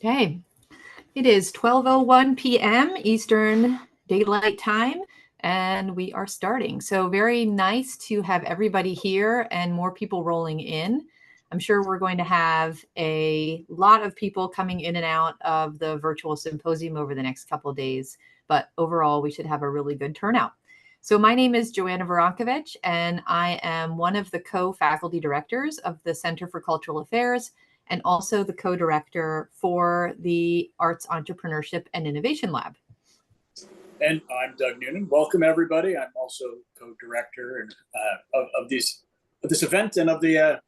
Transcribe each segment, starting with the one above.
Okay, it is 12:01 p.m. Eastern Daylight Time, and we are starting. So very nice to have everybody here and more people rolling in. I'm sure we're going to have a lot of people coming in and out of the virtual symposium over the next couple of days, but overall we should have a really good turnout. So my name is Joanna Veronkovich, and I am one of the co-faculty directors of the Center for Cultural Affairs and also the co-director for the Arts Entrepreneurship and Innovation Lab. And I'm Doug Noonan. Welcome, everybody. I'm also co-director of this event and of the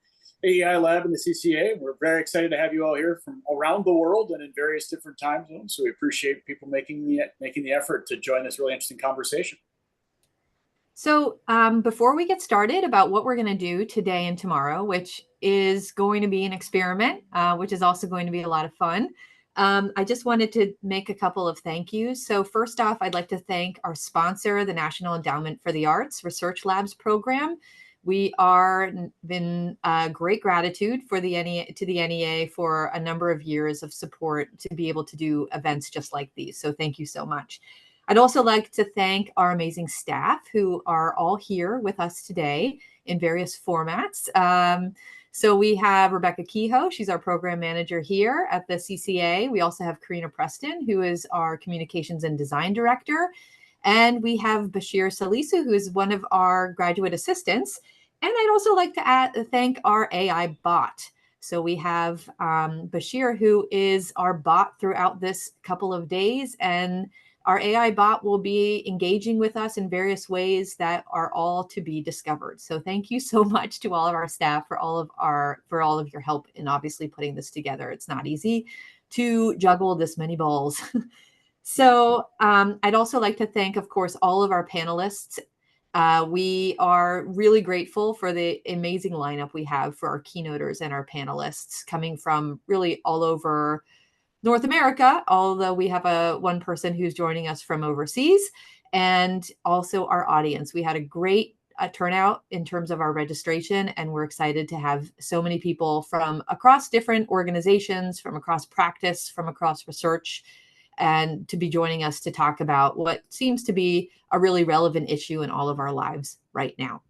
AEI Lab and the CCA. We're very excited to have you all here from around the world and in various different time zones. So we appreciate people making the effort to join this really interesting conversation. So before we get started about what we're going to do today and tomorrow, which is going to be an experiment, which is also going to be a lot of fun, I just wanted to make a couple of thank yous. So first off, I'd like to thank our sponsor, the National Endowment for the Arts Research Labs program. We are in great gratitude for the NEA for a number of years of support to be able to do events just like these. So thank you so much. I'd also like to thank our amazing staff who are all here with us today in various formats. So we have Rebecca Kehoe, she's our program manager here at the CCA. We also have Karina Preston, who is our communications and design director. And we have Bashir Salisu, who is one of our graduate assistants. And I'd also like to thank our AI bot. So we have Bashir, who is our bot throughout this couple of days, and our AI bot will be engaging with us in various ways that are all to be discovered. So thank you so much to all of our staff for all of your help in obviously putting this together. It's not easy to juggle this many balls. So I'd also like to thank, of course, all of our panelists. We are really grateful for the amazing lineup we have for our keynoters and our panelists coming from really all over North America, although we have one person who's joining us from overseas, and also our audience. We had a great turnout in terms of our registration, and we're excited to have so many people from across different organizations, from across practice, from across research, and to be joining us to talk about what seems to be a really relevant issue in all of our lives right now.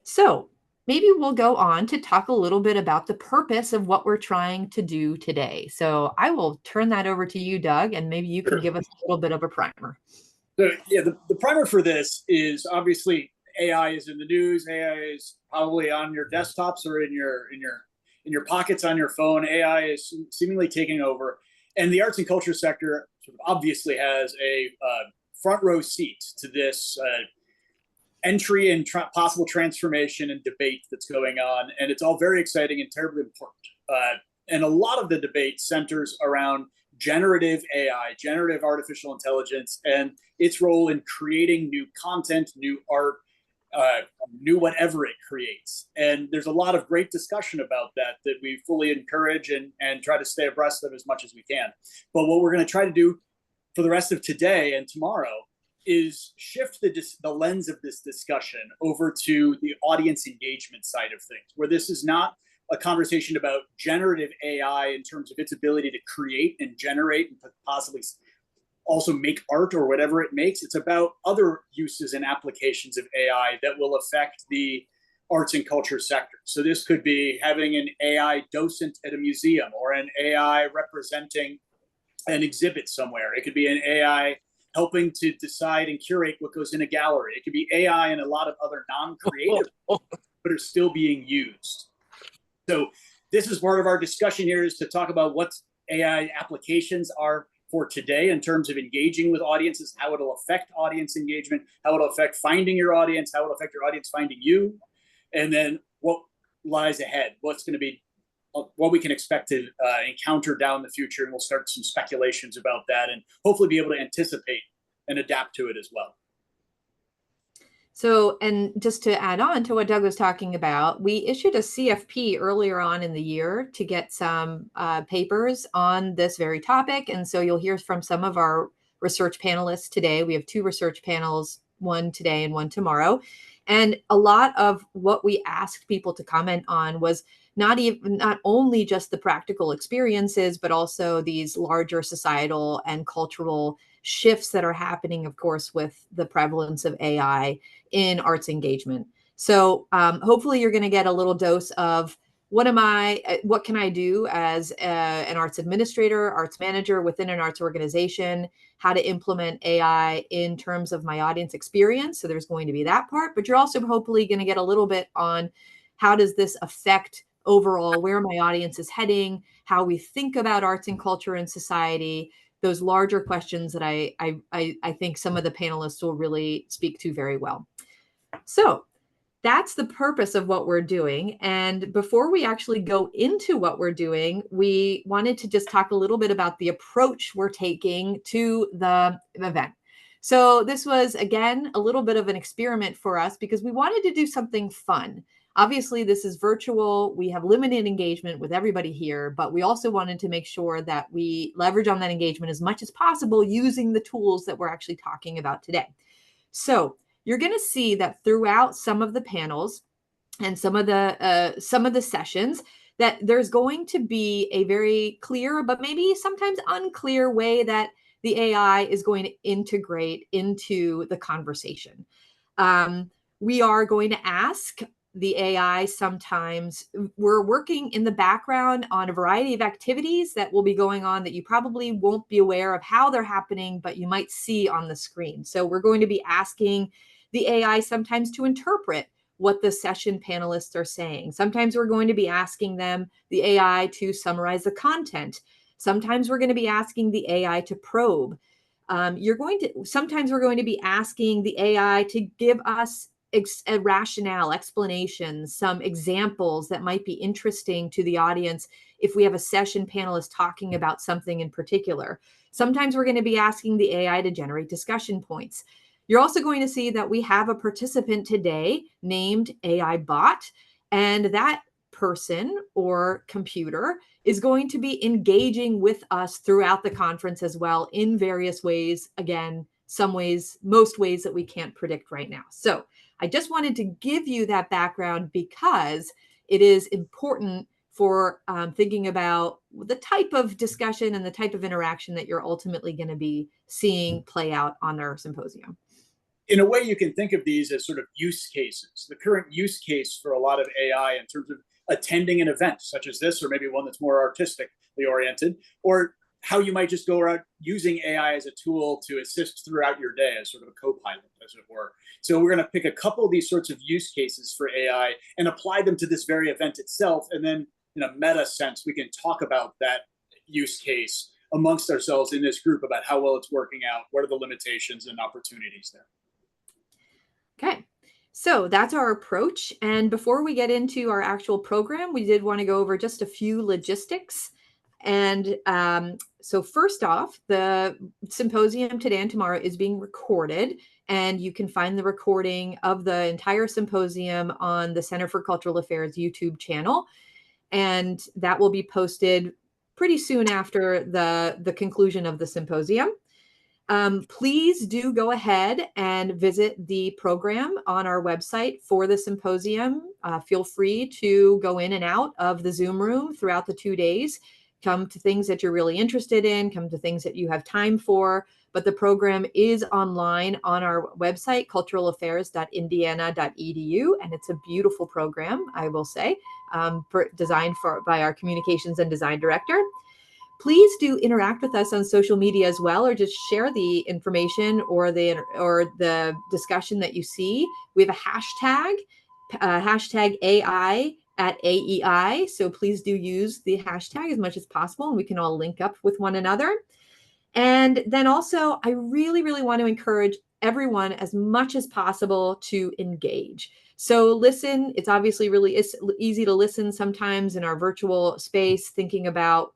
So maybe we'll go on to talk a little bit about the purpose of what we're trying to do today. So I will turn that over to you, Doug, and maybe you can give us a little bit of a primer. So yeah, the primer for this is obviously AI is in the news. AI is probably on your desktops or in your pockets on your phone. AI is seemingly taking over, and the arts and culture sector sort of obviously has a front row seat to this entry and possible transformation and debate that's going on. And it's all very exciting and terribly important. And a lot of the debate centers around generative AI, generative artificial intelligence, and its role in creating new content, new art, new whatever it creates. And there's a lot of great discussion about that we fully encourage and try to stay abreast of as much as we can. But what we're going to try to do for the rest of today and tomorrow is shift the lens of this discussion over to the audience engagement side of things, where this is not a conversation about generative AI in terms of its ability to create and generate and possibly also make art or whatever it makes. It's about other uses and applications of AI that will affect the arts and culture sector. So this could be having an AI docent at a museum or an AI representing an exhibit somewhere. It could be an AI helping to decide and curate what goes in a gallery. It could be AI and a lot of other non-creative but are still being used. So this is part of our discussion here, is to talk about what AI applications are for today in terms of engaging with audiences, how it'll affect audience engagement, how it'll affect finding your audience, how it'll affect your audience finding you, and then what lies ahead, what's going to be, what we can expect to encounter down the future. And we'll start some speculations about that and hopefully be able to anticipate and adapt to it as well. So, and just to add on to what Doug was talking about, we issued a CFP earlier on in the year to get some papers on this very topic. And so you'll hear from some of our research panelists today. We have two research panels, one today and one tomorrow. And a lot of what we asked people to comment on was not only just the practical experiences, but also these larger societal and cultural shifts that are happening, of course, with the prevalence of AI in arts engagement. So hopefully you're going to get a little dose of what can I do as an arts administrator, arts manager within an arts organization, how to implement AI in terms of my audience experience. So there's going to be that part, but you're also hopefully going to get a little bit on how does this affect overall where my audience is heading, how we think about arts and culture and society, those larger questions that I think some of the panelists will really speak to very well. So that's the purpose of what we're doing. And before we actually go into what we're doing, we wanted to just talk a little bit about the approach we're taking to the event. So this was, again, a little bit of an experiment for us because we wanted to do something fun. Obviously, this is virtual. We have limited engagement with everybody here, but we also wanted to make sure that we leverage on that engagement as much as possible using the tools that we're actually talking about today. So you're going to see that throughout some of the panels and some of the sessions that there's going to be a very clear, but maybe sometimes unclear way that the AI is going to integrate into the conversation. We are going to ask the AI sometimes. We're working in the background on a variety of activities that will be going on that you probably won't be aware of how they're happening, but you might see on the screen. So we're going to be asking the AI sometimes to interpret what the session panelists are saying. Sometimes we're going to be asking them, the AI, to summarize the content. Sometimes we're going to be asking the AI to probe. Sometimes we're going to be asking the AI to give us a rationale, explanations, some examples that might be interesting to the audience if we have a session panelist talking about something in particular. Sometimes we're going to be asking the AI to generate discussion points. You're also going to see that we have a participant today named AI Bot, and that person or computer is going to be engaging with us throughout the conference as well in various ways. Again, some ways, most ways that we can't predict right now. So I just wanted to give you that background because it is important for thinking about the type of discussion and the type of interaction that you're ultimately going to be seeing play out on our symposium. In a way, you can think of these as sort of use cases. The current use case for a lot of AI in terms of attending an event such as this, or maybe one that's more artistically oriented, or how you might just go around using AI as a tool to assist throughout your day as sort of a co-pilot, as it were. So we're going to pick a couple of these sorts of use cases for AI and apply them to this very event itself. And then in a meta sense, we can talk about that use case amongst ourselves in this group about how well it's working out, what are the limitations and opportunities there. Okay, so that's our approach. And before we get into our actual program, we did want to go over just a few logistics. And so first off, the symposium today and tomorrow is being recorded, and you can find the recording of the entire symposium on the Center for Cultural Affairs YouTube channel. And that will be posted pretty soon after the conclusion of the symposium. Please do go ahead and visit the program on our website for the symposium. Feel free to go in and out of the Zoom room throughout the 2 days. Come to things that you're really interested in, come to things that you have time for. But the program is online on our website, culturalaffairs.indiana.edu, and it's a beautiful program, I will say, designed by our communications and design director. Please do interact with us on social media as well, or just share the information or the discussion that you see. We have a hashtag AI at AEI. So please do use the hashtag as much as possible, and we can all link up with one another. And then also, I really, really want to encourage everyone as much as possible to engage. So listen, it's obviously really easy to listen sometimes in our virtual space, thinking about,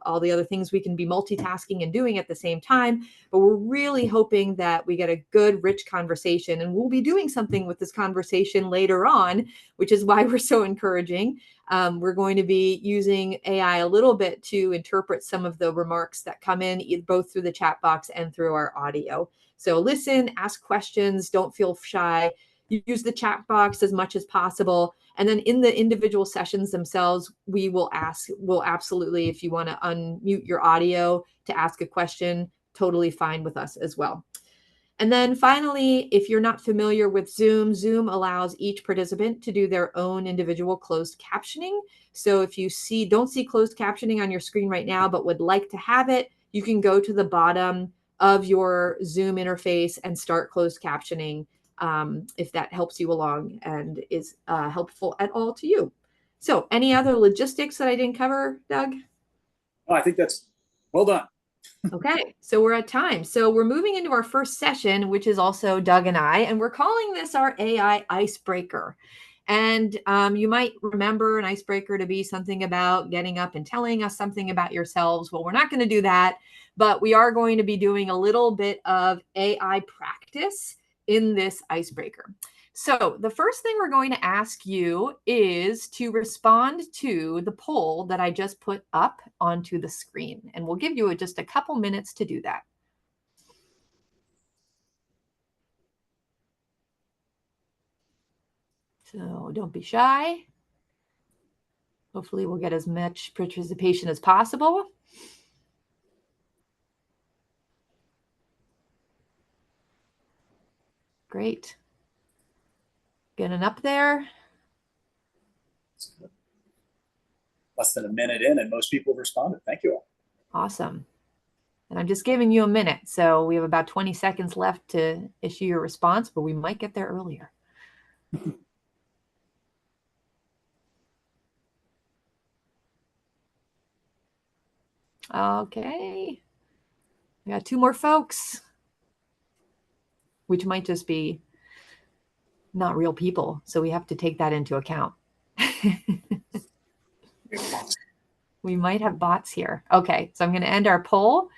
all the other things we can be multitasking and doing at the same time. But we're really hoping that we get a good, rich conversation. And we'll be doing something with this conversation later on, which is why we're so encouraging. We're going to be using AI a little bit to interpret some of the remarks that come in, both through the chat box and through our audio. So listen, ask questions, don't feel shy. use the chat box as much as possible. And then in the individual sessions themselves, we'll absolutely, if you want to unmute your audio to ask a question, totally fine with us as well. And then finally, if you're not familiar with Zoom, Zoom allows each participant to do their own individual closed captioning. So if you don't see closed captioning on your screen right now, but would like to have it, you can go to the bottom of your Zoom interface and start closed captioning if that helps you along and is helpful at all to you. So any other logistics that I didn't cover, Doug? Oh, I think that's well done. Okay, so we're at time. So we're moving into our first session, which is also Doug and I, and we're calling this our AI icebreaker. And you might remember an icebreaker to be something about getting up and telling us something about yourselves. Well, we're not going to do that, but we are going to be doing a little bit of AI practice in this icebreaker. So the first thing we're going to ask you is to respond to the poll that I just put up onto the screen. And we'll give you just a couple minutes to do that. So don't be shy. Hopefully we'll get as much participation as possible. Great. Getting up there. Less than a minute in, and most people responded. Thank you all. Awesome. And I'm just giving you a minute. So we have about 20 seconds left to issue your response, but we might get there earlier. Okay. I got 2 more folks, which might just be not real people. So we have to take that into account. We might have bots here. Okay, so I'm going to end our poll,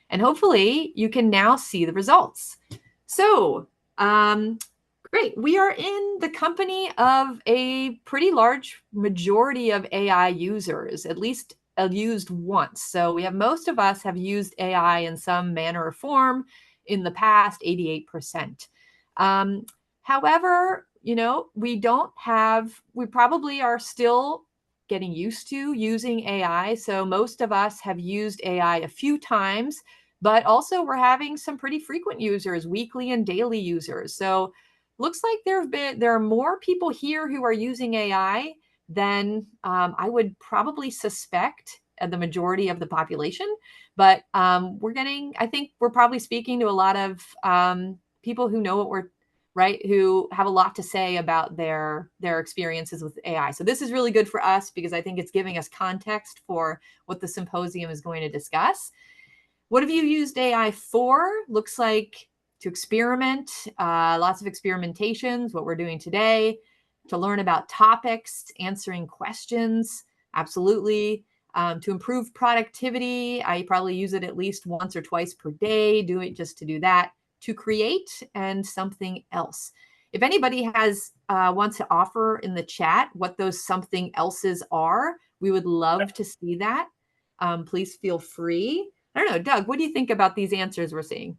and hopefully you can now see the results. So, great. We are in the company of a pretty large majority of AI users, at least used once. So we have most of us have used AI in some manner or form in the past, 88%. However, we probably are still getting used to using AI. So most of us have used AI a few times, but also we're having some pretty frequent users, weekly and daily users. So looks like there are more people here who are using AI than I would probably suspect the majority of the population. But I think we're probably speaking to a lot of people who know what we're who have a lot to say about their experiences with AI. So this is really good for us because I think it's giving us context for what the symposium is going to discuss. What have you used AI for? Looks like to experiment, lots of experimentations, what we're doing today, to learn about topics, answering questions, absolutely. To improve productivity, I probably use it at least once or twice per day, do it just to do that. To create, and something else. If anybody wants to offer in the chat what those something else's are, we would love to see that. Please feel free. I don't know, Doug, what do you think about these answers we're seeing?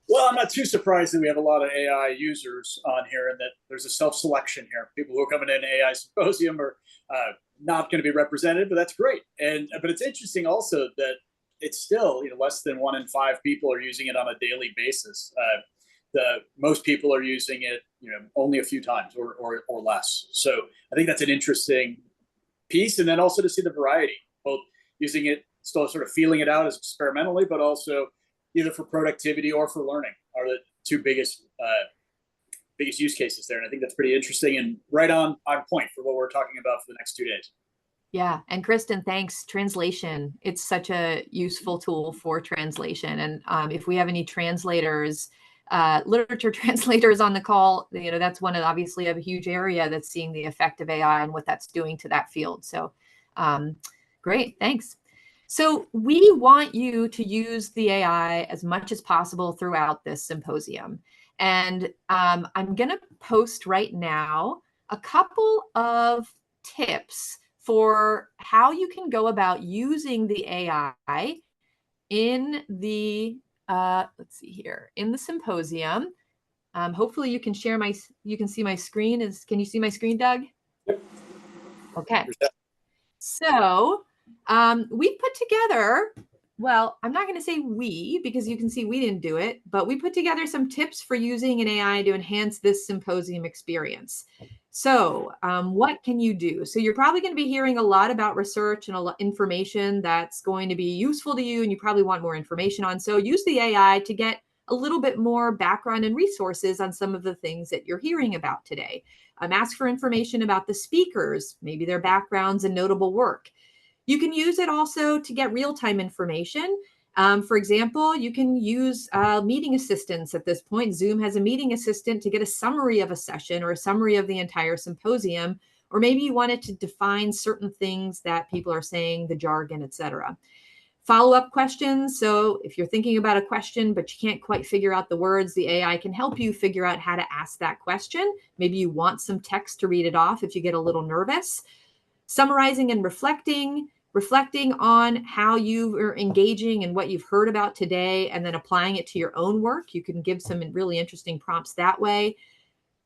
Well, I'm not too surprised that we have a lot of AI users on here and that there's a self-selection here. People who are coming in AI Symposium are not going to be represented, but that's great. But it's interesting also that it's still less than 1 in 5 people are using it on a daily basis. Most people are using it only a few times or less. So I think that's an interesting piece, and then also to see the variety, both using it, still sort of feeling it out as experimentally, but also either for productivity or for learning are the 2 biggest use cases there. And I think that's pretty interesting and right on point for what we're talking about for the next 2 days. Yeah. And Kristen, thanks. Translation. It's such a useful tool for translation. And if we have any translators, literature translators on the call, that's one of obviously of a huge area that's seeing the effect of AI and what that's doing to that field. So great. Thanks. So we want you to use the AI as much as possible throughout this symposium. And I'm going to post right now a couple of tips for how you can go about using the AI in the, let's see here, in the symposium. Hopefully you can you can see my screen. Can you see my screen, Doug? Okay. So we put together, well, I'm not going to say we, because you can see we didn't do it, but we put together some tips for using an AI to enhance this symposium experience. So what can you do? So you're probably going to be hearing a lot about research and a lot information that's going to be useful to you, and you probably want more information on. So use the AI to get a little bit more background and resources on some of the things that you're hearing about today. Ask for information about the speakers, maybe their backgrounds and notable work. You can use it also to get real-time information. For example, you can use meeting assistants at this point. Zoom has a meeting assistant to get a summary of a session or a summary of the entire symposium, or maybe you wanted to define certain things that people are saying, the jargon, etc. Follow-up questions. So if you're thinking about a question, but you can't quite figure out the words, the AI can help you figure out how to ask that question. Maybe you want some text to read it off if you get a little nervous. Summarizing and reflecting on how you are engaging and what you've heard about today, and then applying it to your own work. You can give some really interesting prompts that way.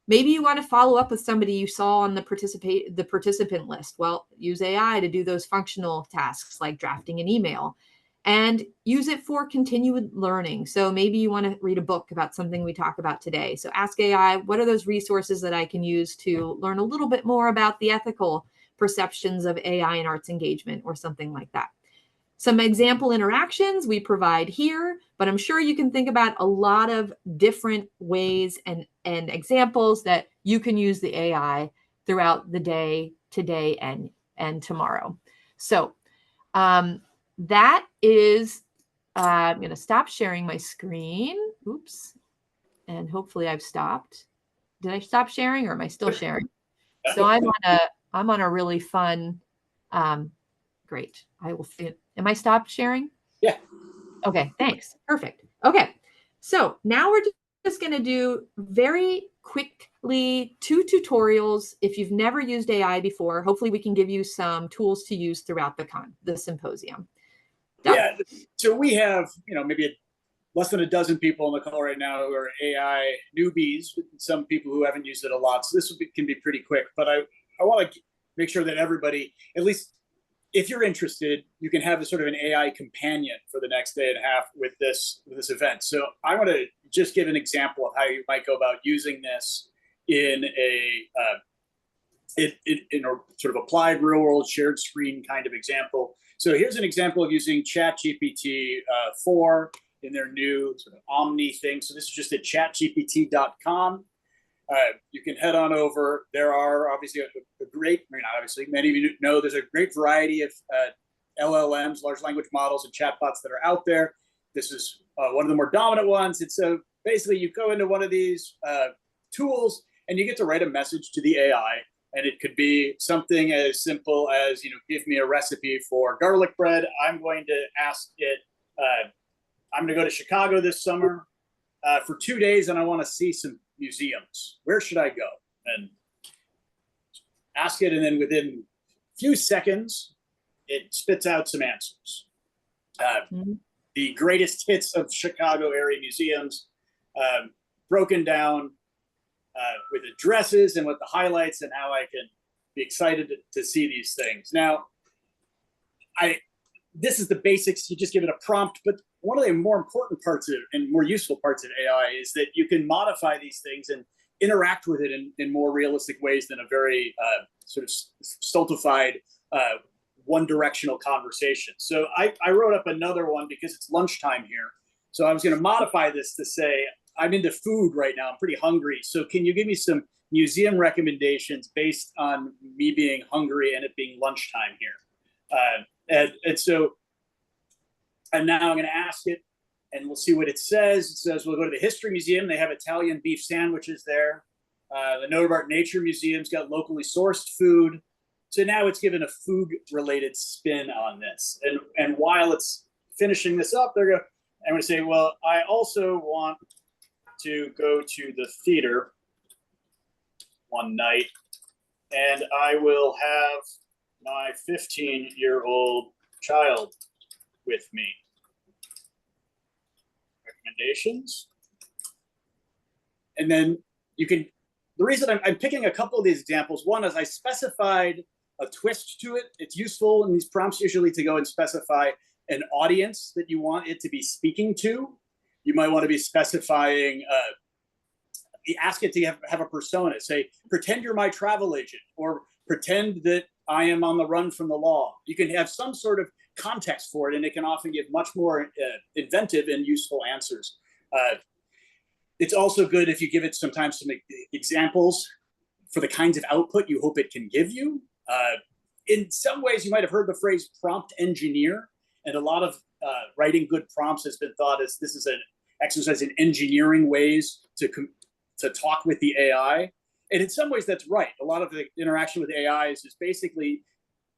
Maybe you want to follow up with somebody you saw on the participant list. Well, use AI to do those functional tasks like drafting an email, and use it for continued learning. So maybe you want to read a book about something we talk about today. So ask AI, what are those resources that I can use to learn a little bit more about the ethical perceptions of AI and arts engagement, or something like that. Some example interactions we provide here, but I'm sure you can think about a lot of different ways and examples that you can use the AI throughout the day, today, and tomorrow. So that is, I'm going to stop sharing my screen. Oops. And hopefully I've stopped. Did I stop sharing, or am I still sharing? So I'm on a really fun, great. I will fit. Am I stopped sharing? Yeah. Okay, thanks. Perfect. Okay, so now we're just going to do very quickly 2 tutorials. If you've never used AI before, hopefully we can give you some tools to use throughout the symposium. Doug. Yeah. So we have, maybe less than a dozen people on the call right now who are AI newbies, some people who haven't used it a lot. So this can be pretty quick, but I want to make sure that everybody, at least if you're interested, you can have a sort of an AI companion for the next day and a half with this event. So I want to just give an example of how you might go about using this in a sort of applied real world shared screen kind of example. So here's an example of using ChatGPT 4 in their new sort of Omni thing. So this is just at chatgpt.com. You can head on over. There are obviously many of you know there's a great variety of LLMs, large language models, and chatbots that are out there. This is one of the more dominant ones. It's basically you go into one of these tools and you get to write a message to the AI. And it could be something as simple as, give me a recipe for garlic bread. I'm going to ask it, I'm going to go to Chicago this summer for 2 days, and I want to see some museums. Where should I go? And ask it, and then within a few seconds, it spits out some answers. The greatest hits of Chicago area museums, broken down with addresses and with the highlights and how I can be excited to see these things. Now, this is the basics. You just give it a prompt, but one of the more important parts of and more useful parts of AI is that you can modify these things and interact with it in more realistic ways than a very sort of stultified one-directional conversation. So I wrote up another one because it's lunchtime here. So I was going to modify this to say, I'm into food right now. I'm pretty hungry. So can you give me some museum recommendations based on me being hungry and it being lunchtime here? And now I'm going to ask it, and we'll see what it says. It says we'll go to the History Museum. They have Italian beef sandwiches there. The Note Art Nature Museum's got locally sourced food. So now it's given a food-related spin on this. And while it's finishing this up, I'm going to say, well, I also want to go to the theater one night, and I will have my 15-year-old child with me. Recommendations. And then you can, the reason I'm picking a couple of these examples, one is I specified a twist to it. It's useful in these prompts usually to go and specify an audience that you want it to be speaking to. You might want to be specifying, ask it to have a persona. Say, pretend you're my travel agent, or pretend that I am on the run from the law. You can have some sort of context for it, and it can often give much more inventive and useful answers. It's also good if you give it sometimes some examples for the kinds of output you hope it can give you. In some ways, you might have heard the phrase prompt engineer, and a lot of writing good prompts has been thought as this is an exercise in engineering ways to talk with the AI. And in some ways, that's right. A lot of the interaction with AIs is basically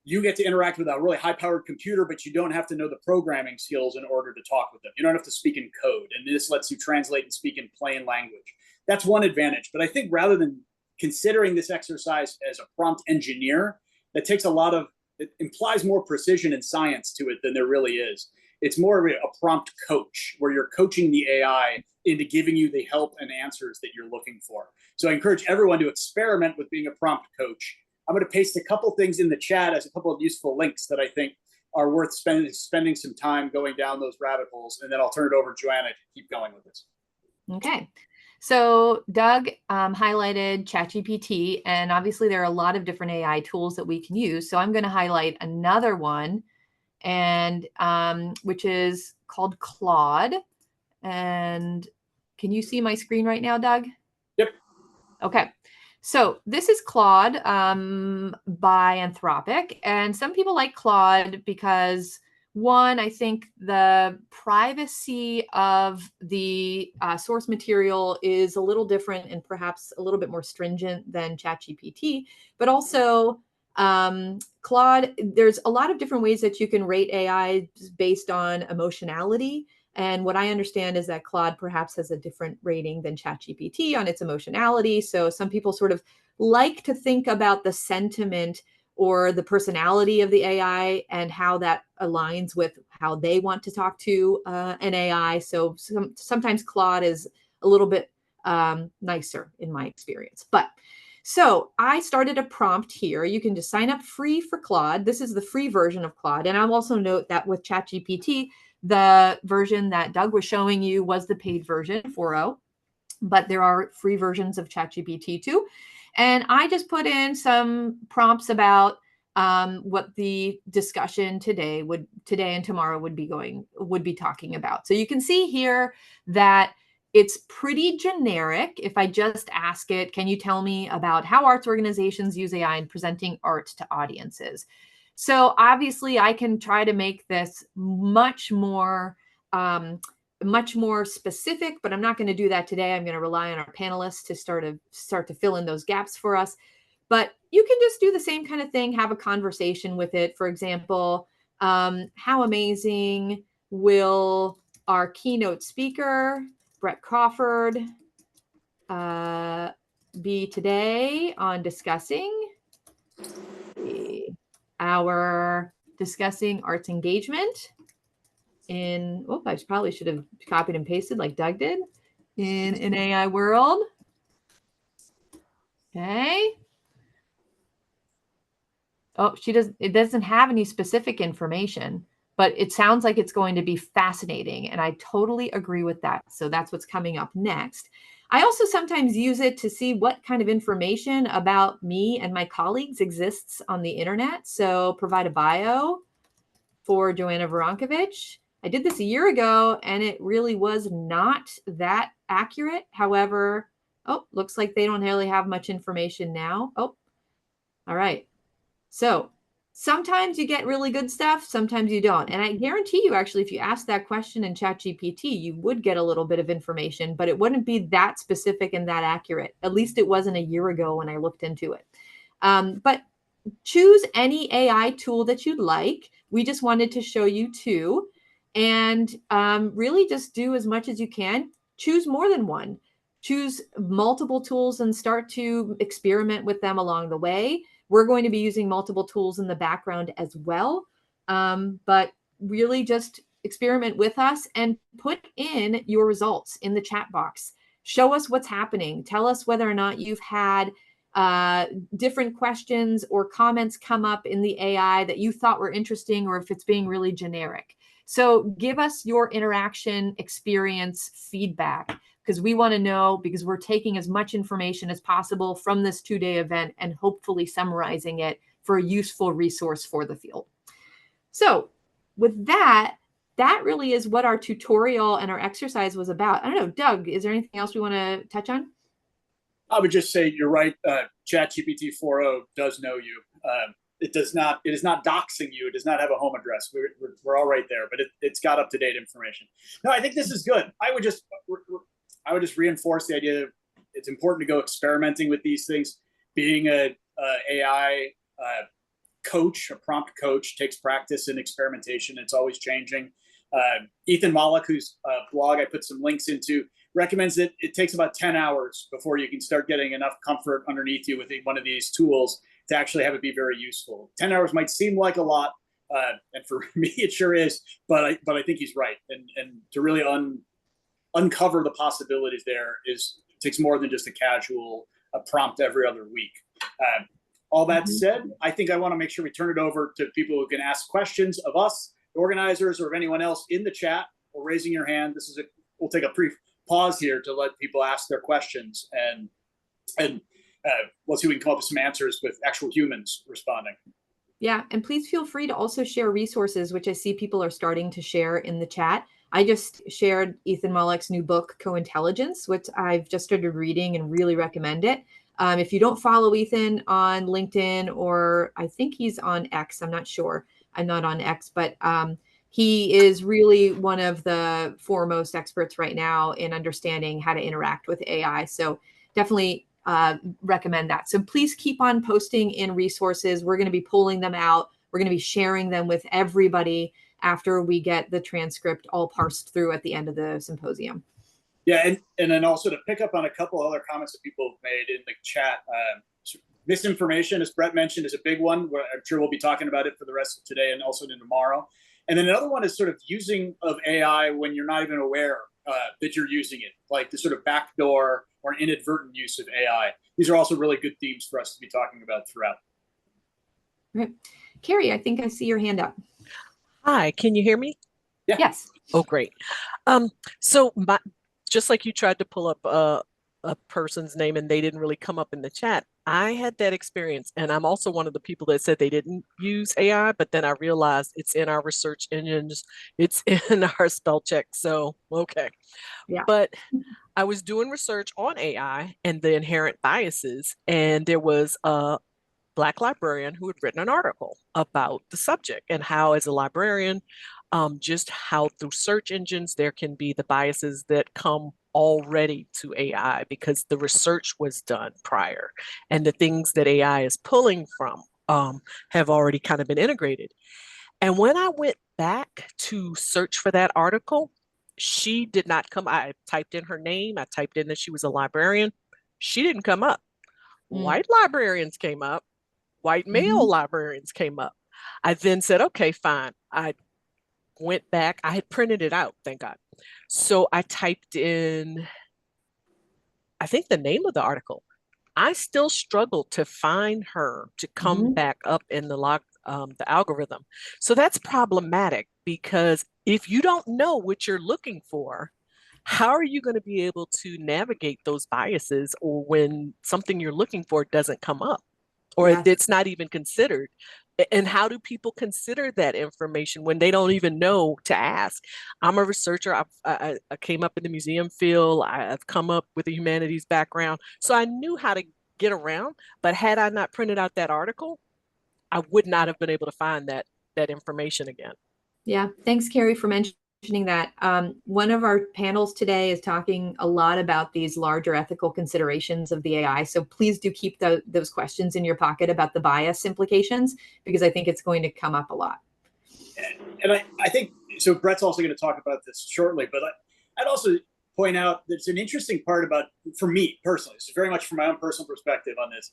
you get to interact with a really high-powered computer, but you don't have to know the programming skills in order to talk with them. You don't have to speak in code, and this lets you translate and speak in plain language. That's one advantage. But I think rather than considering this exercise as a prompt engineer, that takes a lot of, it implies more precision and science to it than there really is. It's more of a prompt coach, where you're coaching the AI into giving you the help and answers that you're looking for. So I encourage everyone to experiment with being a prompt coach. I'm going to paste a couple things in the chat as a couple of useful links that I think are worth spending some time going down those rabbit holes. And then I'll turn it over to Joanna to keep going with this. Okay. So Doug highlighted ChatGPT, and obviously there are a lot of different AI tools that we can use. So I'm going to highlight another one, and which is called Claude. And can you see my screen right now, Doug? Yep. Okay. So this is Claude by Anthropic. And some people like Claude because, one, I think the privacy of the source material is a little different and perhaps a little bit more stringent than ChatGPT. But also, Claude, there's a lot of different ways that you can rate AI based on emotionality. And what I understand is that Claude perhaps has a different rating than ChatGPT on its emotionality. So some people sort of like to think about the sentiment or the personality of the AI and how that aligns with how they want to talk to an AI. So sometimes Claude is a little bit nicer in my experience. But so I started a prompt here. You can just sign up free for Claude. This is the free version of Claude. And I'll also note that with ChatGPT, the version that Doug was showing you was the paid version, 4.0, but there are free versions of ChatGPT too. And I just put in some prompts about what the discussion today and tomorrow would be talking about. So you can see here that it's pretty generic. If I just ask it, can you tell me about how arts organizations use AI in presenting art to audiences? So obviously I can try to make this much more specific, but I'm not going to do that today. I'm going to rely on our panelists to start to fill in those gaps for us. But you can just do the same kind of thing, have a conversation with it. For example, how amazing will our keynote speaker, Brett Crawford, be today on discussing arts engagement in, I probably should have copied and pasted like Doug did, in an AI world. Okay. Oh, it doesn't have any specific information, but it sounds like it's going to be fascinating. And I totally agree with that. So that's what's coming up next. I also sometimes use it to see what kind of information about me and my colleagues exists on the internet. So provide a bio for Joanna Veronkovich. I did this a year ago and it really was not that accurate. However, looks like they don't really have much information now. All right. So sometimes you get really good stuff, sometimes you don't. And I guarantee you, actually, if you ask that question in ChatGPT, you would get a little bit of information, but it wouldn't be that specific and that accurate. At least it wasn't a year ago when I looked into it. But choose any AI tool that you'd like. We just wanted to show you two. And really just do as much as you can. Choose more than one. Choose multiple tools and start to experiment with them along the way. We're going to be using multiple tools in the background as well. But really just experiment with us and put in your results in the chat box. show us what's happening. Tell us whether or not you've had different questions or comments come up in the AI that you thought were interesting, or if it's being really generic. So give us your interaction experience feedback, because we want to know, because we're taking as much information as possible from this 2-day event and hopefully summarizing it for a useful resource for the field. So with that, that really is what our tutorial and our exercise was about. I don't know, Doug, is there anything else we want to touch on? I would just say you're right. ChatGPT 4.0 does know you. It does not. It is not doxing you. It does not have a home address. We're all right there, but it's got up to date information. No, I think this is good. I would just reinforce the idea that it's important to go experimenting with these things. Being a AI coach, a prompt coach, takes practice and experimentation. It's always changing. Ethan Mollick, whose blog I put some links into, recommends that it takes about 10 hours before you can start getting enough comfort underneath you with one of these tools to actually have it be very useful. 10 hours might seem like a lot, and for me it sure is, but I think he's right. And to really uncover the possibilities there takes more than just a casual prompt every other week. All that said, I think I want to make sure we turn it over to people who can ask questions of us, the organizers, or of anyone else in the chat or raising your hand. We'll take a brief pause here to let people ask their questions, and we'll see if we can come up with some answers with actual humans responding. Yeah, and please feel free to also share resources, which I see people are starting to share in the chat. I just shared Ethan Mollick's new book, Co-Intelligence, which I've just started reading and really recommend it. If you don't follow Ethan on LinkedIn, or I think he's on X, I'm not sure. I'm not on X, but he is really one of the foremost experts right now in understanding how to interact with AI. So definitely recommend that. So please keep on posting in resources. We're going to be pulling them out. We're going to be sharing them with everybody after we get the transcript all parsed through at the end of the symposium. Yeah, and then also to pick up on a couple other comments that people have made in the chat. Misinformation, as Brett mentioned, is a big one. I'm sure we'll be talking about it for the rest of today and also into tomorrow. And then another one is sort of using of AI when you're not even aware that you're using it, like the sort of backdoor or inadvertent use of AI. These are also really good themes for us to be talking about throughout. Right. Carrie, I think I see your hand up. Hi, can you hear me? Yeah. Yes. Oh, great. So just like you tried to pull up a person's name and they didn't really come up in the chat, I had that experience. And I'm also one of the people that said they didn't use AI, but then I realized it's in our research engines, it's in our spell check. So, okay. Yeah. But I was doing research on AI and the inherent biases, and there was a Black librarian who had written an article about the subject and how, as a librarian, just how through search engines there can be the biases that come already to AI because the research was done prior and the things that AI is pulling from have already kind of been integrated. And when I went back to search for that article, she did not come. I typed in her name, I typed in that she was a librarian. She didn't come up. White librarians came up. White male librarians came up. I then said, okay, fine. I went back. I had printed it out, thank God. So I typed in, I think, the name of the article. I still struggled to find her to come back up in the algorithm. So that's problematic because if you don't know what you're looking for, how are you going to be able to navigate those biases or when something you're looking for doesn't come up? Or Yes. it's not even considered. And how do people consider that information when they don't even know to ask? I'm a researcher. I came up in the museum field. I've come up with a humanities background. So I knew how to get around. But had I not printed out that article, I would not have been able to find that information again. Yeah. Thanks, Carrie, for mentioning that. One of our panels today is talking a lot about these larger ethical considerations of the AI. So please do keep those questions in your pocket about the bias implications, because I think it's going to come up a lot. And I think, so Brett's also going to talk about this shortly, but I'd also point out that it's an interesting part about, for me personally, this is very much from my own personal perspective on this.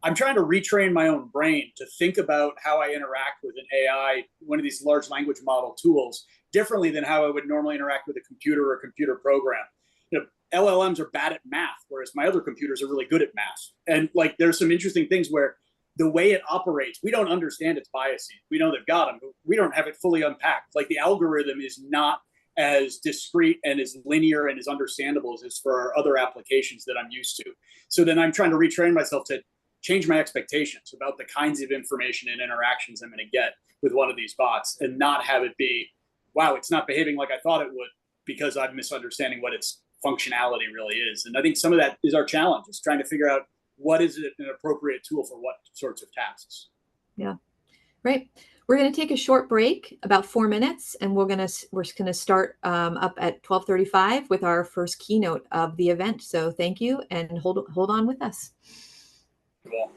I'm trying to retrain my own brain to think about how I interact with an AI, one of these large language model tools, differently than how I would normally interact with a computer or a computer program. You know, LLMs are bad at math, whereas my other computers are really good at math. And like, there's some interesting things where the way it operates, we don't understand its biases. We know they've got them, but we don't have it fully unpacked. Like the algorithm is not as discrete and as linear and as understandable as is for our other applications that I'm used to. So then I'm trying to retrain myself to change my expectations about the kinds of information and interactions I'm going to get with one of these bots, and not have it be, wow, it's not behaving like I thought it would because I'm misunderstanding what its functionality really is. And I think some of that is our challenge, is trying to figure out what is an appropriate tool for what sorts of tasks. Yeah, right. We're going to take a short break, about 4 minutes, and we're going to start up at 12:35 with our first keynote of the event. So thank you, and hold on with us. Cool.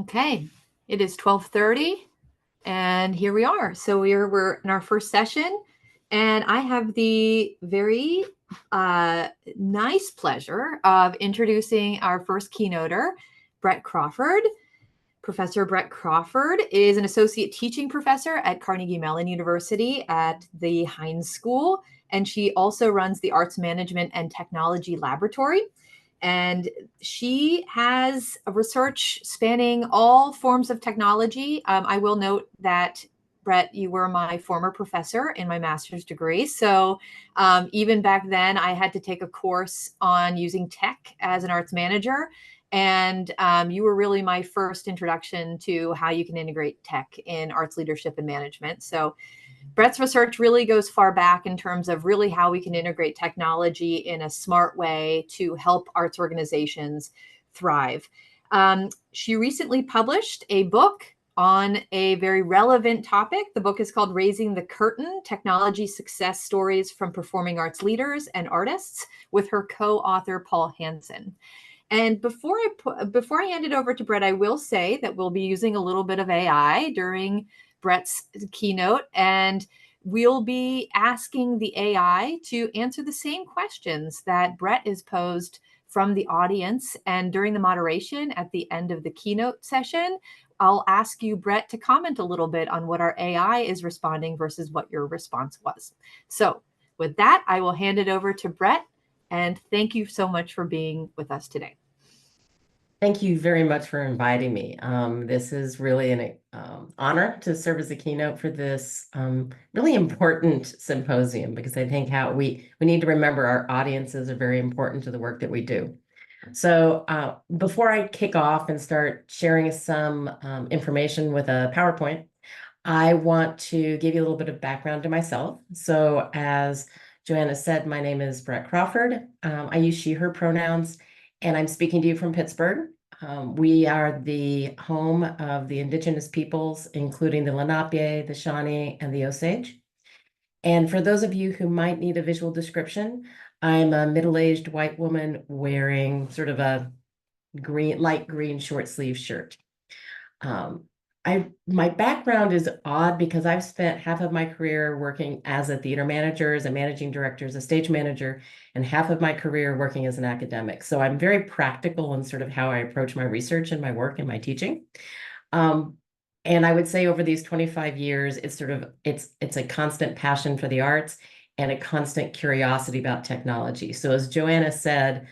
Okay, it is 12:30, and here we are. So we're in our first session, and I have the very nice pleasure of introducing our first keynoter, Brett Crawford. Professor Brett Crawford is an associate teaching professor at Carnegie Mellon University at the Heinz School and she also runs the Arts Management and Technology Laboratory. And she has a research spanning all forms of technology. I will note that, Brett, you were my former professor in my master's degree. So even back then, I had to take a course on using tech as an arts manager. And you were really my first introduction to how you can integrate tech in arts leadership and management. So Brett's research really goes far back in terms of really how we can integrate technology in a smart way to help arts organizations thrive. She recently published a book on a very relevant topic. The book is called Raising the Curtain: Technology Success Stories from Performing Arts Leaders and Artists, with her co-author Paul Hansen. And before I hand it over to Brett, I will say that we'll be using a little bit of AI during Brett's keynote, and we'll be asking the AI to answer the same questions that Brett is posed from the audience. And during the moderation at the end of the keynote session, I'll ask you, Brett, to comment a little bit on what our AI is responding versus what your response was. So with that, I will hand it over to Brett. And thank you so much for being with us today. Thank you very much for inviting me. This is really an honor to serve as a keynote for this really important symposium, because I think how we need to remember our audiences are very important to the work that we do. So before I kick off and start sharing some information with a PowerPoint, I want to give you a little bit of background to myself. So as Joanna said, my name is Brett Crawford. I use she, her pronouns, and I'm speaking to you from Pittsburgh. We are the home of the indigenous peoples, including the Lenape, the Shawnee, and the Osage. And for those of you who might need a visual description, I'm a middle-aged white woman wearing sort of a light green short sleeve shirt. My background is odd because I've spent half of my career working as a theater manager, as a managing director, as a stage manager, and half of my career working as an academic. So I'm very practical in sort of how I approach my research and my work and my teaching. And I would say over these 25 years, it's a constant passion for the arts and a constant curiosity about technology. So as Joanna said,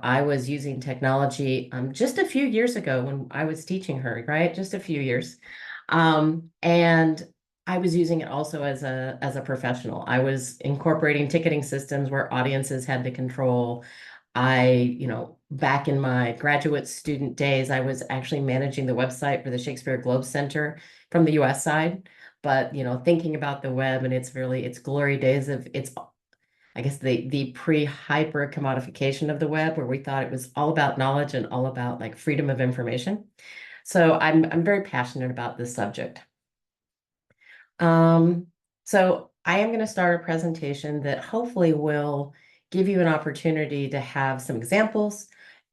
I was using technology just a few years ago when I was teaching her, right? Just a few years. And I was using it also as a professional. I was incorporating ticketing systems where audiences had the control. Back in my graduate student days, I was actually managing the website for the Shakespeare Globe Center from the US side. But, thinking about the web and its glory days of I guess the pre-hyper commodification of the web, where we thought it was all about knowledge and all about like freedom of information. So I'm very passionate about this subject. So I am going to start a presentation that hopefully will give you an opportunity to have some examples,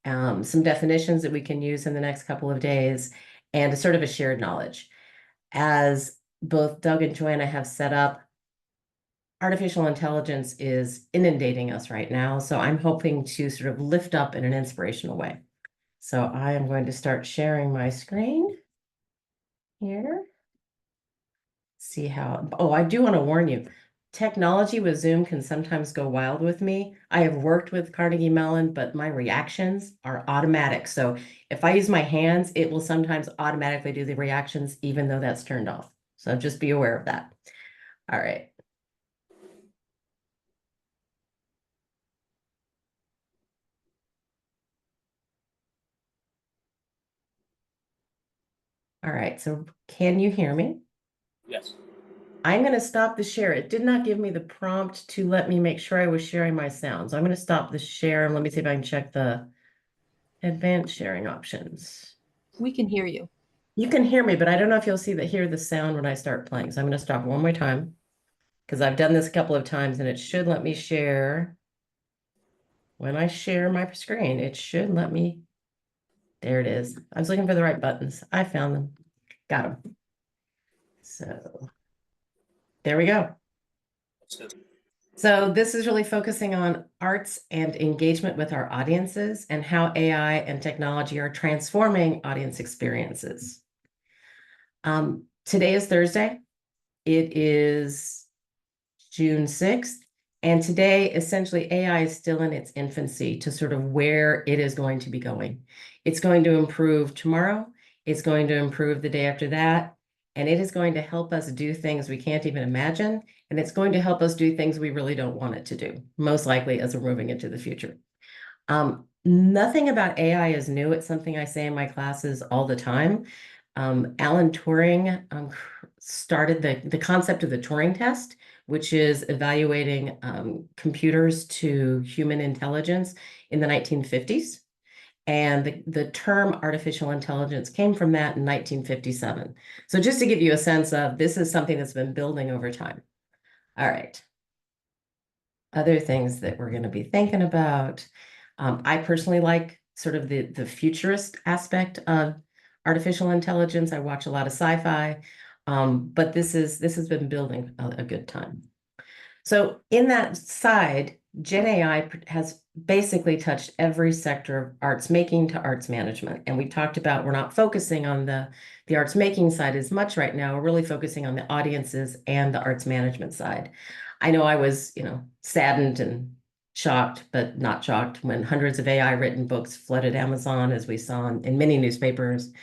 some definitions that we can use in the next couple of days, and a sort of a shared knowledge. As both Doug and Joanna have set up, artificial intelligence is inundating us right now, so I'm hoping to sort of lift up in an inspirational way. So I am going to start sharing my screen here. See how, I do want to warn you, technology with Zoom can sometimes go wild with me. I have worked with Carnegie Mellon, but my reactions are automatic. So if I use my hands, it will sometimes automatically do the reactions, even though that's turned off. So just be aware of that. All right. All right, so can you hear me? Yes. I'm going to stop the share. It did not give me the prompt to let me make sure I was sharing my sound. So I'm going to stop the share and let me see if I can check the advanced sharing options. We can hear you. You can hear me, but I don't know if you'll hear the sound when I start playing. So I'm going to stop one more time because I've done this a couple of times and it should let me share. When I share my screen, it should let me. There it is. I was looking for the right buttons. I found them. Got them. So there we go. So this is really focusing on arts and engagement with our audiences and how AI and technology are transforming audience experiences. Today is Thursday. It is June 6th, And today, essentially, AI is still in its infancy to sort of where it is going to be going. It's going to improve tomorrow. It's going to improve the day after that. And it is going to help us do things we can't even imagine. And it's going to help us do things we really don't want it to do, most likely as we're moving into the future. Nothing about AI is new. It's something I say in my classes all the time. Alan Turing started the concept of the Turing test, which is evaluating computers to human intelligence in the 1950s. And the term artificial intelligence came from that in 1957. So just to give you a sense of, this is something that's been building over time. All right. Other things that we're going to be thinking about. I personally like sort of the futurist aspect of artificial intelligence. I watch a lot of sci-fi, but this has been building a good time. So in that side, Gen AI has basically touched every sector of arts making to arts management. And we talked about, we're not focusing on the arts making side as much right now. We're really focusing on the audiences and the arts management side. I know I was, saddened and shocked, but not shocked when hundreds of AI written books flooded Amazon, as we saw in many newspapers.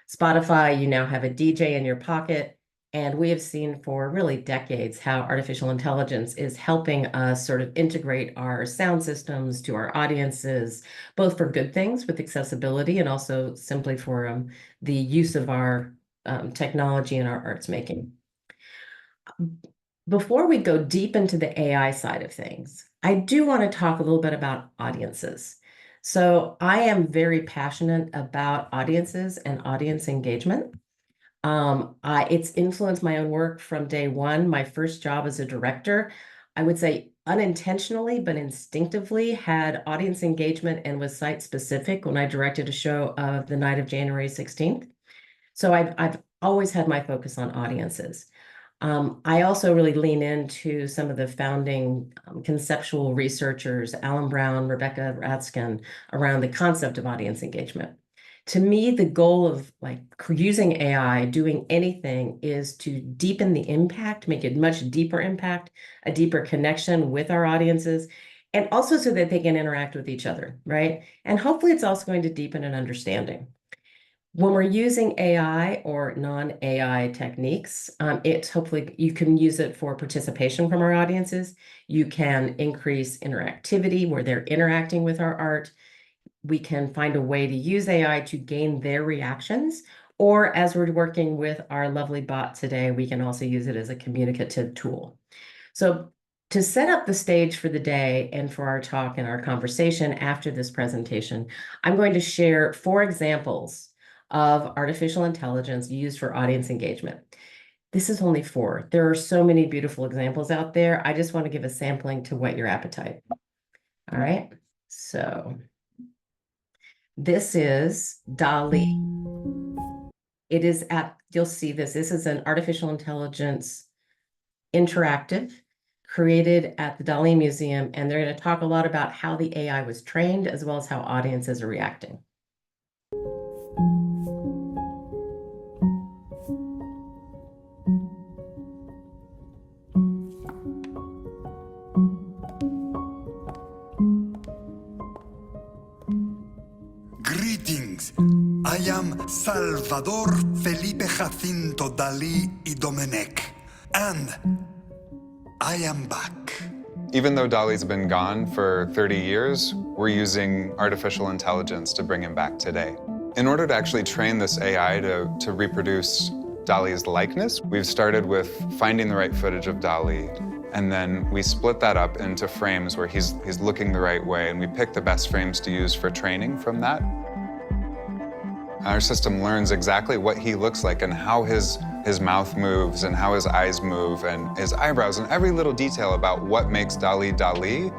Spotify, you now have a DJ in your pocket. And we have seen for really decades how artificial intelligence is helping us sort of integrate our sound systems to our audiences, both for good things with accessibility and also simply for the use of our technology in our arts making. Before we go deep into the AI side of things, I do want to talk a little bit about audiences. So I am very passionate about audiences and audience engagement. It's influenced my own work from day one. My first job as a director, I would say unintentionally, but instinctively had audience engagement and was site specific when I directed a show of the night of January 16th. So I've always had my focus on audiences. I also really lean into some of the founding conceptual researchers, Alan Brown, Rebecca Ratskin, around the concept of audience engagement. To me, the goal of using AI, doing anything, is to deepen the impact, make it much deeper impact, a deeper connection with our audiences, and also so that they can interact with each other, right? And hopefully it's also going to deepen an understanding. When we're using AI or non-AI techniques, it's hopefully you can use it for participation from our audiences. You can increase interactivity where they're interacting with our art. We can find a way to use AI to gain their reactions. Or as we're working with our lovely bot today, we can also use it as a communicative tool. So to set up the stage for the day and for our talk and our conversation after this presentation, I'm going to share 4 examples of artificial intelligence used for audience engagement. This is only 4. There are so many beautiful examples out there. I just want to give a sampling to whet your appetite. All right, so this is DALL-E. It is you'll see this is an artificial intelligence interactive created at the DALL-E Museum, and they're going to talk a lot about how the AI was trained as well as how audiences are reacting. Greetings. I am Salvador Felipe Jacinto Dalí y Domenech, and I am back. Even though Dali's been gone for 30 years, we're using artificial intelligence to bring him back today. In order to actually train this AI to reproduce Dali's likeness, we've started with finding the right footage of Dali, and then we split that up into frames where he's looking the right way, and we pick the best frames to use for training from that. Our system learns exactly what he looks like and how his mouth moves and how his eyes move and his eyebrows and every little detail about what makes Dali Dali.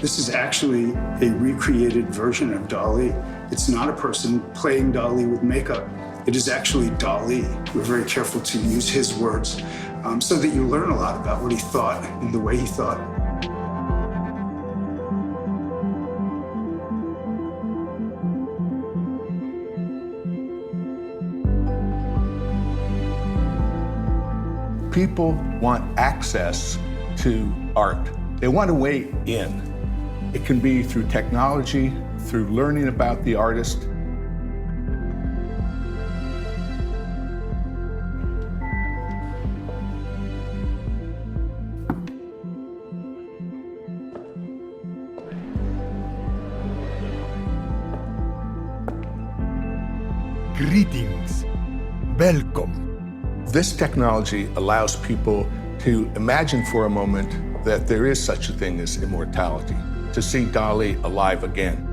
This is actually a recreated version of Dali. It's not a person playing Dali with makeup. It is actually Dali. We're very careful to use his words so that you learn a lot about what he thought and the way he thought. People want access to art. They want a way in. It can be through technology, through learning about the artist. Greetings. Welcome. This technology allows people to imagine for a moment that there is such a thing as immortality, to see Dali alive again.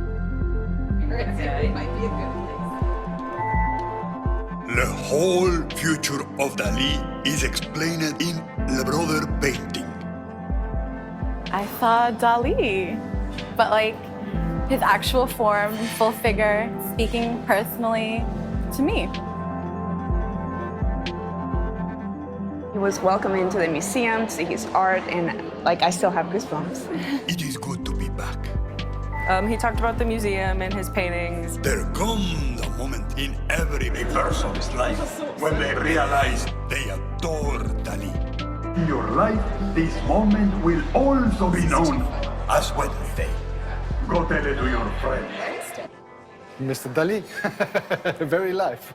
The whole future of Dali is explained in the brother painting. I saw Dali, but like his actual form, full figure, speaking personally to me. He was welcomed into the museum to see his art, and like I still have goosebumps. It is good to be back. He talked about the museum and his paintings. There comes a moment in every person's life when they realize they adore Dali. In your life, this moment will also be known as Wednesday. Go tell it to your friends. Mr. Dali, very live.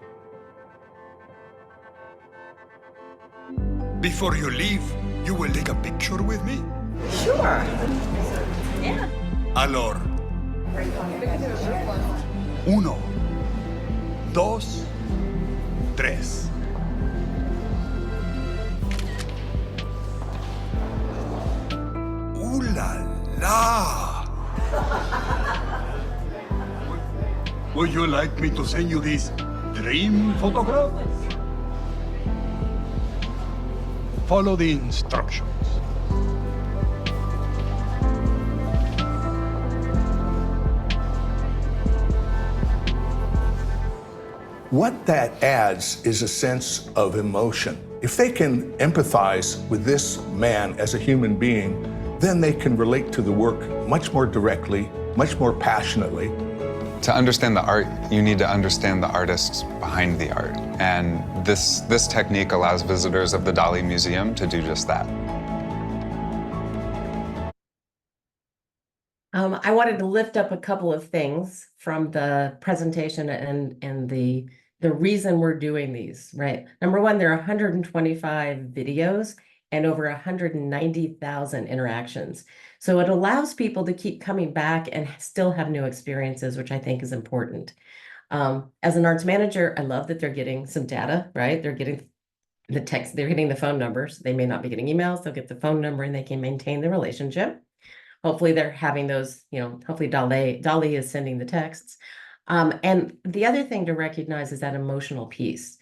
Before you leave, you will take a picture with me? Sure. Yeah. Alors. 1, 2, 3. Ooh la la! Would you like me to send you this dream photograph? Follow the instructions. What that adds is a sense of emotion. If they can empathize with this man as a human being, then they can relate to the work much more directly, much more passionately. To understand the art, you need to understand the artists behind the art. And this technique allows visitors of the Dali Museum to do just that. I wanted to lift up a couple of things from the presentation and the reason we're doing these, right? Number one, there are 125 videos and over 190,000 interactions. So it allows people to keep coming back and still have new experiences, which I think is important. As an arts manager, I love that they're getting some data, right? They're getting the text, they're getting the phone numbers. They may not be getting emails, they'll get the phone number and they can maintain the relationship. Hopefully they're having those, hopefully Dali is sending the texts. And the other thing to recognize is that emotional piece.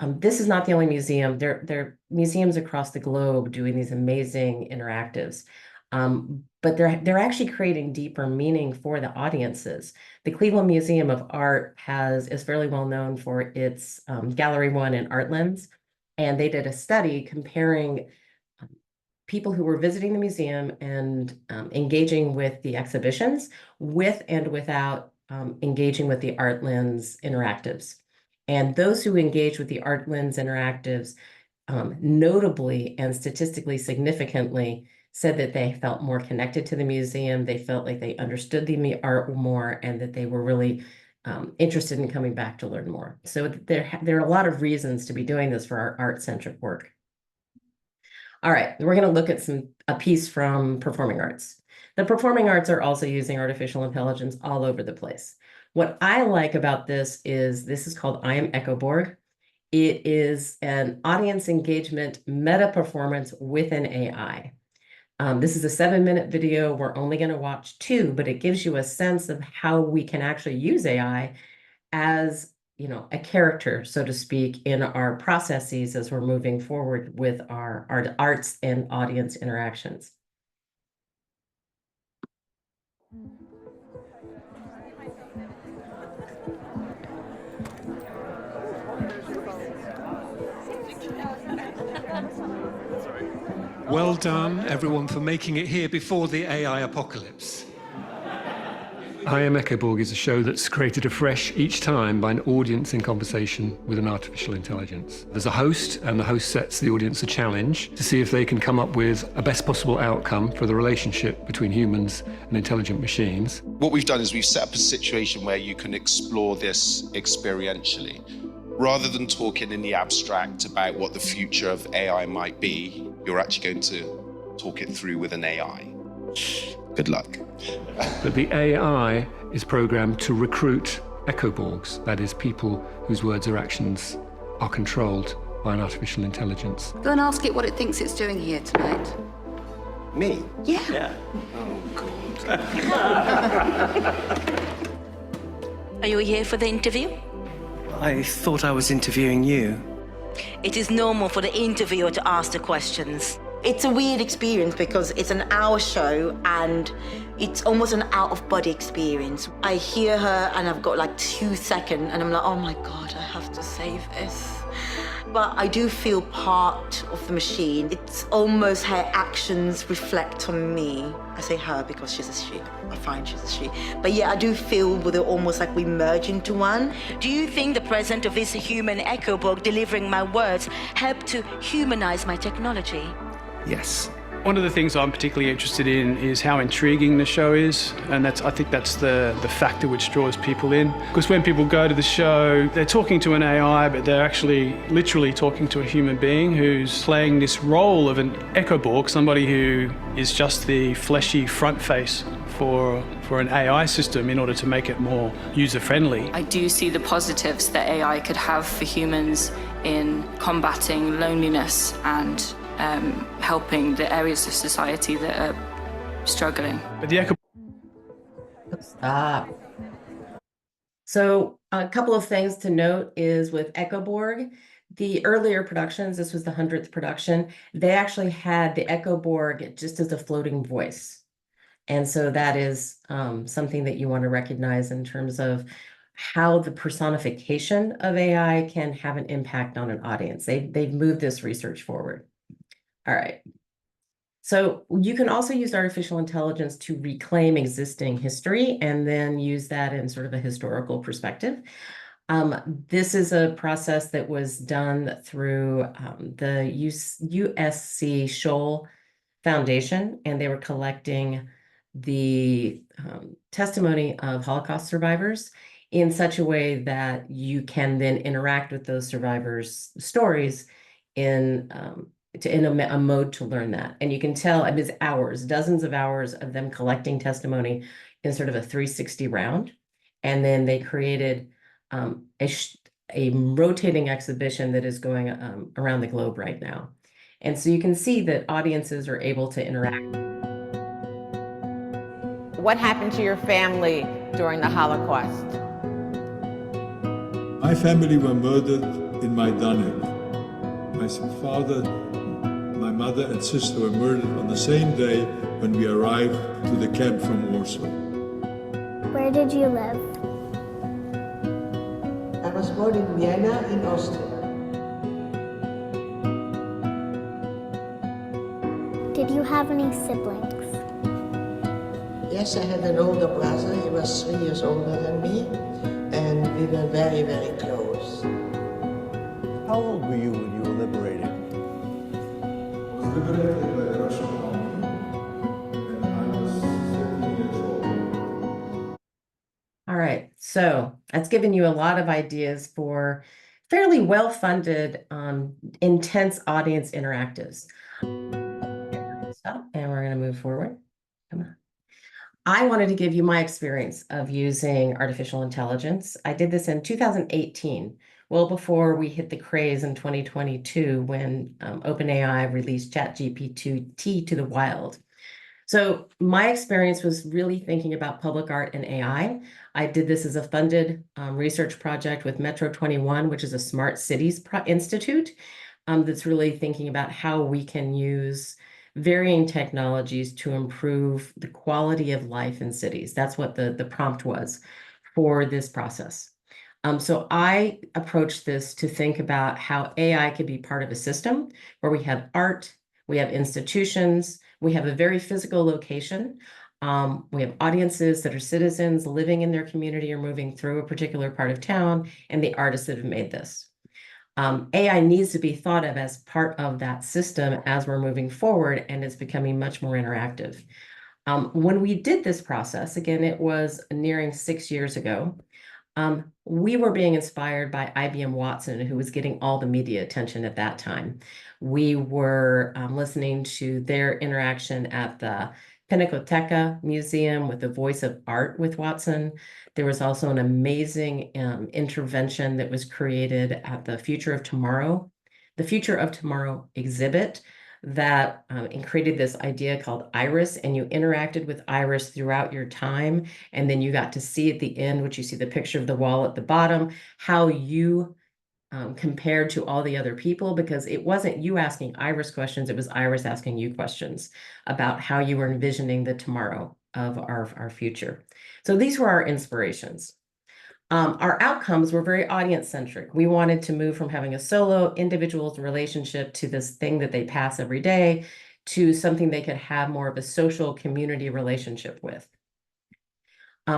This is not the only museum. There are museums across the globe doing these amazing interactives. But they're actually creating deeper meaning for the audiences. The Cleveland Museum of Art is fairly well known for its Gallery 1 and Art Lens. And they did a study comparing people who were visiting the museum and engaging with the exhibitions with and without engaging with the Art Lens interactives. And those who engage with the Art Lens interactives notably and statistically significantly said that they felt more connected to the museum, they felt like they understood the art more, and that they were really interested in coming back to learn more. So there are a lot of reasons to be doing this for our art-centric work. All right, we're going to look at a piece from performing arts. The performing arts are also using artificial intelligence all over the place. What I like about this is called I Am Echoborg. It is an audience engagement meta performance with an AI. This is a 7-minute video. We're only going to watch 2, but it gives you a sense of how we can actually use AI as a character, so to speak, in our processes as we're moving forward with our arts and audience interactions. Well done, everyone, for making it here before the AI apocalypse. I Am Echoborg is a show that's created afresh each time by an audience in conversation with an artificial intelligence. There's a host, and the host sets the audience a challenge to see if they can come up with a best possible outcome for the relationship between humans and intelligent machines. What we've done is we've set up a situation where you can explore this experientially. Rather than talking in the abstract about what the future of AI might be, you're actually going to talk it through with an AI. Good luck. But the AI is programmed to recruit echoborgs, that is, people whose words or actions are controlled by an artificial intelligence. Go and ask it what it thinks it's doing here tonight. Me? Yeah. Oh, Are you here for the interview? I thought I was interviewing you. It is normal for the interviewer to ask the questions. It's a weird experience because it's an hour show and it's almost an out-of-body experience. I hear her and I've got like 2 seconds and I'm like, oh my God, I have to save this. But I do feel part of the machine. It's almost her actions reflect on me. I say her because she's a she. I find she's a she. But yeah, I do feel with it almost like we merge into one. Do you think the presence of this human echoborg delivering my words helped to humanize my technology? Yes. One of the things I'm particularly interested in is how intriguing the show is, and I think that's the factor which draws people in. Because when people go to the show, they're talking to an AI, but they're actually literally talking to a human being who's playing this role of an echoborg, somebody who is just the fleshy front face for an AI system in order to make it more user-friendly. I do see the positives that AI could have for humans in combating loneliness and helping the areas of society that are struggling. But the echo. Stop. So a couple of things to note is with Echoborg, the earlier productions, this was the 100th production, they actually had the Echoborg just as a floating voice. And so that is something that you want to recognize in terms of how the personification of AI can have an impact on an audience. They've moved this research forward. All right. So you can also use artificial intelligence to reclaim existing history and then use that in sort of a historical perspective. This is a process that was done through the USC Scholl Foundation, and they were collecting the testimony of Holocaust survivors in such a way that you can then interact with those survivors' stories in a mode to learn that. And you can tell it is hours, dozens of hours of them collecting testimony in sort of a 360 round. And then they created a rotating exhibition that is going around the globe right now. And so you can see that audiences are able to interact. What happened to your family during the Holocaust? My family were murdered in Majdanek. My father, my mother and sister were murdered on the same day when we arrived to the camp from Warsaw. Where did you live? I was born in Vienna in Austria. Did you have any siblings? Yes, I had an older brother. He was 3 years older than me, and we were very, very close. How old were you when you were liberated? I was liberated by the Russian army when I was 13 years old. All right, so that's given you a lot of ideas for fairly well-funded, intense audience interactives. Stop, and we're going to move forward. Come on. I wanted to give you my experience of using artificial intelligence. I did this in 2018, well before we hit the craze in 2022 when OpenAI released ChatGPT to the wild. So my experience was really thinking about public art and AI. I did this as a funded research project with Metro 21, which is a smart cities institute that's really thinking about how we can use varying technologies to improve the quality of life in cities. That's what the prompt was for this process. So I approached this to think about how AI could be part of a system where we have art, we have institutions, we have a very physical location, We have audiences that are citizens living in their community or moving through a particular part of town, and the artists that have made this. AI needs to be thought of as part of that system as we're moving forward, and it's becoming much more interactive. When we did this process, again, it was nearing 6 years ago, we were being inspired by IBM Watson, who was getting all the media attention at that time. We were listening to their interaction at the Pinacoteca Museum with the Voice of Art with Watson. There was also an amazing intervention that was created at the Future of Tomorrow exhibit that created this idea called Iris, and you interacted with Iris throughout your time, and then you got to see at the end, which you see the picture of the wall at the bottom, how you compared to all the other people, because it wasn't you asking Iris questions, it was Iris asking you questions about how you were envisioning the tomorrow of our future. So these were our inspirations. Our outcomes were very audience-centric. We wanted to move from having a solo individual's relationship to this thing that they pass every day to something they could have more of a social community relationship with.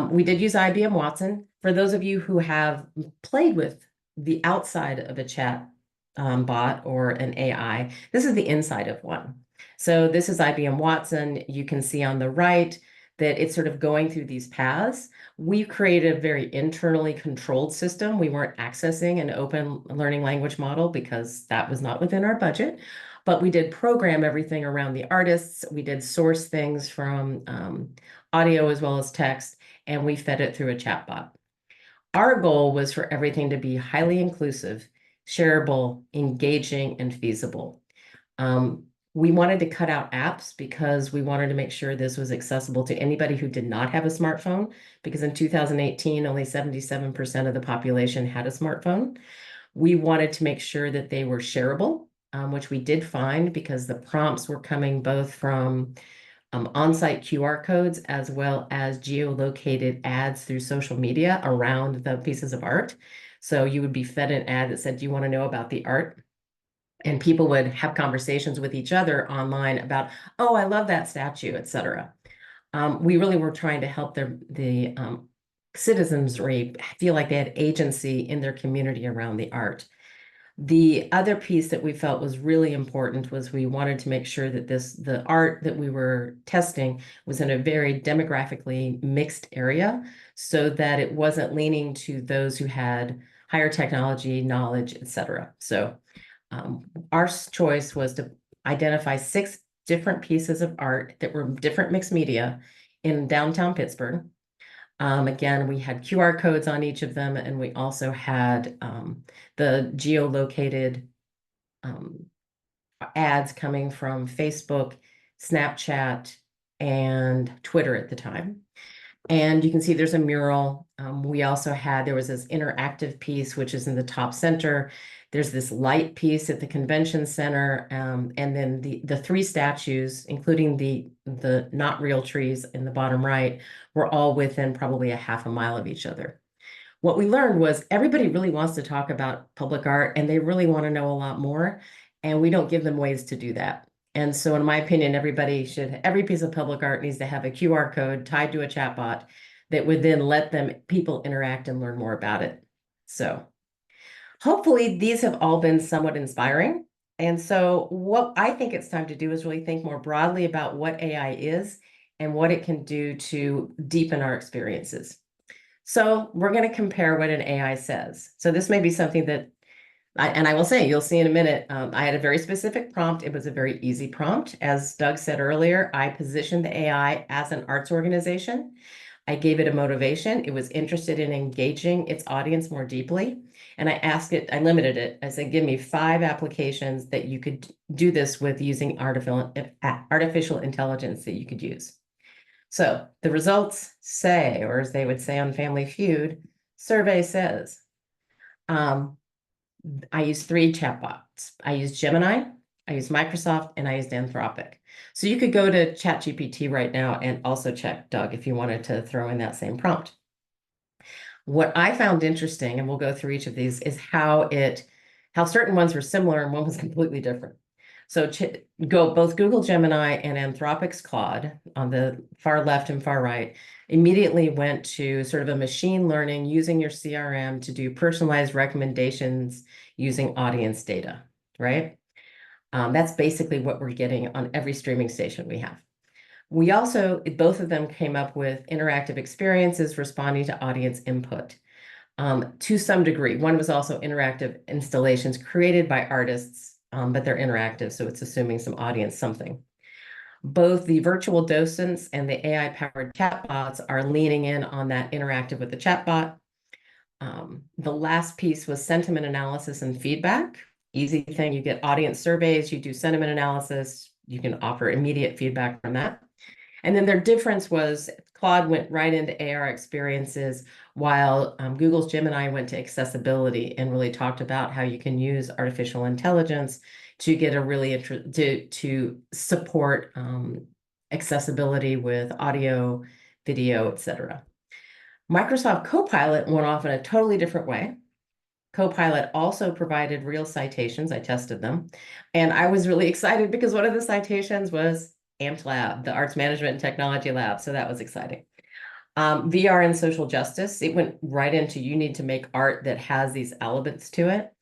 We did use IBM Watson. For those of you who have played with the outside of a chat bot or an AI, this is the inside of one. So this is IBM Watson. You can see on the right that it's sort of going through these paths. We created a very internally controlled system. We weren't accessing an open learning language model because that was not within our budget, but we did program everything around the artists. We did source things from audio as well as text, and we fed it through a chatbot. Our goal was for everything to be highly inclusive, shareable, engaging, and feasible. We wanted to cut out apps because we wanted to make sure this was accessible to anybody who did not have a smartphone, because in 2018, only 77% of the population had a smartphone. We wanted to make sure that they were shareable, which we did find because the prompts were coming both from on-site QR codes as well as geolocated ads through social media around the pieces of art. So you would be fed an ad that said, "Do you want to know about the art?" And people would have conversations with each other online about, "Oh, I love that statue," etc. We really were trying to help the citizenry feel like they had agency in their community around the art. The other piece that we felt was really important was we wanted to make sure that the art that we were testing was in a very demographically mixed area so that it wasn't leaning to those who had higher technology, knowledge, etc. So our choice was to identify 6 different pieces of art that were different mixed media in downtown Pittsburgh. Again, we had QR codes on each of them, and we also had the geolocated ads coming from Facebook, Snapchat, and Twitter at the time. And you can see there's a mural. We also had, there was this interactive piece, which is in the top center. There's this light piece at the convention center. And then the 3 statues, including the not real trees in the bottom right, were all within probably a half a mile of each other. What we learned was everybody really wants to talk about public art and they really want to know a lot more. And we don't give them ways to do that. And so in my opinion, every piece of public art needs to have a QR code tied to a chatbot that would then let people interact and learn more about it. So hopefully these have all been somewhat inspiring. And so what I think it's time to do is really think more broadly about what AI is and what it can do to deepen our experiences. So we're going to compare what an AI says. So this may be something that I will say, you'll see in a minute, I had a very specific prompt. It was a very easy prompt. As Doug said earlier, I positioned the AI as an arts organization. I gave it a motivation. It was interested in engaging its audience more deeply. And I limited it. I said, give me 5 applications that you could do this with using artificial intelligence that you could use. So the results say, or as they would say on Family Feud, survey says, I use 3 chatbots. I use Gemini, I use Microsoft, and I used Anthropic. So you could go to ChatGPT right now and also check, Doug, if you wanted to throw in that same prompt. What I found interesting, and we'll go through each of these, is how certain ones were similar and one was completely different. So go both Google Gemini and Anthropic's Claude on the far left and far right immediately went to sort of a machine learning using your CRM to do personalized recommendations using audience data, right? That's basically what we're getting on every streaming station we have. We also, both of them came up with interactive experiences responding to audience input to some degree. One was also interactive installations created by artists, but they're interactive, so it's assuming some audience something. Both the virtual docents and the AI-powered chatbots are leaning in on that interactive with the chatbot. The last piece was sentiment analysis and feedback. Easy thing, you get audience surveys, you do sentiment analysis, you can offer immediate feedback from that. And then their difference was Claude went right into AR experiences, while Google's Gemini went to accessibility and really talked about how you can use artificial intelligence to get a really to support accessibility with audio, video, etc. Microsoft Copilot went off in a totally different way. Copilot also provided real citations. I tested them, and I was really excited because one of the citations was AMP Lab, the Arts Management and Technology Lab. So that was exciting. VR and social justice, it went right into you need to make art that has these elements to it.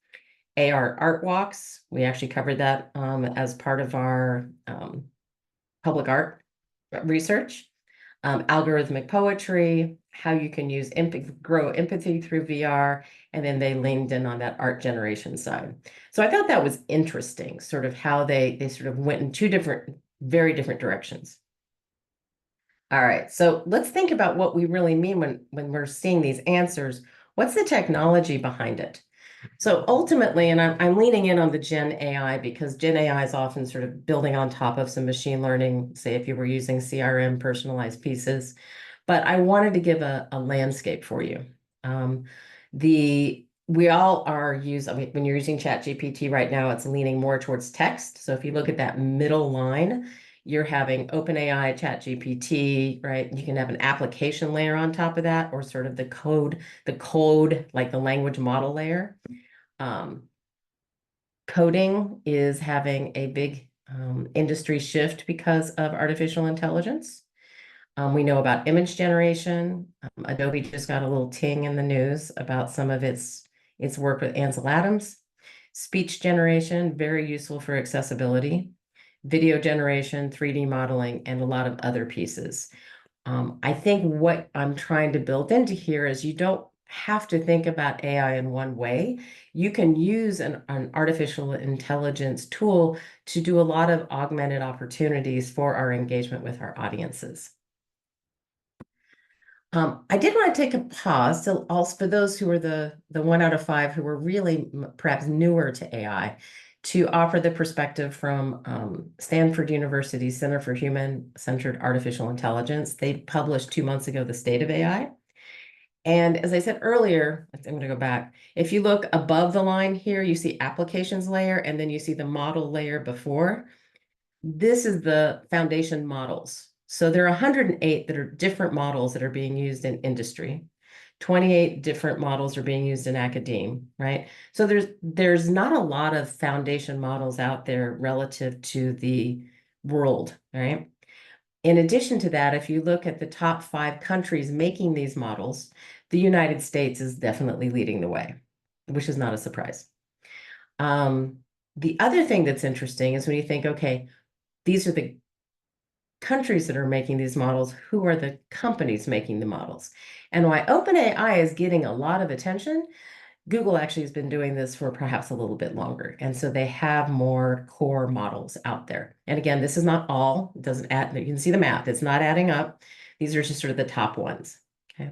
AR art walks, we actually covered that as part of our public art research. Algorithmic poetry, how you can use grow empathy through VR, and then they leaned in on that art generation side. So I thought that was interesting, sort of how they sort of went in two very different directions. All right, so let's think about what we really mean when we're seeing these answers. What's the technology behind it? So ultimately, and I'm leaning in on the Gen AI because Gen AI is often sort of building on top of some machine learning, say if you were using CRM personalized pieces, but I wanted to give a landscape for you. We all are when you're using ChatGPT right now, it's leaning more towards text. So if you look at that middle line, you're having OpenAI, ChatGPT, right? You can have an application layer on top of that, or sort of the code, like the language model layer. Coding is having a big industry shift because of artificial intelligence. We know about image generation. Adobe just got a little ting in the news about some of its work with Ansel Adams. Speech generation, very useful for accessibility. Video generation, 3D modeling, and a lot of other pieces. I think what I'm trying to build into here is you don't have to think about AI in one way. You can use an artificial intelligence tool to do a lot of augmented opportunities for our engagement with our audiences. I did want to take a pause to also for those who are the 1 out of 5 who were really perhaps newer to AI, to offer the perspective from Stanford University Center for Human-Centered Artificial Intelligence. They published 2 months ago, The State of AI. And as I said earlier, I'm going to go back. If you look above the line here, you see applications layer, and then you see the model layer before. This is the foundation models. So there are 108 that are different models that are being used in industry. 28 different models are being used in academia, right? So there's not a lot of foundation models out there relative to the world, right? In addition to that, if you look at the top 5 countries making these models, the United States is definitely leading the way, which is not a surprise. The other thing that's interesting is when you think, okay, these are the countries that are making these models, who are the companies making the models? And why OpenAI is getting a lot of attention, Google actually has been doing this for perhaps a little bit longer. And so they have more core models out there. And again, this is not all, it doesn't add, you can see the math, it's not adding up. These are just sort of the top ones, okay?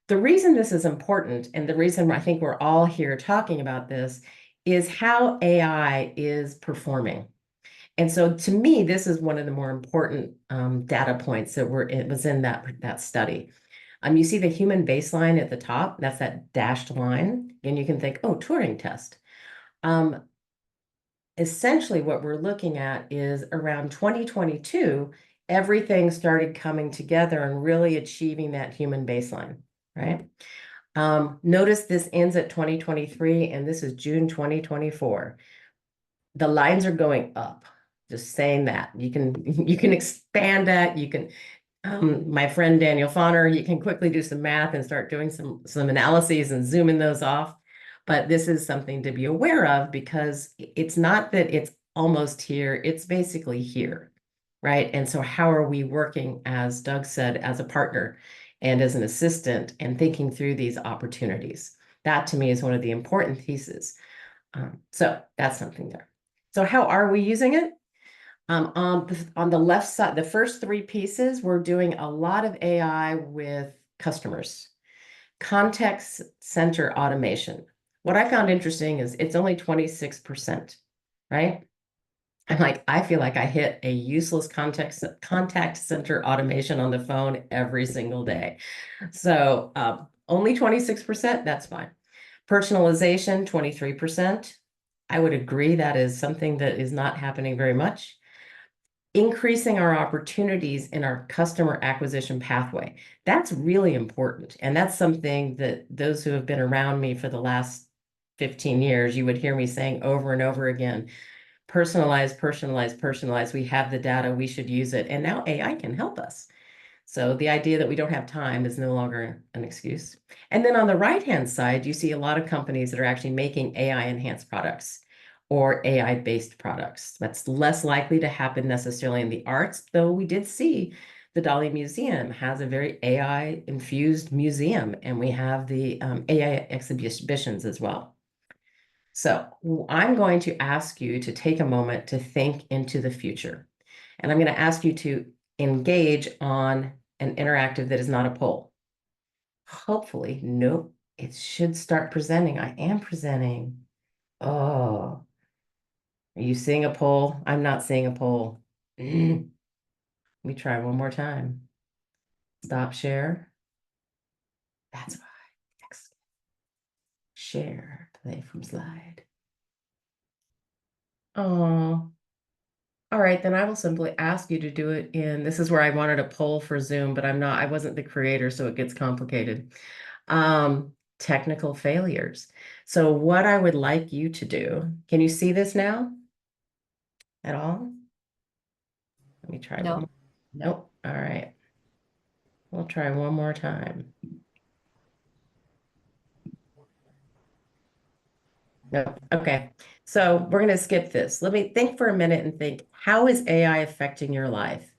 The reason this is important, and the reason I think we're all here talking about this, is how AI is performing. And so to me, this is one of the more important data points that was in that study. You see the human baseline at the top, that's that dashed line, and you can think, oh, Turing test. Essentially what we're looking at is around 2022, everything started coming together and really achieving that human baseline, right? Notice this ends at 2023, and this is June 2024. the lines are going up. Just saying that. You can expand that. You can my friend Daniel Fauner, you can quickly do some math and start doing some analyses and zooming those off. But this is something to be aware of because it's not that it's almost here, it's basically here, right? And so how are we working, as Doug said, as a partner and as an assistant and thinking through these opportunities? That to me is one of the important pieces. So that's something there. So how are we using it? On the left side, the first three pieces, we're doing a lot of AI with customers. Context center automation. What I found interesting is it's only 26%, right? I'm like, I feel like I hit a useless contact center automation on the phone every single day. So only 26%, that's fine. Personalization, 23%. I would agree that is something that is not happening very much. Increasing our opportunities in our customer acquisition pathway. That's really important. And that's something that those who have been around me for the last 15 years, you would hear me saying over and over again, personalize, personalize, personalize. We have the data, we should use it. And now AI can help us. So the idea that we don't have time is no longer an excuse. And then on the right-hand side, you see a lot of companies that are actually making AI-enhanced products or AI-based products. That's less likely to happen necessarily in the arts, though we did see the Dolly Museum has a very AI-infused museum, and we have the AI exhibitions as well. So I'm going to ask you to take a moment to think into the future. And I'm going to ask you to engage on an interactive that is not a poll. Hopefully, nope, it should start presenting. I am presenting. Oh, are you seeing a poll? I'm not seeing a poll. Let me try one more time. Stop share. That's why. Share, play from slide. Oh, all right, then I will simply ask you to do it in, this is where I wanted a poll for Zoom, but I wasn't the creator, so it gets complicated. Technical failures. So what I would like you to do, can you see this now at all? Let me try one more. Nope. All right. We'll try one more time. Nope. Okay. So we're going to skip this. Let me think for a minute and think, how is AI affecting your life?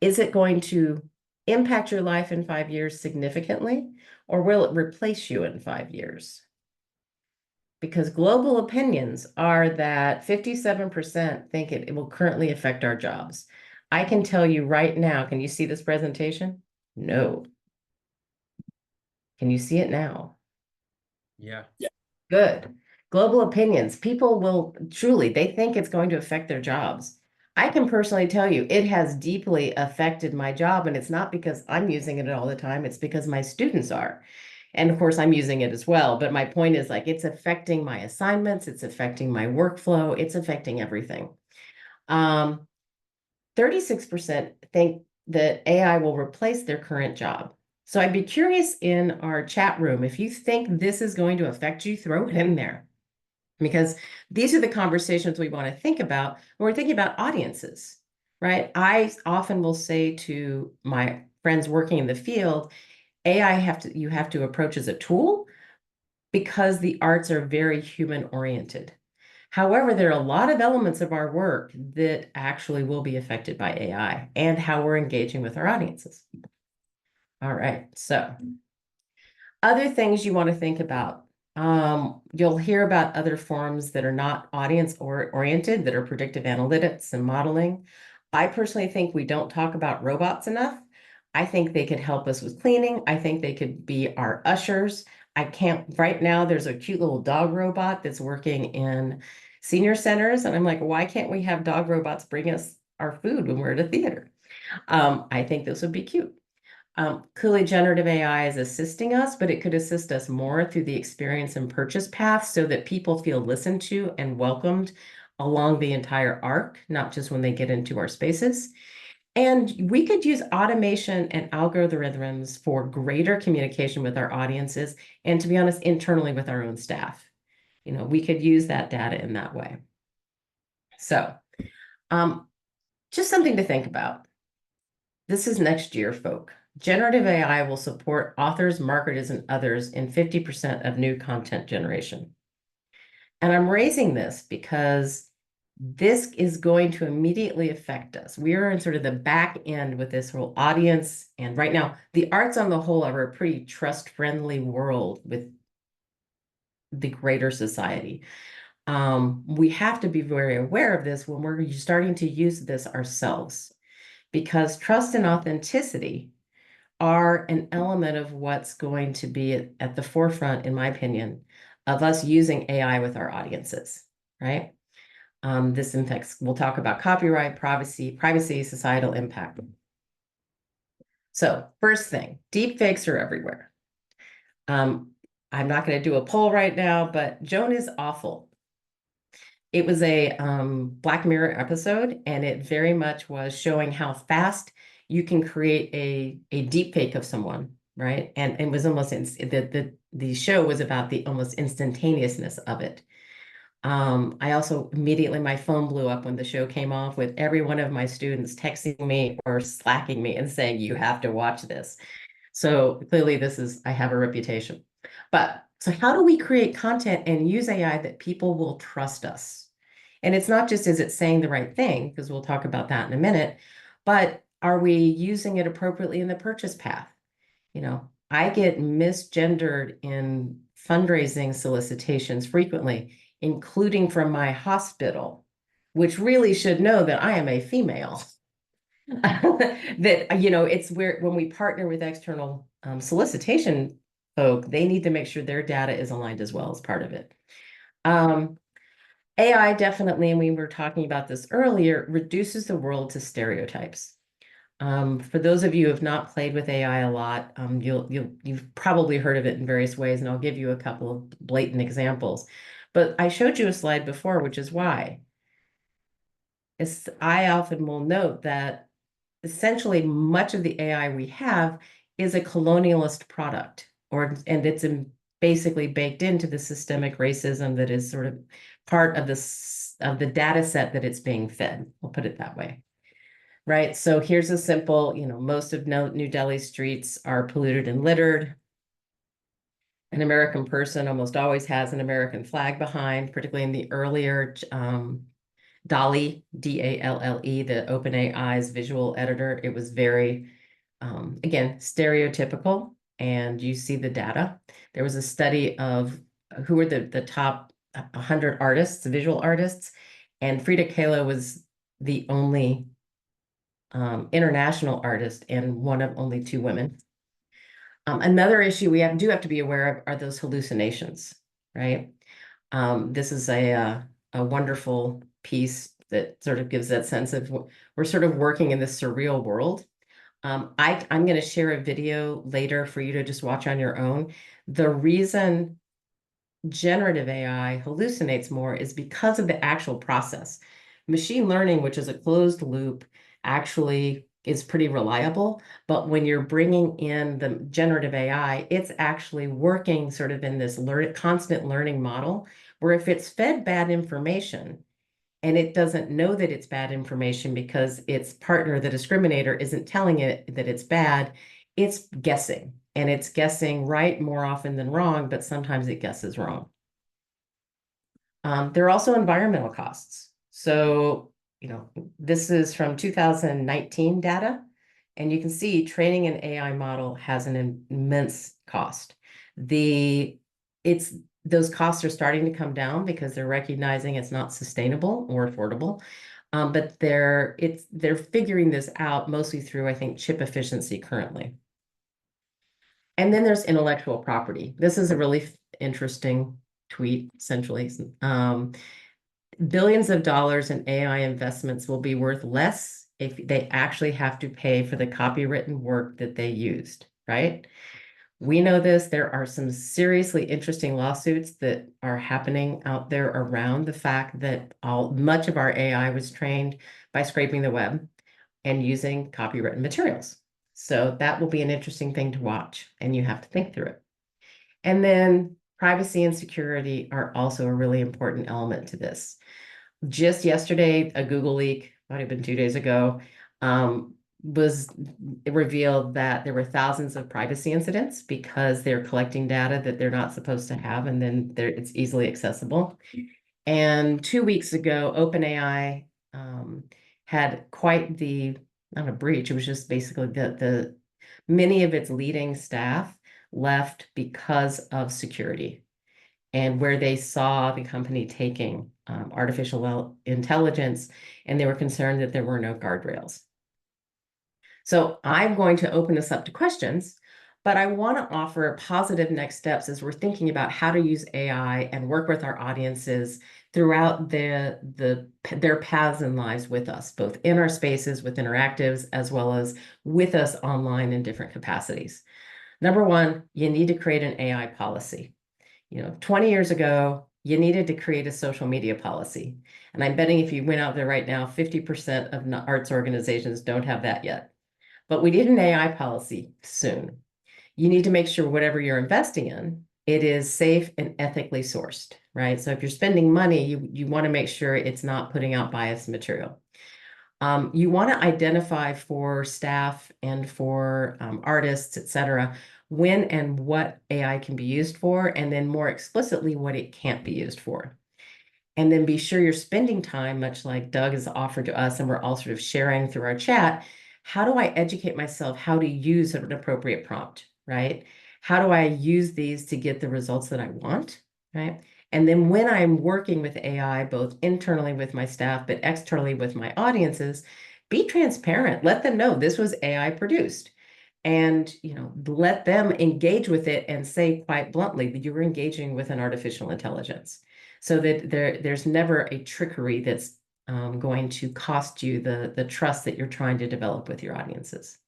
Is it going to impact your life in 5 years significantly, or will it replace you in 5 years? Because global opinions are that 57% think it will currently affect our jobs. I can tell you right now, can you see this presentation? No. Can you see it now? Yeah. Good. Global opinions. People will truly, they think it's going to affect their jobs. I can personally tell you it has deeply affected my job, and it's not because I'm using it all the time, it's because my students are. And of course, I'm using it as well. But my point is, like, it's affecting my assignments, it's affecting my workflow, it's affecting everything. 36% think that AI will replace their current job. So I'd be curious in our chat room, if you think this is going to affect you, throw it in there. Because these are the conversations we want to think about when we're thinking about audiences, right? I often will say to my friends working in the field, AI you have to approach as a tool because the arts are very human oriented. However, there are a lot of elements of our work that actually will be affected by AI and how we're engaging with our audiences. All right, so other things you want to think about. You'll hear about other forms that are not audience oriented, that are predictive analytics and modeling. I personally think we don't talk about robots enough. I think they could help us with cleaning. I think they could be our ushers. Right now, there's a cute little dog robot that's working in senior centers. And I'm like, why can't we have dog robots bring us our food when we're at a theater? I think this would be cute. Clearly, generative AI is assisting us, but it could assist us more through the experience and purchase path so that people feel listened to and welcomed along the entire arc, not just when they get into our spaces. And we could use automation and algorithms for greater communication with our audiences and, to be honest, internally with our own staff. We could use that data in that way. So, just something to think about. This is next year, folk. Generative AI will support authors, marketers, and others in 50% of new content generation. And I'm raising this because this is going to immediately affect us. We are in sort of the back end with this whole audience. And right now, the arts on the whole are a pretty trust-friendly world with the greater society. We have to be very aware of this when we're starting to use this ourselves, because trust and authenticity are an element of what's going to be at the forefront, in my opinion, of us using AI with our audiences, right? This impacts, we'll talk about copyright, privacy, societal impact. So first thing, deep fakes are everywhere. I'm not going to do a poll right now, but Joan is awful. It was a Black Mirror episode, and it very much was showing how fast you can create a deep fake of someone, right? And it was almost the show was about the almost instantaneousness of it. I also immediately, my phone blew up when the show came off with every one of my students texting me or slacking me and saying, you have to watch this. So clearly I have a reputation. But so how do we create content and use AI that people will trust us? And it's not just, is it saying the right thing? Because we'll talk about that in a minute, but are we using it appropriately in the purchase path? You know, I get misgendered in fundraising solicitations frequently, including from my hospital, which really should know that I am a female. That, you know, it's where when we partner with external solicitation folk, they need to make sure their data is aligned as well as part of it. AI definitely, and we were talking about this earlier, reduces the world to stereotypes. For those of you who have not played with AI a lot, you've probably heard of it in various ways, and I'll give you a couple of blatant examples. But I showed you a slide before, which is why. I often will note that essentially much of the AI we have is a colonialist product, and it's basically baked into the systemic racism that is sort of part of the data set that it's being fed. We'll put it that way. Right, so here's a simple, you know, most of New Delhi streets are polluted and littered. An American person almost always has an American flag behind, particularly in the earlier DALL-E, D-A-L-L-E, the OpenAI's visual editor. It was very, again, stereotypical, and you see the data. There was a study of who were the top 100 artists, visual artists, and Frida Kahlo was the only international artist and one of only 2 women. Another issue we do have to be aware of are those hallucinations, right? This is a wonderful piece that sort of gives that sense of we're sort of working in this surreal world. I'm going to share a video later for you to just watch on your own. The reason generative AI hallucinates more is because of the actual process. Machine learning, which is a closed loop, actually is pretty reliable, but when you're bringing in the generative AI, it's actually working sort of in this constant learning model, where if it's fed bad information and it doesn't know that it's bad information because its partner, the discriminator, isn't telling it that it's bad, it's guessing. And it's guessing right more often than wrong, but sometimes it guesses wrong. There are also environmental costs. So, you know, this is from 2019 data, and you can see training an AI model has an immense cost. Those costs are starting to come down because they're recognizing it's not sustainable or affordable. But they're figuring this out mostly through, I think, chip efficiency currently. And then there's intellectual property. This is a really interesting tweet, essentially. Billions of dollars in AI investments will be worth less if they actually have to pay for the copywritten work that they used, right? We know this. There are some seriously interesting lawsuits that are happening out there around the fact that much of our AI was trained by scraping the web and using copywritten materials. So that will be an interesting thing to watch, and you have to think through it. And then privacy and security are also a really important element to this. Just yesterday, a Google leak, might have been 2 days ago, was it revealed that there were thousands of privacy incidents because they're collecting data that they're not supposed to have, and then it's easily accessible. And 2 weeks ago, OpenAI had quite the, not a breach, it was just basically the many of its leading staff left because of security and where they saw the company taking artificial intelligence, and they were concerned that there were no guardrails. So I'm going to open this up to questions, but I want to offer positive next steps as we're thinking about how to use AI and work with our audiences throughout their paths and lives with us, both in our spaces with interactives, as well as with us online in different capacities. Number one, you need to create an AI policy. 20 years ago, you needed to create a social media policy. And I'm betting if you went out there right now, 50% of arts organizations don't have that yet. But we need an AI policy soon. You need to make sure whatever you're investing in, it is safe and ethically sourced, right? So if you're spending money, you want to make sure it's not putting out biased material. You want to identify for staff and for artists, et cetera, when and what AI can be used for, and then more explicitly, what it can't be used for. And then be sure you're spending time, much like Doug has offered to us, and we're all sort of sharing through our chat. How do I educate myself how to use an appropriate prompt, right? How do I use these to get the results that I want, right? And then when I'm working with AI, both internally with my staff, but externally with my audiences, be transparent. Let them know this was AI produced. And let them engage with it and say quite bluntly that you're engaging with an artificial intelligence, so that there's never a trickery that's going to cost you the trust that you're trying to develop with your audiences.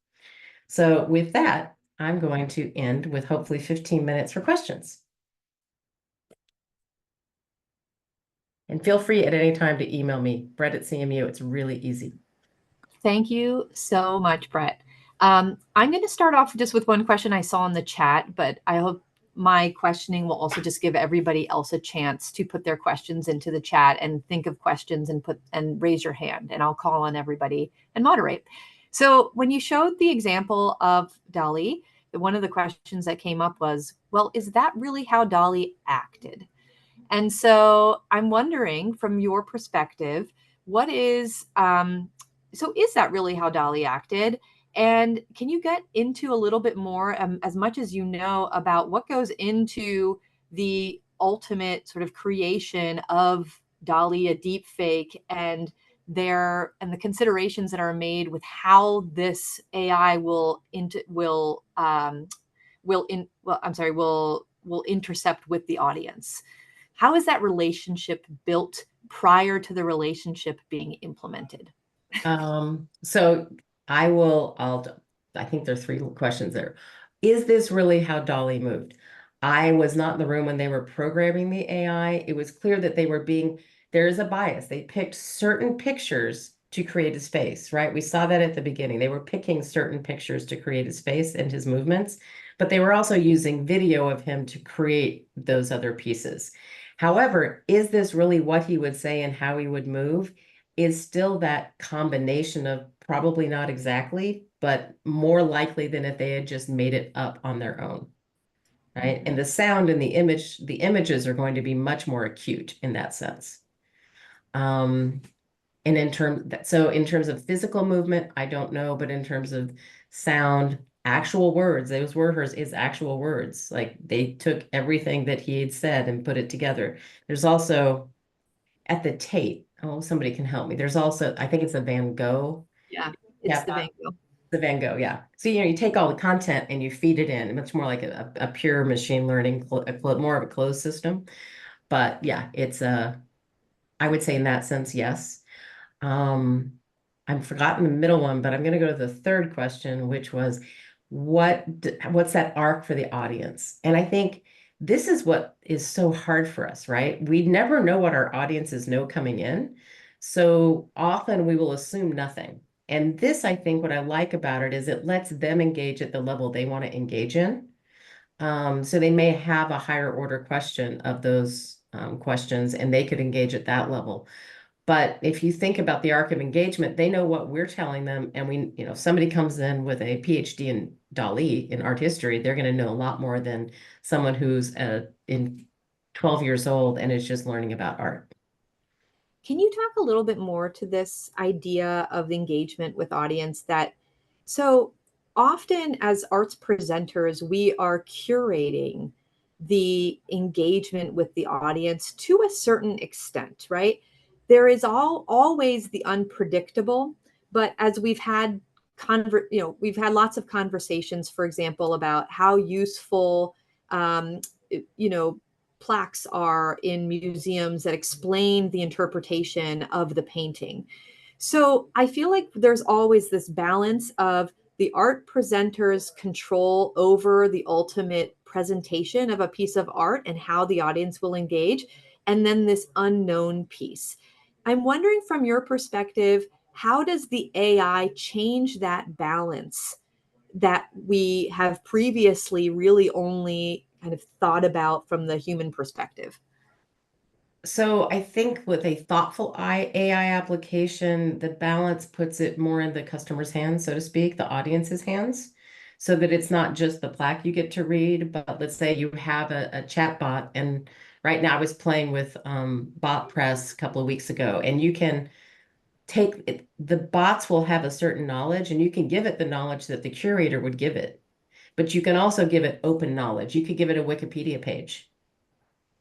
So with that, I'm going to end with hopefully 15 minutes for questions. And feel free at any time to email me, Brett@CMU. It's really easy. Thank you so much, Brett. I'm going to start off just with one question I saw in the chat, but I hope my questioning will also just give everybody else a chance to put their questions into the chat and think of questions and raise your hand, and I'll call on everybody and moderate. So when you showed the example of DALL-E, one of the questions that came up was, well, is that really how DALL-E acted? And so I'm wondering, from your perspective, what is, so is that really how DALL-E acted? And can you get into a little bit more, as much as you know, about what goes into the ultimate sort of creation of DALL-E, a deep fake, and the considerations that are made with how this AI will intercept with the audience? How is that relationship built prior to the relationship being implemented? So I think there are 3 questions there. Is this really how DALL-E moved? I was not in the room when they were programming the AI. It was clear that there is a bias. They picked certain pictures to create his face, right? We saw that at the beginning. They were picking certain pictures to create his face and his movements, but they were also using video of him to create those other pieces. However, is this really what he would say and how he would move? Is still that combination of probably not exactly, but more likely than if they had just made it up on their own, right? And the sound and the images are going to be much more acute in that sense. And in terms of physical movement, I don't know, but in terms of sound, actual words, those were his actual words. Like, they took everything that he had said and put it together. There's also at the Tate. Oh, somebody can help me. There's also, I think it's a Van Gogh. Yeah, it's the Van Gogh. The Van Gogh, yeah. So, you take all the content and you feed it in. Much more like a pure machine learning, more of a closed system. But yeah, I would say in that sense, yes. I've forgotten the middle one, but I'm going to go to the third question, which was, what's that arc for the audience? And I think this is what is so hard for us, right? We never know what our audiences know coming in. So often we will assume nothing. And this, I think, what I like about it is it lets them engage at the level they want to engage in. So they may have a higher order question of those questions, and they could engage at that level. But if you think about the arc of engagement, they know what we're telling them. And we, if somebody comes in with a PhD in Dali in art history, they're going to know a lot more than someone who's in 12 years old and is just learning about art. Can you talk a little bit more to this idea of engagement with audience that so often as arts presenters, we are curating the engagement with the audience to a certain extent, right? There is always the unpredictable, but as we've had we've had lots of conversations, for example, about how useful um, you know, plaques are in museums that explain the interpretation of the painting. So I feel like there's always this balance of the art presenter's control over the ultimate presentation of a piece of art and how the audience will engage, and then this unknown piece. I'm wondering from your perspective, how does the AI change that balance that we have previously really only kind of thought about from the human perspective? So I think with a thoughtful AI application, the balance puts it more in the customer's hands, so to speak, the audience's hands, so that it's not just the plaque you get to read, but let's say you have a chat bot. And right now I was playing with Bot Press a couple of weeks ago, and you can take it, the bots will have a certain knowledge, and you can give it the knowledge that the curator would give it. But you can also give it open knowledge. You could give it a Wikipedia page,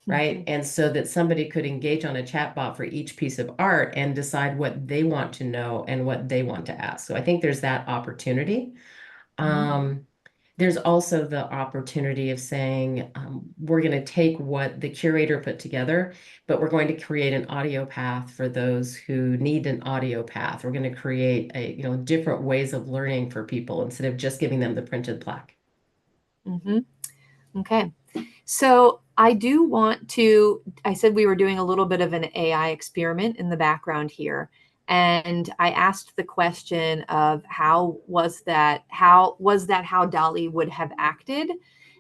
right? And so that somebody could engage on a chatbot for each piece of art and decide what they want to know and what they want to ask. So I think there's that opportunity. There's also the opportunity of saying, we're going to take what the curator put together, but we're going to create an audio path for those who need an audio path. We're going to create different ways of learning for people instead of just giving them the printed plaque. Okay. So I do want to, I said we were doing a little bit of an AI experiment in the background here. And I asked the question of how was that how Dali would have acted?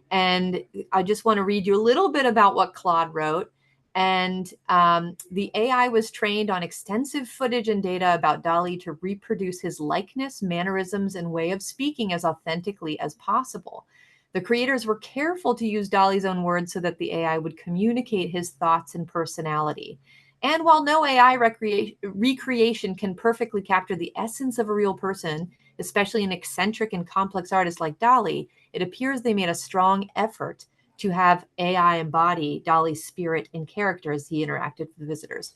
And I just want to read you a little bit about what Claude wrote. And the AI was trained on extensive footage and data about Dali to reproduce his likeness, mannerisms, and way of speaking as authentically as possible. The creators were careful to use Dali's own words so that the AI would communicate his thoughts and personality. And while no AI recreation can perfectly capture the essence of a real person, especially an eccentric and complex artist like Dali, it appears they made a strong effort to have AI embody Dali's spirit and character as he interacted with the visitors.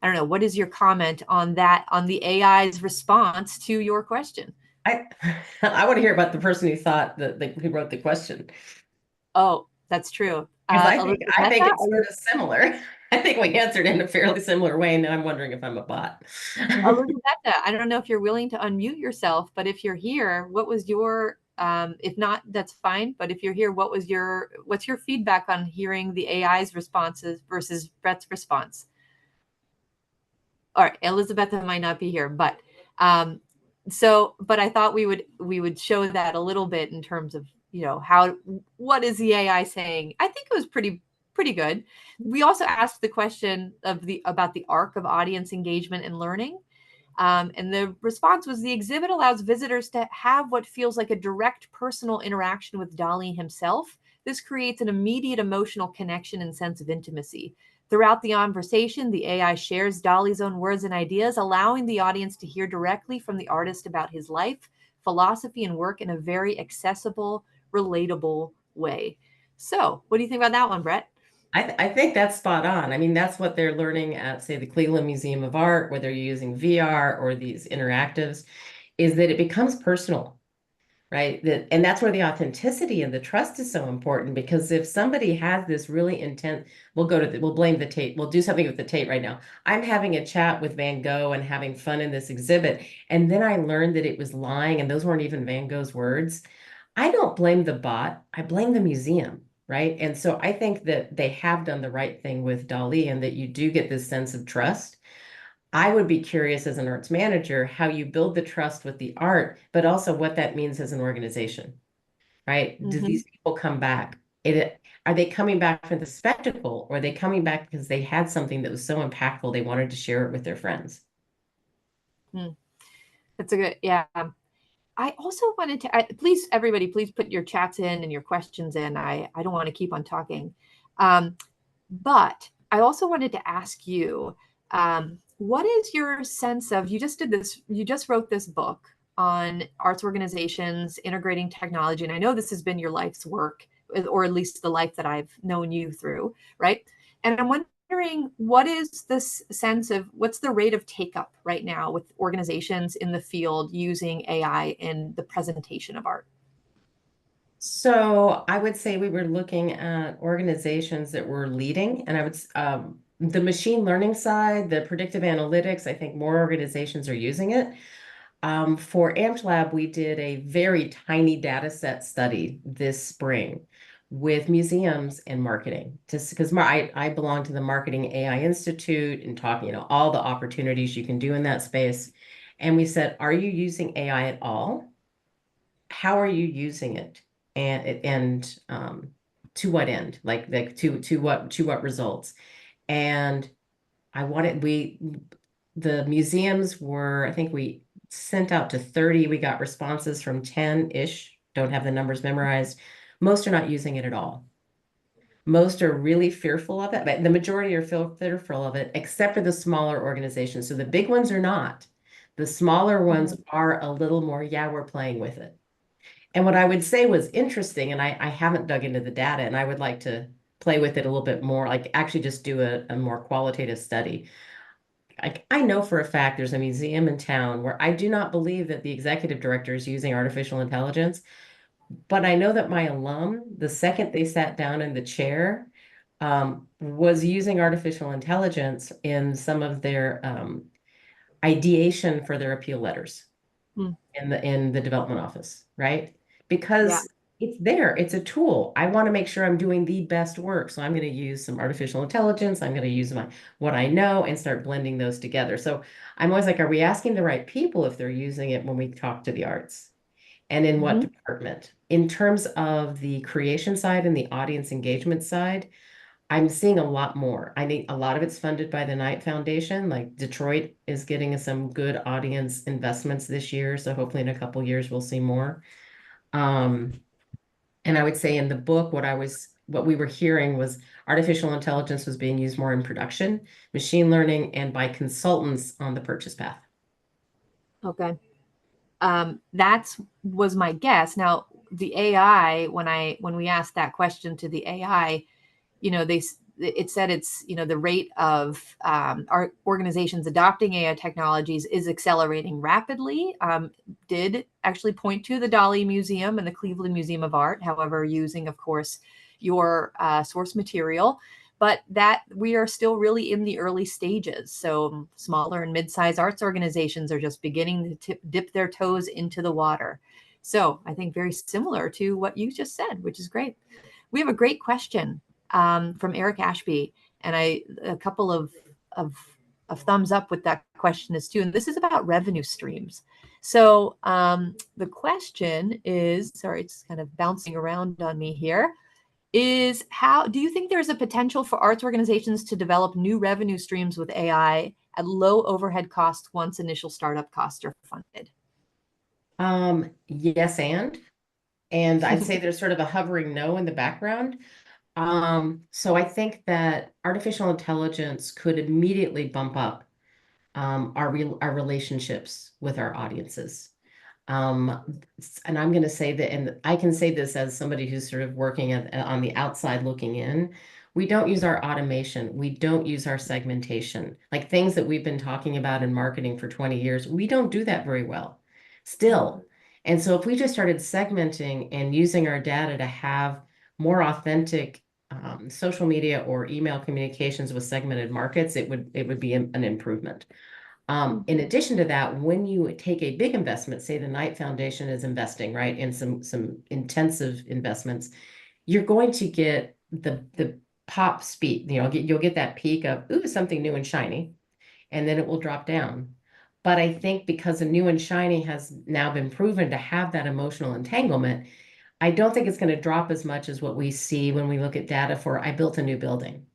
I don't know, what is your comment on that, on the AI's response to your question? I want to hear about the person who wrote the question. Oh, that's true. I think it's sort of similar. I think we answered in a fairly similar way, and I'm wondering if I'm a bot. Elizabeth, I don't know if you're willing to unmute yourself, but if you're here, what was your, if not, that's fine. But if you're here, what's your feedback on hearing the AI's responses versus Brett's response? All right, Elizabeth might not be here, but but I thought we would show that a little bit in terms of, what is the AI saying? I think it was pretty good. We also asked the question about the arc of audience engagement and learning. And the response was the exhibit allows visitors to have what feels like a direct personal interaction with Dali himself. This creates an immediate emotional connection and sense of intimacy. Throughout the conversation, the AI shares Dali's own words and ideas, allowing the audience to hear directly from the artist about his life, philosophy, and work in a very accessible, relatable way. So what do you think about that one, Brett? I think that's spot on. I mean, that's what they're learning at, say, the Cleveland Museum of Art, whether you're using VR or these interactives, is that it becomes personal, right? And that's where the authenticity and the trust is so important, because if somebody has this really intense, we'll blame the Tate. We'll do something with the Tate right now. I'm having a chat with Van Gogh and having fun in this exhibit, and then I learned that it was lying and those weren't even Van Gogh's words. I don't blame the bot. I blame the museum. Right. And so I think that they have done the right thing with Dali and that you do get this sense of trust. I would be curious as an arts manager how you build the trust with the art, but also what that means as an organization. Right. Do these people come back? Are they coming back for the spectacle, or are they coming back because they had something that was so impactful they wanted to share it with their friends? That's a good, yeah. I also wanted to, please, everybody, please put your chats in and your questions in. I don't want to keep on talking. But I also wanted to ask you, what is your sense of, you just wrote this book on arts organizations integrating technology. And I know this has been your life's work, or at least the life that I've known you through, right? And I'm wondering, what is this sense of, what's the rate of take up right now with organizations in the field using AI in the presentation of art? So I would say we were looking at organizations that were leading, and I would the machine learning side, the predictive analytics, I think more organizations are using it. For AMP Lab, we did a very tiny data set study this spring with museums and marketing, just because I belong to the Marketing AI Institute and talk, all the opportunities you can do in that space. And we said, are you using AI at all? How are you using it? And to what end? Like to what results? And the museums were, I think we sent out to 30. We got responses from 10-ish. Don't have the numbers memorized. Most are not using it at all. Most are really fearful of it, but the majority are fearful of it, except for the smaller organizations. So the big ones are not. The smaller ones are a little more, yeah, we're playing with it. And what I would say was interesting, and I haven't dug into the data, and I would like to play with it a little bit more, like actually just do a more qualitative study. I know for a fact there's a museum in town where I do not believe that the executive director is using artificial intelligence, but I know that my alum, the second they sat down in the chair, was using artificial intelligence in some of their ideation for their appeal letters in the development office, right? Because it's there, it's a tool. I want to make sure I'm doing the best work. So I'm going to use some artificial intelligence. I'm going to use what I know and start blending those together. So I'm always like, are we asking the right people if they're using it when we talk to the arts? And in what department? In terms of the creation side and the audience engagement side, I'm seeing a lot more. I think a lot of it's funded by the Knight Foundation. Like Detroit is getting some good audience investments this year. So hopefully in a couple years, we'll see more. And I would say in the book, what we were hearing was artificial intelligence was being used more in production, machine learning, and by consultants on the purchase path. Okay. That was my guess. Now, the AI, when we asked that question to the AI, it said it's, the rate of our organizations adopting AI technologies is accelerating rapidly. Did actually point to the Dali Museum and the Cleveland Museum of Art, however, using, of course, your source material, but that we are still really in the early stages. So smaller and mid-sized arts organizations are just beginning to dip their toes into the water. So I think very similar to what you just said, which is great. We have a great question from Eric Ashby, and a couple of thumbs up with that question is too. And this is about revenue streams. So the question is, sorry, it's kind of bouncing around on me here, is how do you think there's a potential for arts organizations to develop new revenue streams with AI at low overhead costs once initial startup costs are funded? Yes, and I'd say there's sort of a hovering no in the background. So I think that artificial intelligence could immediately bump up our relationships with our audiences. And I'm going to say that, and I can say this as somebody who's sort of working on the outside looking in. We don't use our automation. We don't use our segmentation, like things that we've been talking about in marketing for 20 years. We don't do that very well still. And so if we just started segmenting and using our data to have more authentic social media or email communications with segmented markets, it would be an improvement. In addition to that, when you take a big investment, say the Knight Foundation is investing, right, in some intensive investments, you're going to get the pop speed. You'll get that peak of, ooh, something new and shiny, and then it will drop down. But I think because the new and shiny has now been proven to have that emotional entanglement, I don't think it's going to drop as much as what we see when we look at data for I built a new building,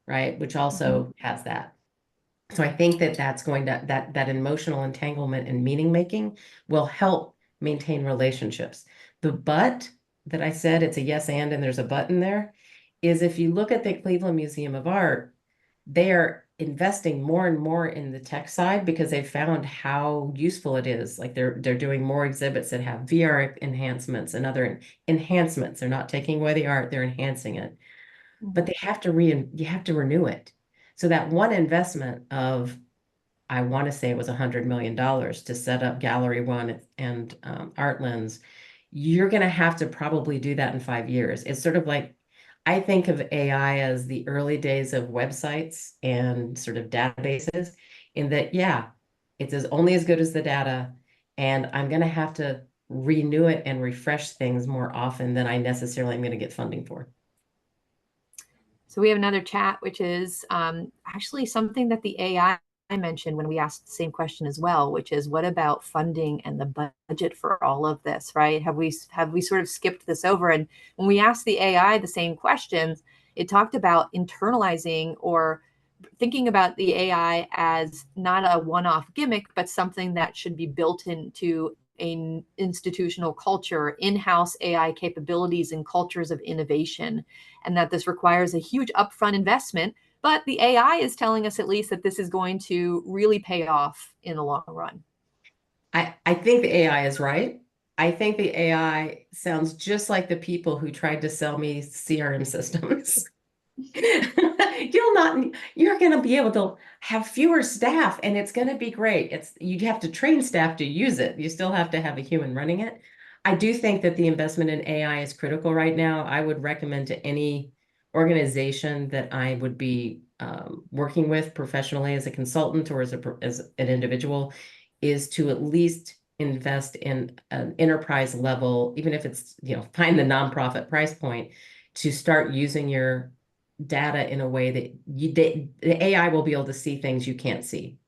right? Which also has that. So I think that that's going to that emotional entanglement and meaning making will help maintain relationships. The but that I said, it's a yes and there's a but in there, is if you look at the Cleveland Museum of Art, they are investing more and more in the tech side because they've found how useful it is. Like they're doing more exhibits that have VR enhancements and other enhancements. They're not taking away the art, they're enhancing it. But they have to you have to renew it. So that one investment of, I want to say it was $100 million to set up Gallery One and Art Lens, you're going to have to probably do that in 5 years. It's sort of like, I think of AI as the early days of websites and sort of databases, in that, yeah, it's only as good as the data, and I'm going to have to renew it and refresh things more often than I necessarily am going to get funding for. So we have another chat, which is actually something that the AI mentioned when we asked the same question as well, which is, what about funding and the budget for all of this, right? Have we sort of skipped this over? And when we asked the AI the same questions, it talked about internalizing or thinking about the AI as not a one-off gimmick, but something that should be built into an institutional culture, in-house AI capabilities and cultures of innovation, and that this requires a huge upfront investment. But the AI is telling us at least that this is going to really pay off in the long run. I think the AI is right. I think the AI sounds just like the people who tried to sell me CRM systems. You're going to be able to have fewer staff and it's going to be great. You'd have to train staff to use it. You still have to have a human running it. I do think that the investment in AI is critical right now. I would recommend to any organization that I would be working with professionally as a consultant or as an individual, is to at least invest in an enterprise level, even if it's, find the nonprofit price point, to start using your data in a way that the AI will be able to see things you can't see,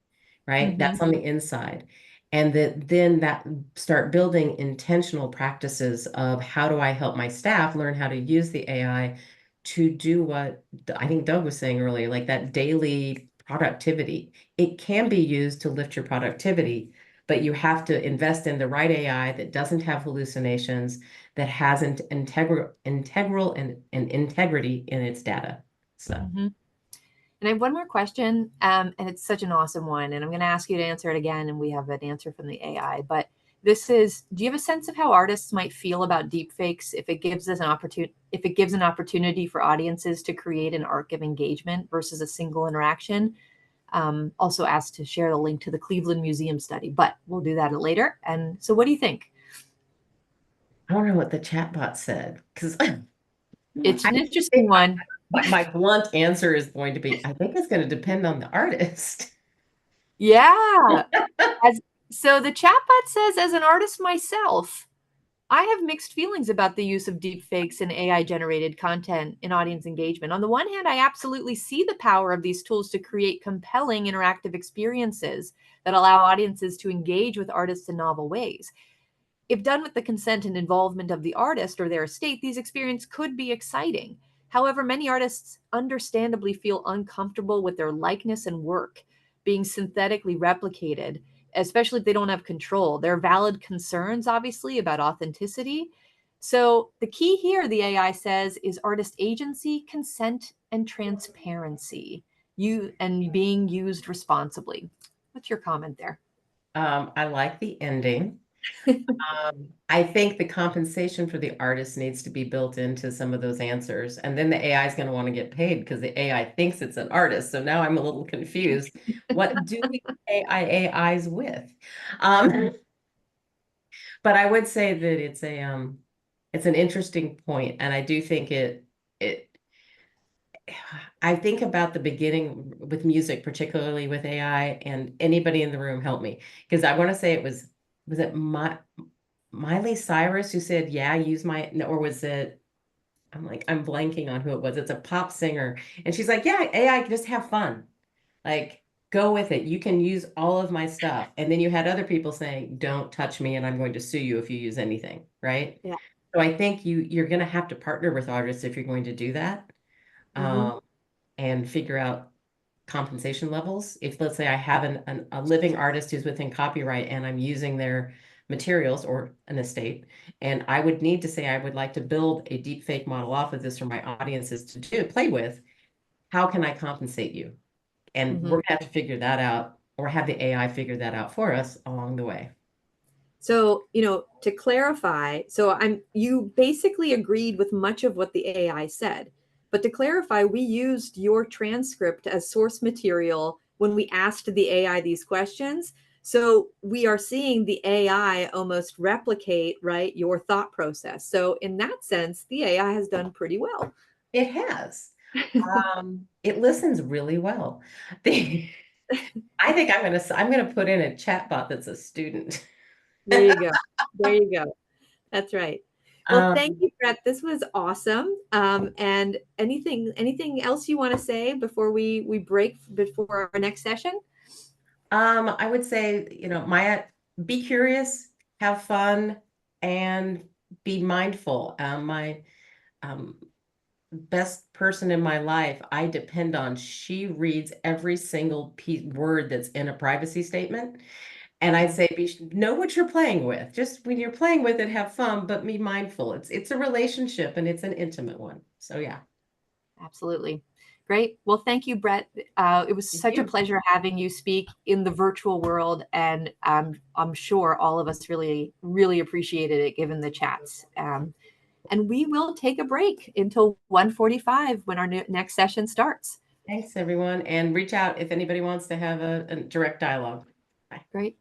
right? That's on the inside. And that start building intentional practices of, how do I help my staff learn how to use the AI to do what I think Doug was saying earlier, like that daily productivity. It can be used to lift your productivity, but you have to invest in the right AI that doesn't have hallucinations, that has integral and integrity in its data. So. And I have one more question, and it's such an awesome one, and I'm going to ask you to answer it again, and we have an answer from the AI. But this is, do you have a sense of how artists might feel about deepfakes if it gives us an opportunity for audiences to create an arc of engagement versus a single interaction? Also asked to share the link to the Cleveland Museum study, but we'll do that later. And so what do you think? I don't know what the chatbot said, because it's an interesting one. My blunt answer is going to be, I think it's going to depend on the artist. Yeah. So the chatbot says, as an artist myself, I have mixed feelings about the use of deepfakes and AI-generated content in audience engagement. On the one hand, I absolutely see the power of these tools to create compelling interactive experiences that allow audiences to engage with artists in novel ways. If done with the consent and involvement of the artist or their estate, these experiences could be exciting. However, many artists understandably feel uncomfortable with their likeness and work being synthetically replicated, especially if they don't have control. There are valid concerns, obviously, about authenticity. So the key here, the AI says, is artist agency, consent, and transparency, and being used responsibly. What's your comment there? I like the ending. I think the compensation for the artist needs to be built into some of those answers. And then the AI is going to want to get paid because the AI thinks it's an artist. So now I'm a little confused. What do we pay AIs with? But I would say that it's an interesting point, and I do think I think about the beginning with music, particularly with AI, and anybody in the room help me, because I want to say was it Miley Cyrus who said, yeah, use my, or was it, I'm blanking on who it was. It's a pop singer. And she's like, yeah, AI, just have fun. Like, go with it. You can use all of my stuff. And then you had other people saying, don't touch me and I'm going to sue you if you use anything, right? Yeah. So I think you're going to have to partner with artists if you're going to do that, and figure out compensation levels. If, let's say, I have a living artist who's within copyright and I'm using their materials or an estate, and I would need to say I would like to build a deep fake model off of this for my audiences to play with, how can I compensate you? And we're gonna have to figure that out, or have the AI figure that out for us along the way. So, to clarify, you basically agreed with much of what the AI said. But to clarify, we used your transcript as source material when we asked the AI these questions. So we are seeing the AI almost replicate, right, your thought process. So in that sense, the AI has done pretty well. It has. It listens really well. I think I'm gonna put in a chat bot that's a student. There you go. There you go. That's right. Well, thank you, Brett. This was awesome. And anything else you want to say before we break before our next session? I would say, Maya, be curious, have fun, and be mindful. My best person in my life, I depend on. She reads every single word that's in a privacy statement. And I'd say, know what you're playing with. Just when you're playing with it, have fun, but be mindful. It's a relationship, and it's an intimate one. So yeah. Absolutely. Great. Well, thank you, Brett. It was such a pleasure having you speak in the virtual world, and I'm sure all of us really, really appreciated it given the chats. And we will take a break until 1:45 when our next session starts. Thanks, everyone. And reach out if anybody wants to have a direct dialogue. Bye. Great.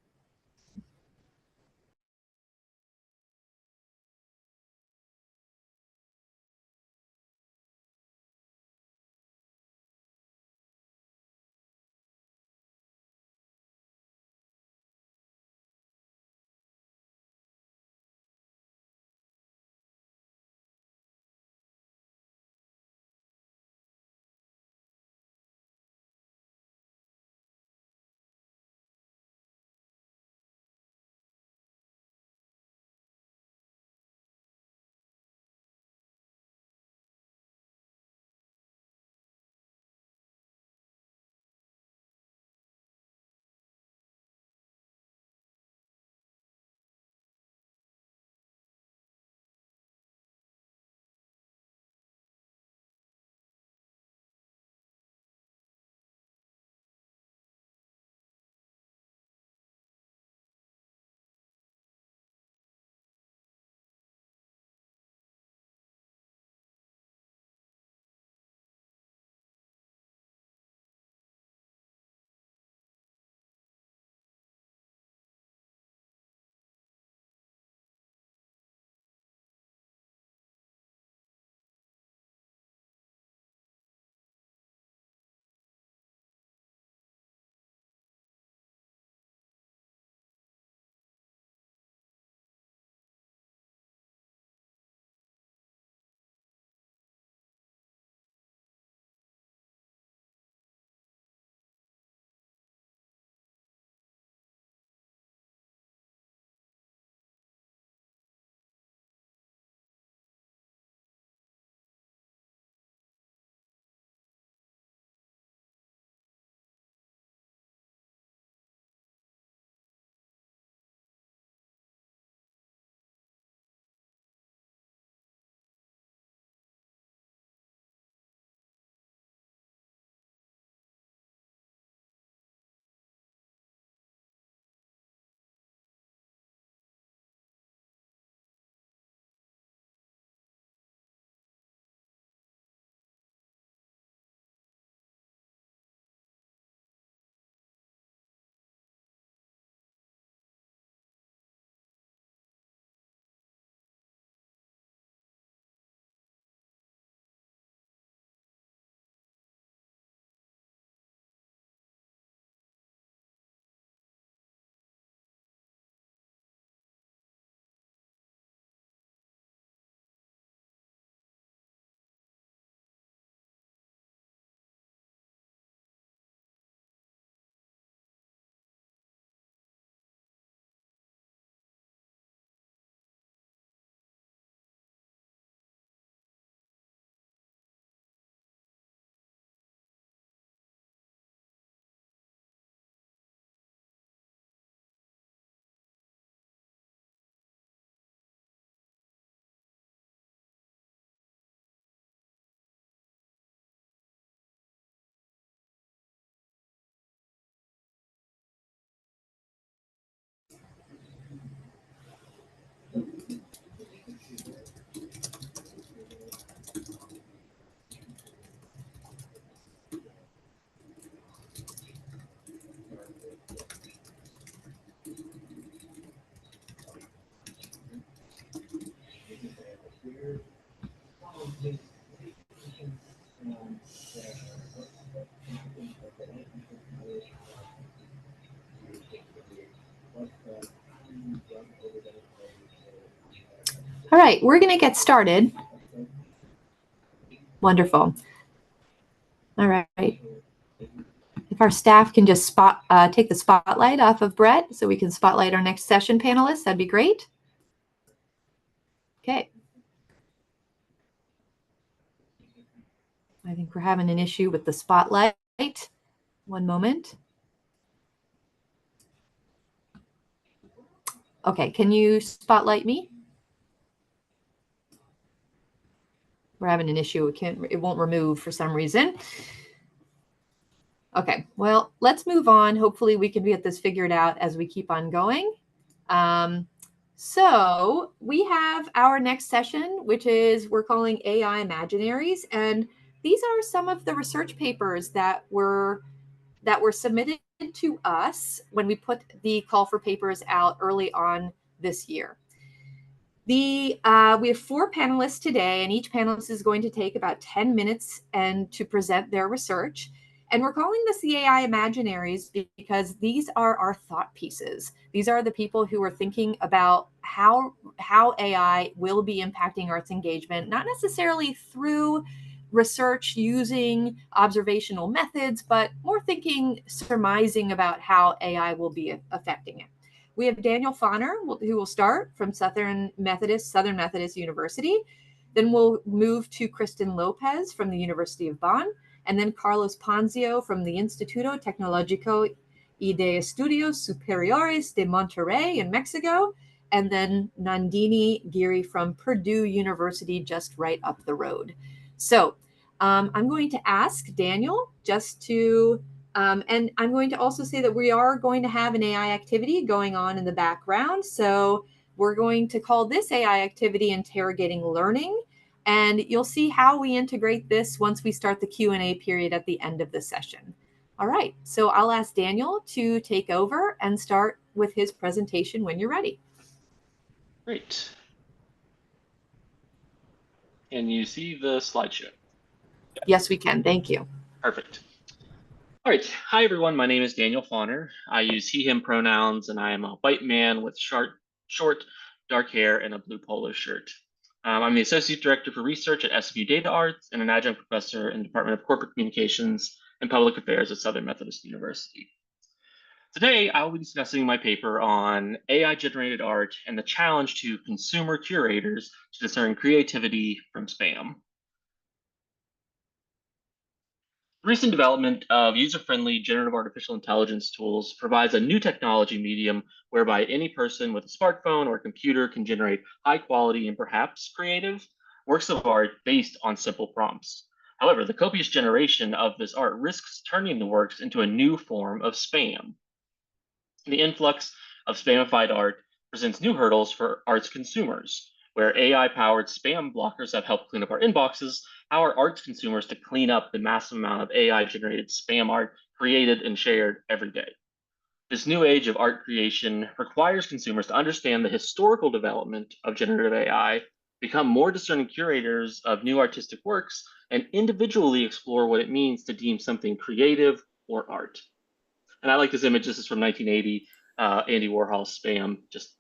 All right, we're going to get started. Wonderful. All right. If our staff can just take the spotlight off of Brett so we can spotlight our next session panelists, that'd be great. Okay. I think we're having an issue with the spotlight. One moment. Okay, can you spotlight me? We're having an issue. It won't remove for some reason. Okay, well, let's move on. Hopefully we can get this figured out as we keep on going. So we have our next session, which is we're calling AI Imaginaries. And these are some of the research papers that were submitted to us when we put the call for papers out early on this year. We have 4 panelists today, and each panelist is going to take about 10 minutes and to present their research. And we're calling this the AI Imaginaries because these are our thought pieces. These are the people who are thinking about how AI will be impacting arts engagement, not necessarily through research using observational methods, but more thinking, surmising about how AI will be affecting it. We have Daniel Fauner, who will start from Southern Methodist University. Then we'll move to Kristen Lopez from the University of Bonn, and then Carlos Ponzio from the Instituto Tecnológico y de Estudios Superiores de Monterrey in Mexico, and then Nandini Giri from Purdue University, just right up the road. So I'm going to ask Daniel just to and I'm going to also say that we are going to have an AI activity going on in the background. So we're going to call this AI activity Interrogating Learning. And you'll see how we integrate this once we start the Q&A period at the end of the session. All right, so I'll ask Daniel to take over and start with his presentation when you're ready. Great. Can you see the slideshow? Yes, we can. Thank you. Perfect. All right. Hi, everyone. My name is Daniel Fauner. I use he, him pronouns, and I am a white man with short, dark hair and a blue polo shirt. I'm the Associate Director for Research at SMU Data Arts and an adjunct professor in the Department of Corporate Communications and Public Affairs at Southern Methodist University. Today, I will be discussing my paper on AI-generated art and the challenge to consumer curators to discern creativity from spam. Recent development of user-friendly generative artificial intelligence tools provides a new technology medium whereby any person with a smartphone or computer can generate high-quality and perhaps creative works of art based on simple prompts. However, the copious generation of this art risks turning the works into a new form of spam. The influx of spamified art presents new hurdles for arts consumers. Where AI-powered spam blockers have helped clean up our inboxes, how are arts consumers to clean up the massive amount of AI-generated spam art created and shared every day? This new age of art creation requires consumers to understand the historical development of generative AI, become more discerning curators of new artistic works, and individually explore what it means to deem something creative or art. And I like this image. This is from 1980, Andy Warhol's Spam, just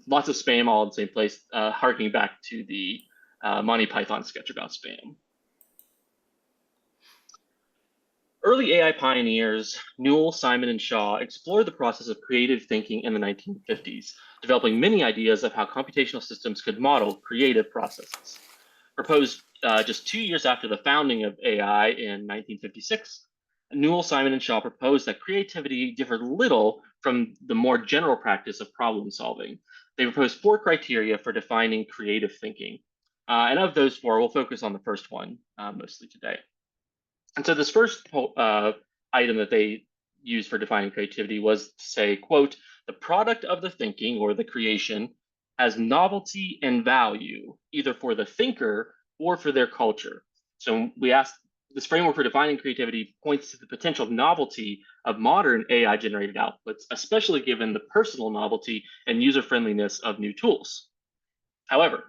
lots of spam all in the same place, harkening back to the Monty Python sketch about spam. Early AI pioneers, Newell, Simon, and Shaw explored the process of creative thinking in the 1950s, developing many ideas of how computational systems could model creative processes. Proposed just 2 years after the founding of AI in 1956, Newell, Simon, and Shaw proposed that creativity differed little from the more general practice of problem solving. They proposed 4 criteria for defining creative thinking. And of those 4, we'll focus on the first one mostly today. And so this first item that they used for defining creativity was to say, quote, the product of the thinking or the creation has novelty and value, either for the thinker or for their culture. So we asked, this framework for defining creativity points to the potential novelty of modern AI-generated outputs, especially given the personal novelty and user-friendliness of new tools. However,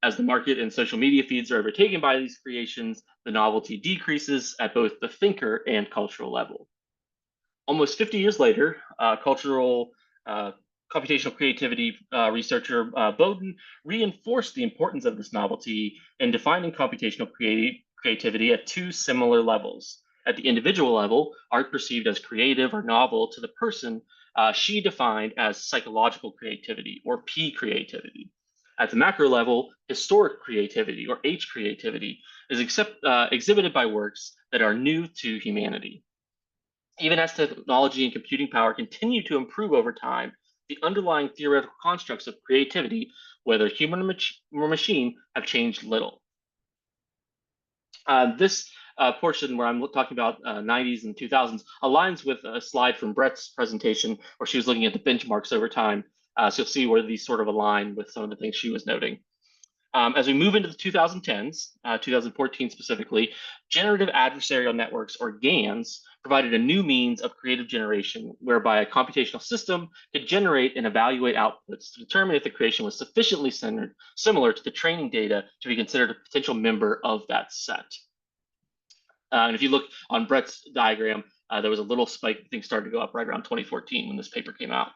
as the market and social media feeds are overtaken by these creations, the novelty decreases at both the thinker and cultural level. Almost 50 years later, cultural computational creativity researcher Bowden reinforced the importance of this novelty in defining computational creativity at two similar levels. At the individual level, art perceived as creative or novel to the person, she defined as psychological creativity or P creativity. At the macro level, historic creativity or H creativity is exhibited by works that are new to humanity. Even as technology and computing power continue to improve over time, the underlying theoretical constructs of creativity, whether human or machine, have changed little. This portion where I'm talking about 90s and 2000s aligns with a slide from Brett's presentation where she was looking at the benchmarks over time. So you'll see where these sort of align with some of the things she was noting. As we move into the 2010s, 2014 specifically, generative adversarial networks, or GANs, provided a new means of creative generation whereby a computational system could generate and evaluate outputs to determine if the creation was sufficiently similar to the training data to be considered a potential member of that set. And if you look on Brett's diagram, there was a little spike. Things started to go up right around 2014 when this paper came out.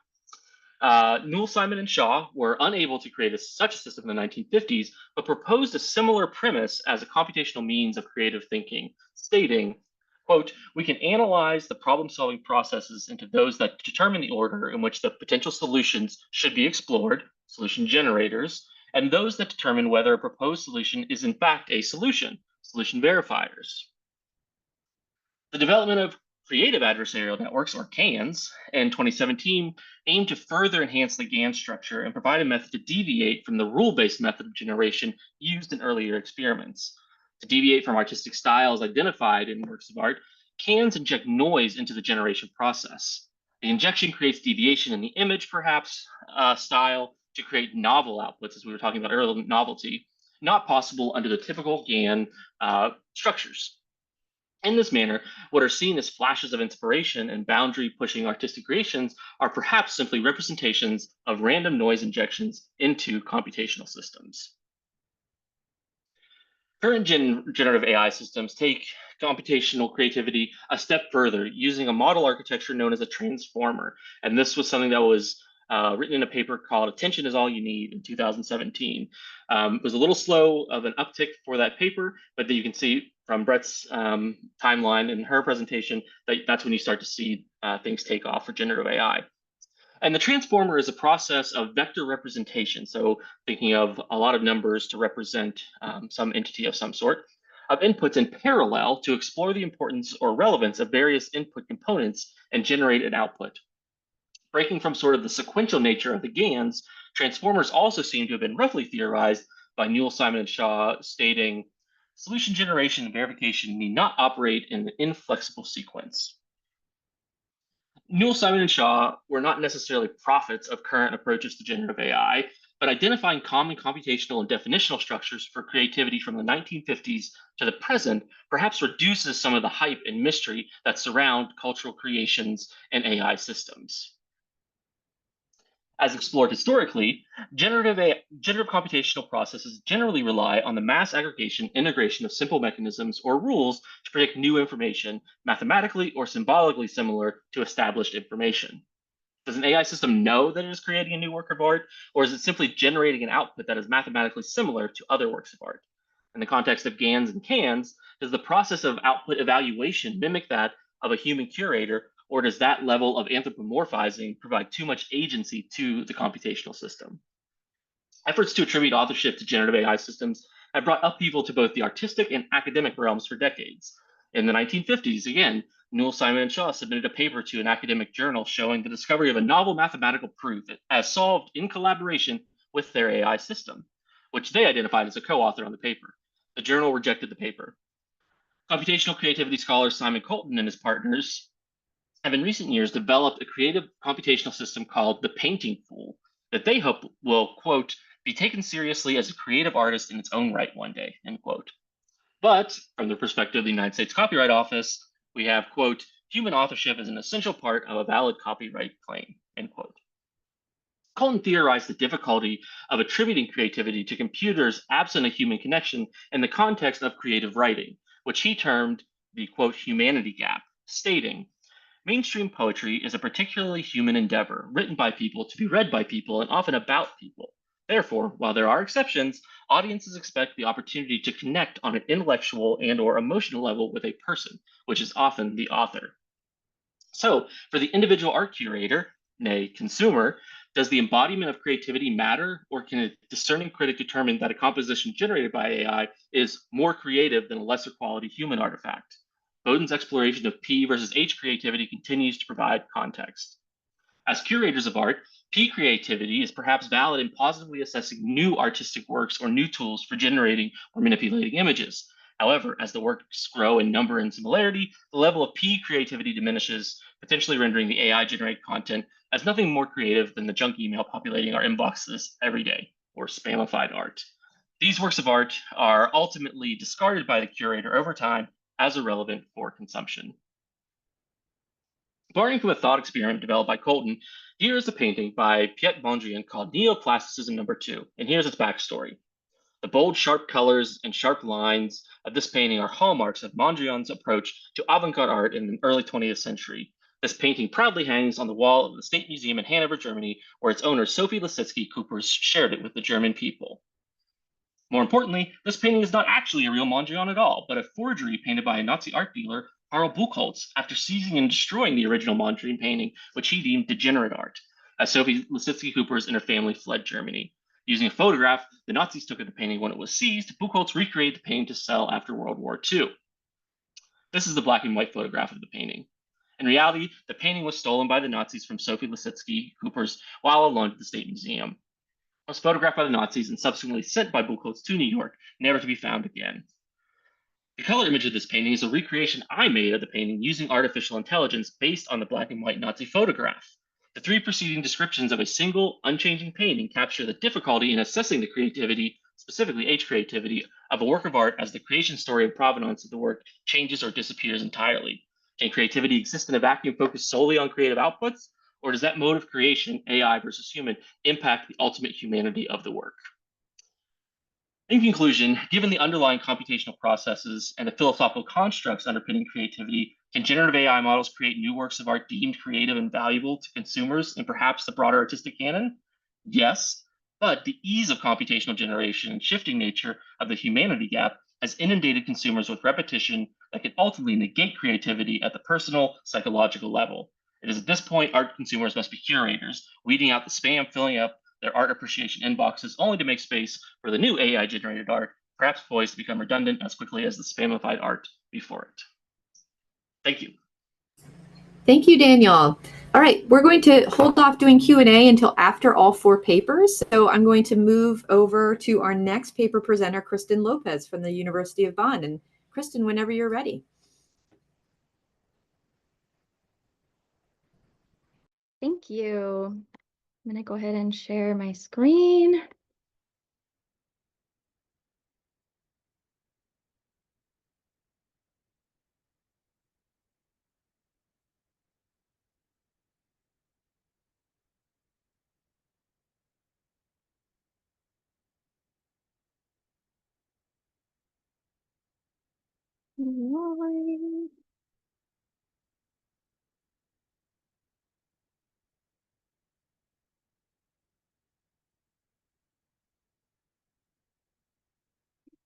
Newell, Simon, and Shaw were unable to create such a system in the 1950s, but proposed a similar premise as a computational means of creative thinking, stating, quote, "We can analyze the problem-solving processes into those that determine the order in which the potential solutions should be explored, solution generators, and those that determine whether a proposed solution is in fact a solution, solution verifiers." The development of creative adversarial networks, or CANs, in 2017 aimed to further enhance the GAN structure and provide a method to deviate from the rule-based method of generation used in earlier experiments. To deviate from artistic styles identified in works of art, CANs inject noise into the generation process. The injection creates deviation in the image, perhaps, style, to create novel outputs, as we were talking about earlier, novelty, not possible under the typical GAN structures. In this manner, what are seen as flashes of inspiration and boundary-pushing artistic creations are perhaps simply representations of random noise injections into computational systems. Current generative AI systems take computational creativity a step further using a model architecture known as a transformer. And this was something that was written in a paper called "Attention is All You Need" in 2017. It was a little slow of an uptick for that paper, but then you can see from Brett's timeline in her presentation that's when you start to see things take off for generative AI. And the transformer is a process of vector representation. So thinking of a lot of numbers to represent some entity of some sort, of inputs in parallel to explore the importance or relevance of various input components and generate an output. Breaking from sort of the sequential nature of the GANs, transformers also seem to have been roughly theorized by Newell, Simon, and Shaw, stating, "Solution generation and verification need not operate in an inflexible sequence." Newell, Simon, and Shaw were not necessarily prophets of current approaches to generative AI, but identifying common computational and definitional structures for creativity from the 1950s to the present perhaps reduces some of the hype and mystery that surround cultural creations and AI systems. As explored historically, generative computational processes generally rely on the mass aggregation integration of simple mechanisms or rules to predict new information, mathematically or symbolically similar to established information. Does an AI system know that it is creating a new work of art, or is it simply generating an output that is mathematically similar to other works of art? In the context of GANs and CANs, does the process of output evaluation mimic that of a human curator, or does that level of anthropomorphizing provide too much agency to the computational system? Efforts to attribute authorship to generative AI systems have brought upheaval to both the artistic and academic realms for decades. In the 1950s, again, Newell, Simon, and Shaw submitted a paper to an academic journal showing the discovery of a novel mathematical proof as solved in collaboration with their AI system, which they identified as a co-author on the paper. The journal rejected the paper. Computational creativity scholar Simon Colton and his partners have in recent years developed a creative computational system called the Painting Fool that they hope will, quote, "be taken seriously as a creative artist in its own right one day," end quote. But from the perspective of the United States Copyright Office, we have, quote, "human authorship is an essential part of a valid copyright claim," end quote. Colton theorized the difficulty of attributing creativity to computers absent a human connection in the context of creative writing, which he termed the, quote, "humanity gap," stating, Mainstream poetry is a particularly human endeavor, written by people to be read by people and often about people. Therefore, while there are exceptions, audiences expect the opportunity to connect on an intellectual and/or emotional level with a person, which is often the author. So, for the individual art curator, nay, consumer, does the embodiment of creativity matter, or can a discerning critic determine that a composition generated by AI is more creative than a lesser quality human artifact? Bowden's exploration of P versus H creativity continues to provide context. As curators of art, P creativity is perhaps valid in positively assessing new artistic works or new tools for generating or manipulating images. However, as the works grow in number and similarity, the level of P creativity diminishes, potentially rendering the AI generated content as nothing more creative than the junk email populating our inboxes every day, or spamified art. These works of art are ultimately discarded by the curator over time as irrelevant for consumption. Borrowing from a thought experiment developed by Colton, here is a painting by Piet Mondrian called Neoclassicism No. 2, and here's its backstory. The bold, sharp colors and sharp lines of this painting are hallmarks of Mondrian's approach to avant-garde art in the early 20th century. This painting proudly hangs on the wall of the State Museum in Hanover, Germany, where its owner, Sophie Lisitsky-Coopers, shared it with the German people. More importantly, this painting is not actually a real Mondrian at all, but a forgery painted by a Nazi art dealer, Karl Buchholz, after seizing and destroying the original Mondrian painting, which he deemed degenerate art, as Sophie Lisitsky-Coopers and her family fled Germany. Using a photograph the Nazis took of the painting when it was seized, Buchholz recreated the painting to sell after World War II. This is the black and white photograph of the painting. In reality, the painting was stolen by the Nazis from Sophie Lisitsky-Coopers while alone at the State Museum. It was photographed by the Nazis and subsequently sent by Buchholz to New York, never to be found again. The color image of this painting is a recreation I made of the painting using artificial intelligence based on the black and white Nazi photograph. The three preceding descriptions of a single, unchanging painting capture the difficulty in assessing the creativity, specifically H creativity, of a work of art as the creation story and provenance of the work changes or disappears entirely. Can creativity exist in a vacuum focused solely on creative outputs? Or does that mode of creation, AI versus human, impact the ultimate humanity of the work? In conclusion, given the underlying computational processes and the philosophical constructs underpinning creativity, can generative AI models create new works of art deemed creative and valuable to consumers and perhaps the broader artistic canon? Yes, but the ease of computational generation and shifting nature of the humanity gap has inundated consumers with repetition that can ultimately negate creativity at the personal, psychological level. It is at this point art consumers must be curators, weeding out the spam filling up their art appreciation inboxes only to make space for the new AI-generated art, perhaps poised to become redundant as quickly as the spamified art before it. Thank you. Thank you, Daniel. All right, we're going to hold off doing Q&A until after all 4 papers. So I'm going to move over to our next paper presenter, Kristen Lopez from the University of Bonn. And Kristen, whenever you're ready. Thank you. I'm going to go ahead and share my screen.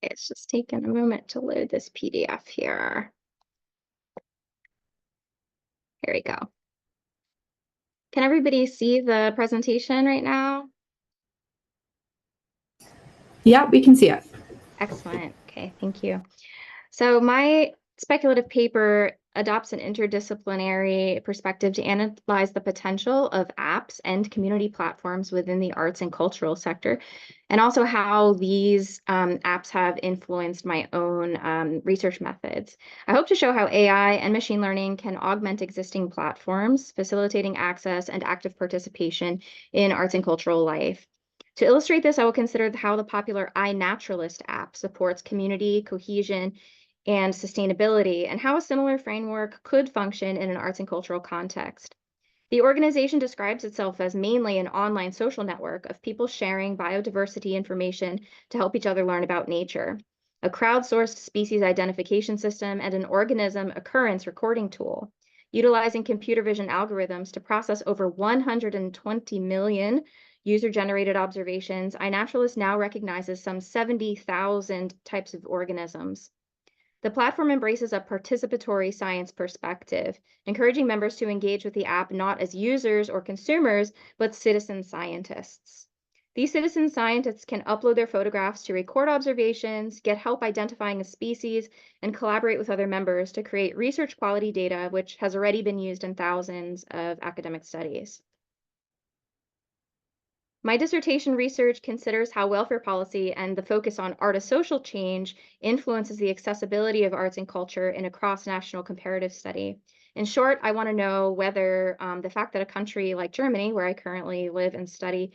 It's just taking a moment to load this PDF here. Here we go. Can everybody see the presentation right now? Yeah, we can see it. Excellent. Okay, thank you. So my speculative paper adopts an interdisciplinary perspective to analyze the potential of apps and community platforms within the arts and cultural sector, and also how these apps have influenced my own research methods. I hope to show how AI and machine learning can augment existing platforms, facilitating access and active participation in arts and cultural life. To illustrate this, I will consider how the popular iNaturalist app supports community, cohesion, and sustainability, and how a similar framework could function in an arts and cultural context. The organization describes itself as mainly an online social network of people sharing biodiversity information to help each other learn about nature, a crowdsourced species identification system, and an organism occurrence recording tool. Utilizing computer vision algorithms to process over 120 million user-generated observations, iNaturalist now recognizes some 70,000 types of organisms. The platform embraces a participatory science perspective, encouraging members to engage with the app not as users or consumers, but citizen scientists. These citizen scientists can upload their photographs to record observations, get help identifying a species, and collaborate with other members to create research quality data, which has already been used in thousands of academic studies. My dissertation research considers how welfare policy and the focus on art-social change influences the accessibility of arts and culture in a cross-national comparative study. In short, I want to know whether the fact that a country like Germany, where I currently live and study,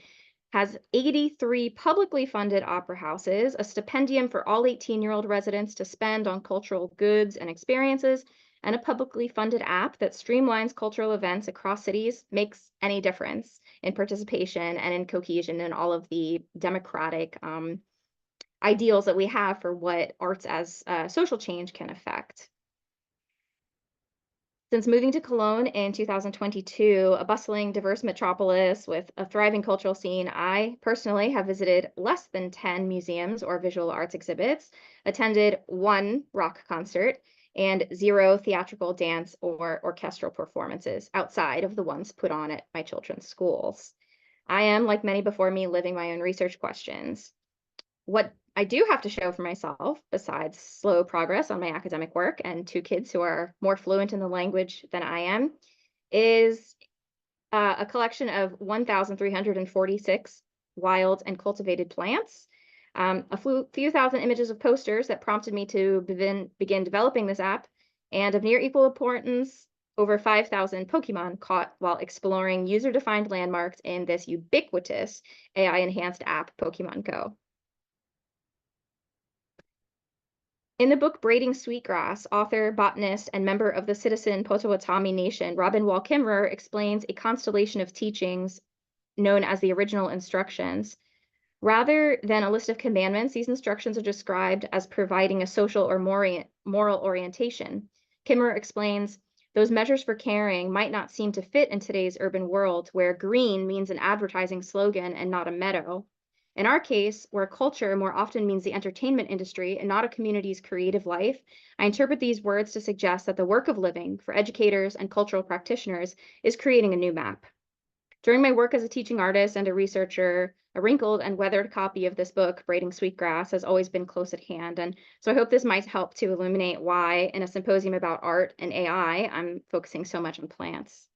has 83 publicly funded opera houses, a stipendium for all 18-year-old residents to spend on cultural goods and experiences, and a publicly funded app that streamlines cultural events across cities makes any difference in participation and in cohesion and all of the democratic ideals that we have for what arts as social change can affect. Since moving to Cologne in 2022, a bustling, diverse metropolis with a thriving cultural scene, I personally have visited less than 10 museums or visual arts exhibits, attended 1 rock concert, and 0 theatrical, dance, or orchestral performances outside of the ones put on at my children's schools. I am, like many before me, living my own research questions. What I do have to show for myself, besides slow progress on my academic work and 2 kids who are more fluent in the language than I am, is a collection of 1,346 wild and cultivated plants, a few thousand images of posters that prompted me to begin developing this app, and of near equal importance, over 5,000 Pokemon caught while exploring user-defined landmarks in this ubiquitous AI-enhanced app, Pokemon Go. In the book Braiding Sweetgrass, author, botanist, and member of the citizen Potawatomi Nation, Robin Wall Kimmerer explains a constellation of teachings known as the original instructions. Rather than a list of commandments, these instructions are described as providing a social or moral orientation. Kimmerer explains, those measures for caring might not seem to fit in today's urban world, where green means an advertising slogan and not a meadow. In our case, where culture more often means the entertainment industry and not a community's creative life, I interpret these words to suggest that the work of living for educators and cultural practitioners is creating a new map. During my work as a teaching artist and a researcher, a wrinkled and weathered copy of this book, Braiding Sweetgrass, has always been close at hand. And so I hope this might help to illuminate why, in a symposium about art and AI, I'm focusing so much on plants.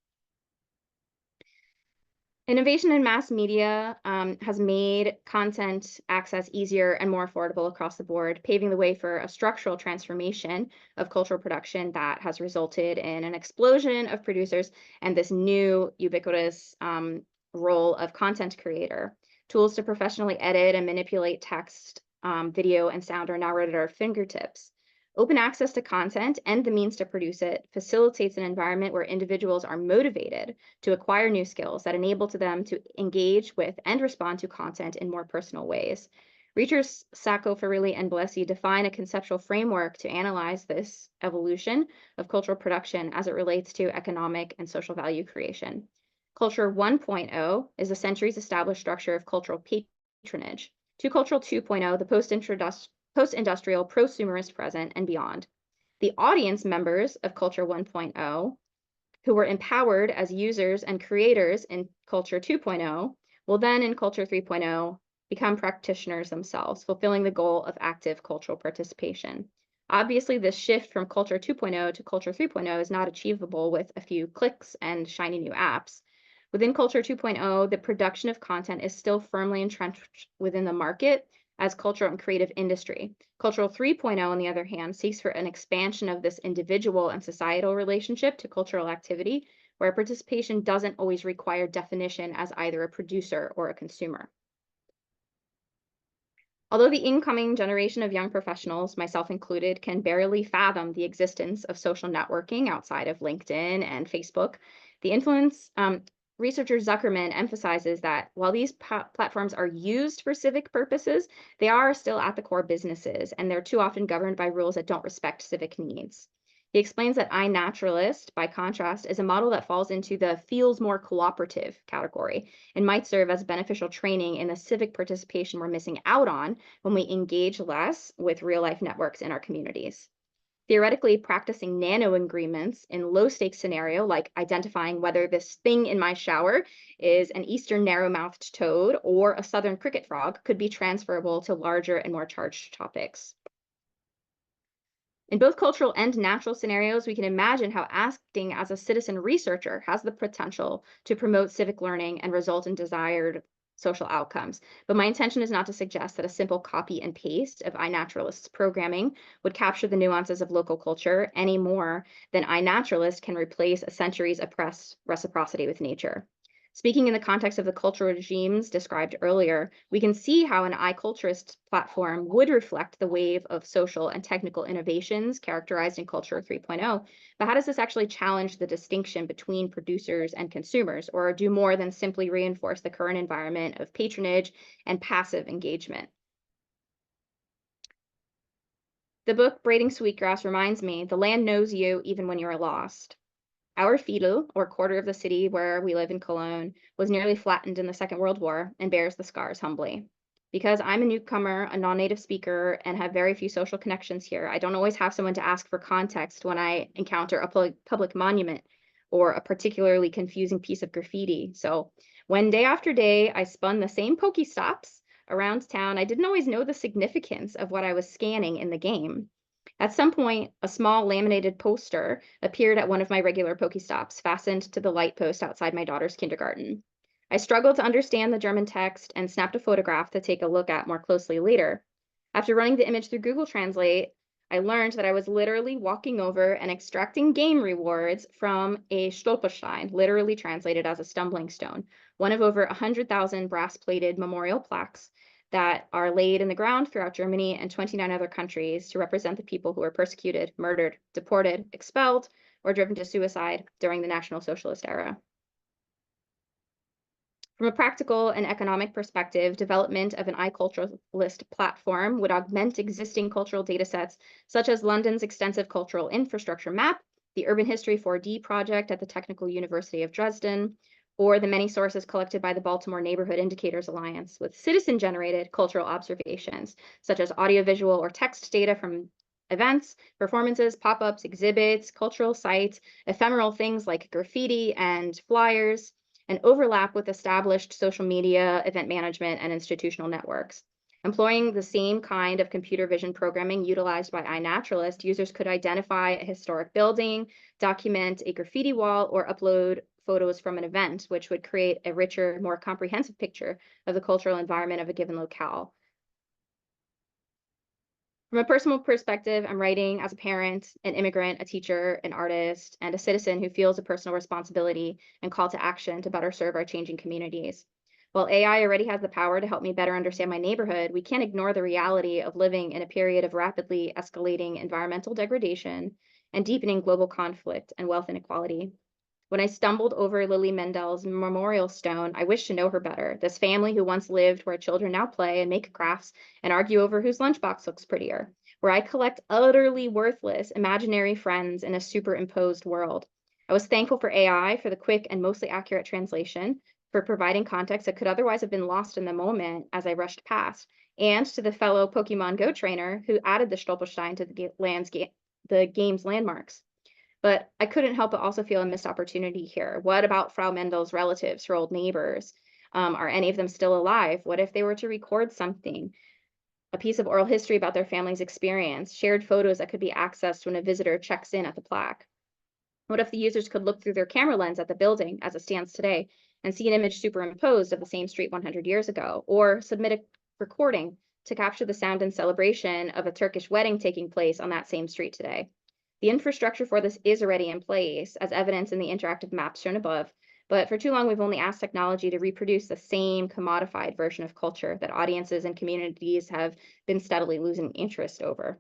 Innovation in mass media has made content access easier and more affordable across the board, paving the way for a structural transformation of cultural production that has resulted in an explosion of producers and this new ubiquitous role of content creator. Tools to professionally edit and manipulate text, video, and sound are now right at our fingertips. Open access to content and the means to produce it facilitates an environment where individuals are motivated to acquire new skills that enable them to engage with and respond to content in more personal ways. Researchers Sacco, Farilli, and Blesi define a conceptual framework to analyze this evolution of cultural production as it relates to economic and social value creation. Culture 1.0 is a centuries established structure of cultural patronage. To Cultural 2.0, the post-industrial prosumerist present and beyond. The audience members of Culture 1.0, who were empowered as users and creators in Culture 2.0, will then in Culture 3.0 become practitioners themselves, fulfilling the goal of active cultural participation. Obviously, this shift from Culture 2.0 to Culture 3.0 is not achievable with a few clicks and shiny new apps. Within Culture 2.0, the production of content is still firmly entrenched within the market as cultural and creative industry. Cultural 3.0, on the other hand, seeks for an expansion of this individual and societal relationship to cultural activity, where participation doesn't always require definition as either a producer or a consumer. Although the incoming generation of young professionals, myself included, can barely fathom the existence of social networking outside of LinkedIn and Facebook, the influence researcher Zuckerman emphasizes that while these platforms are used for civic purposes, they are still at the core businesses, and they're too often governed by rules that don't respect civic needs. He explains that iNaturalist, by contrast, is a model that falls into the feels more cooperative category and might serve as beneficial training in the civic participation we're missing out on when we engage less with real-life networks in our communities. Theoretically, practicing nano agreements in low-stakes scenario, like identifying whether this thing in my shower is an eastern narrow-mouthed toad or a southern cricket frog, could be transferable to larger and more charged topics. In both cultural and natural scenarios, we can imagine how acting as a citizen researcher has the potential to promote civic learning and result in desired social outcomes. But my intention is not to suggest that a simple copy and paste of iNaturalist's programming would capture the nuances of local culture any more than iNaturalist can replace a centuries oppressed reciprocity with nature. Speaking in the context of the cultural regimes described earlier, we can see how an iCulturist platform would reflect the wave of social and technical innovations characterized in Culture 3.0. But how does this actually challenge the distinction between producers and consumers, or do more than simply reinforce the current environment of patronage and passive engagement? The book Braiding Sweetgrass reminds me, the land knows you even when you're lost. Our Viertel, or quarter of the city where we live in Cologne, was nearly flattened in the Second World War and bears the scars humbly. Because I'm a newcomer, a non-native speaker, and have very few social connections here, I don't always have someone to ask for context when I encounter a public monument or a particularly confusing piece of graffiti. So when day after day I spun the same Pokestops around town, I didn't always know the significance of what I was scanning in the game. At some point, a small laminated poster appeared at one of my regular Pokestops, fastened to the light post outside my daughter's kindergarten. I struggled to understand the German text and snapped a photograph to take a look at more closely later. After running the image through Google Translate, I learned that I was literally walking over and extracting game rewards from a Stolperstein, literally translated as a stumbling stone, one of over 100,000 brass-plated memorial plaques that are laid in the ground throughout Germany and 29 other countries to represent the people who were persecuted, murdered, deported, expelled, or driven to suicide during the National Socialist era. From a practical and economic perspective, development of an iCulturalist platform would augment existing cultural datasets, such as London's extensive cultural infrastructure map, the Urban History 4D project at the Technical University of Dresden, or the many sources collected by the Baltimore Neighborhood Indicators Alliance with citizen-generated cultural observations, such as audiovisual or text data from events, performances, pop-ups, exhibits, cultural sites, ephemeral things like graffiti and flyers, and overlap with established social media, event management, and institutional networks. Employing the same kind of computer vision programming utilized by iNaturalist, users could identify a historic building, document a graffiti wall, or upload photos from an event, which would create a richer, more comprehensive picture of the cultural environment of a given locale. From a personal perspective, I'm writing as a parent, an immigrant, a teacher, an artist, and a citizen who feels a personal responsibility and call to action to better serve our changing communities. While AI already has the power to help me better understand my neighborhood, we can't ignore the reality of living in a period of rapidly escalating environmental degradation and deepening global conflict and wealth inequality. When I stumbled over Lily Mendel's memorial stone, I wished to know her better. This family who once lived where children now play and make crafts and argue over whose lunchbox looks prettier, where I collect utterly worthless imaginary friends in a superimposed world. I was thankful for AI for the quick and mostly accurate translation, for providing context that could otherwise have been lost in the moment as I rushed past, and to the fellow Pokemon Go trainer who added the Stolperstein to the game's landmarks. But I couldn't help but also feel a missed opportunity here. What about Frau Mendel's relatives, her old neighbors? Are any of them still alive? What if they were to record something, a piece of oral history about their family's experience, shared photos that could be accessed when a visitor checks in at the plaque? What if the users could look through their camera lens at the building as it stands today and see an image superimposed of the same street 100 years ago, or submit a recording to capture the sound and celebration of a Turkish wedding taking place on that same street today? The infrastructure for this is already in place, as evidenced in the interactive maps shown above, but for too long we've only asked technology to reproduce the same commodified version of culture that audiences and communities have been steadily losing interest over.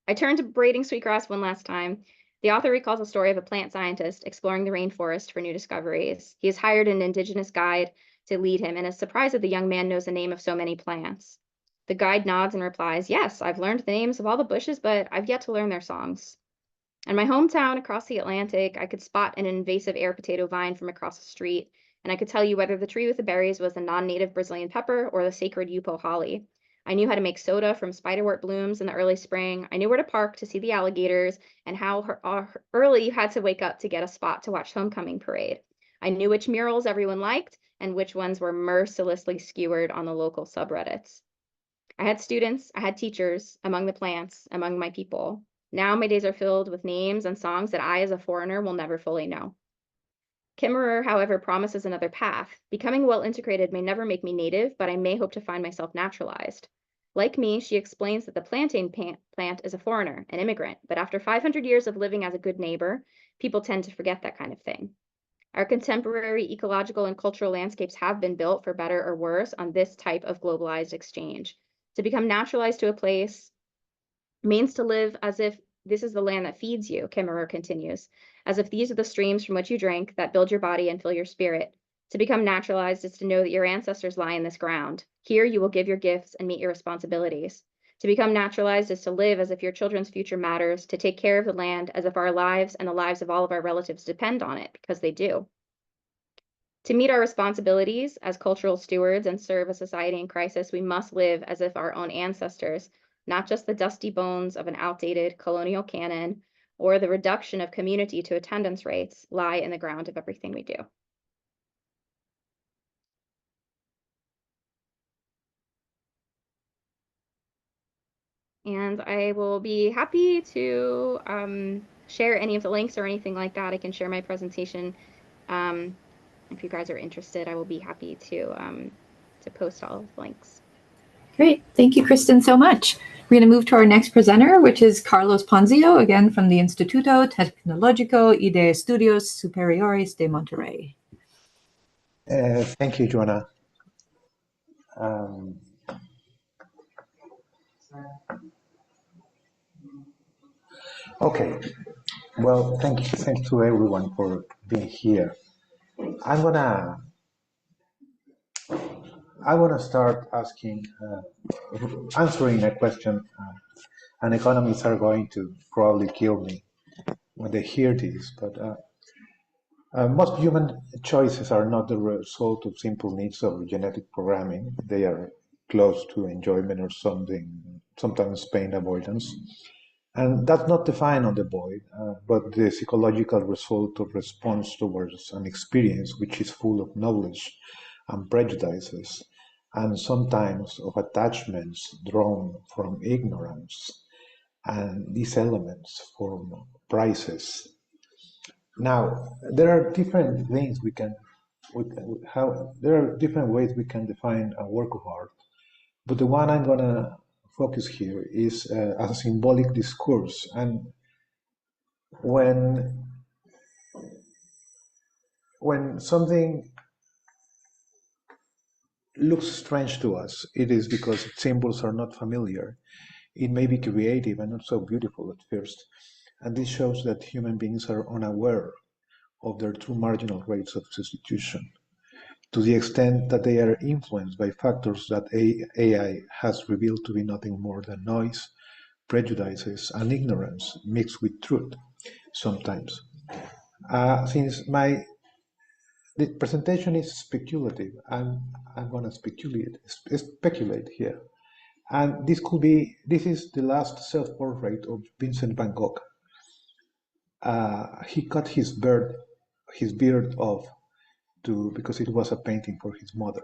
I turn to Braiding Sweetgrass one last time. The author recalls a story of a plant scientist exploring the rainforest for new discoveries. He has hired an indigenous guide to lead him and is surprised that the young man knows the name of so many plants. The guide nods and replies, "Yes, I've learned the names of all the bushes, but I've yet to learn their songs." In my hometown across the Atlantic, I could spot an invasive air potato vine from across the street, and I could tell you whether the tree with the berries was the non-native Brazilian pepper or the sacred Yupo holly. I knew how to make soda from spiderwort blooms in the early spring. I knew where to park to see the alligators and how early you had to wake up to get a spot to watch homecoming parade. I knew which murals everyone liked and which ones were mercilessly skewered on the local subreddits. I had students, I had teachers, among the plants, among my people. Now my days are filled with names and songs that I, as a foreigner, will never fully know. Kimmerer, however, promises another path. Becoming well integrated may never make me native, but I may hope to find myself naturalized. Like me, she explains that the plantain plant is a foreigner, an immigrant, but after 500 years of living as a good neighbor, people tend to forget that kind of thing. Our contemporary ecological and cultural landscapes have been built, for better or worse, on this type of globalized exchange. To become naturalized to a place means to live as if this is the land that feeds you, Kimmerer continues, as if these are the streams from which you drink that build your body and fill your spirit. To become naturalized is to know that your ancestors lie in this ground. Here you will give your gifts and meet your responsibilities. To become naturalized is to live as if your children's future matters, to take care of the land as if our lives and the lives of all of our relatives depend on it, because they do. To meet our responsibilities as cultural stewards and serve a society in crisis, we must live as if our own ancestors, not just the dusty bones of an outdated colonial canon or the reduction of community to attendance rates, lie in the ground of everything we do. And I will be happy to share any of the links or anything like that. I can share my presentation. If you guys are interested, I will be happy to post all of the links. Great. Thank you, Kristen, so much. We're going to move to our next presenter, which is Carlos Ponzio, again from the Instituto Tecnológico y de Estudios Superiores de Monterrey. Thank you, Joanna. Okay. Well, thank you to everyone for being here. I wanna start answering a question, and economists are going to probably kill me when they hear this, but most human choices are not the result of simple needs of genetic programming. They are close to enjoyment or sometimes pain avoidance. And that's not defined on the void, but the psychological result of response towards an experience which is full of knowledge and prejudices, and sometimes of attachments drawn from ignorance. And these elements form prices. Now, there are different things there are different ways we can define a work of art, but the one I'm gonna focus here is as a symbolic discourse. And when something looks strange to us, it is because its symbols are not familiar. It may be creative and not so beautiful at first, and this shows that human beings are unaware of their true marginal rates of substitution, to the extent that they are influenced by factors that AI has revealed to be nothing more than noise, prejudices, and ignorance mixed with truth sometimes. Since the presentation is speculative, I'm going to speculate here. And this is the last self-portrait of Vincent van Gogh. He cut his beard off because it was a painting for his mother.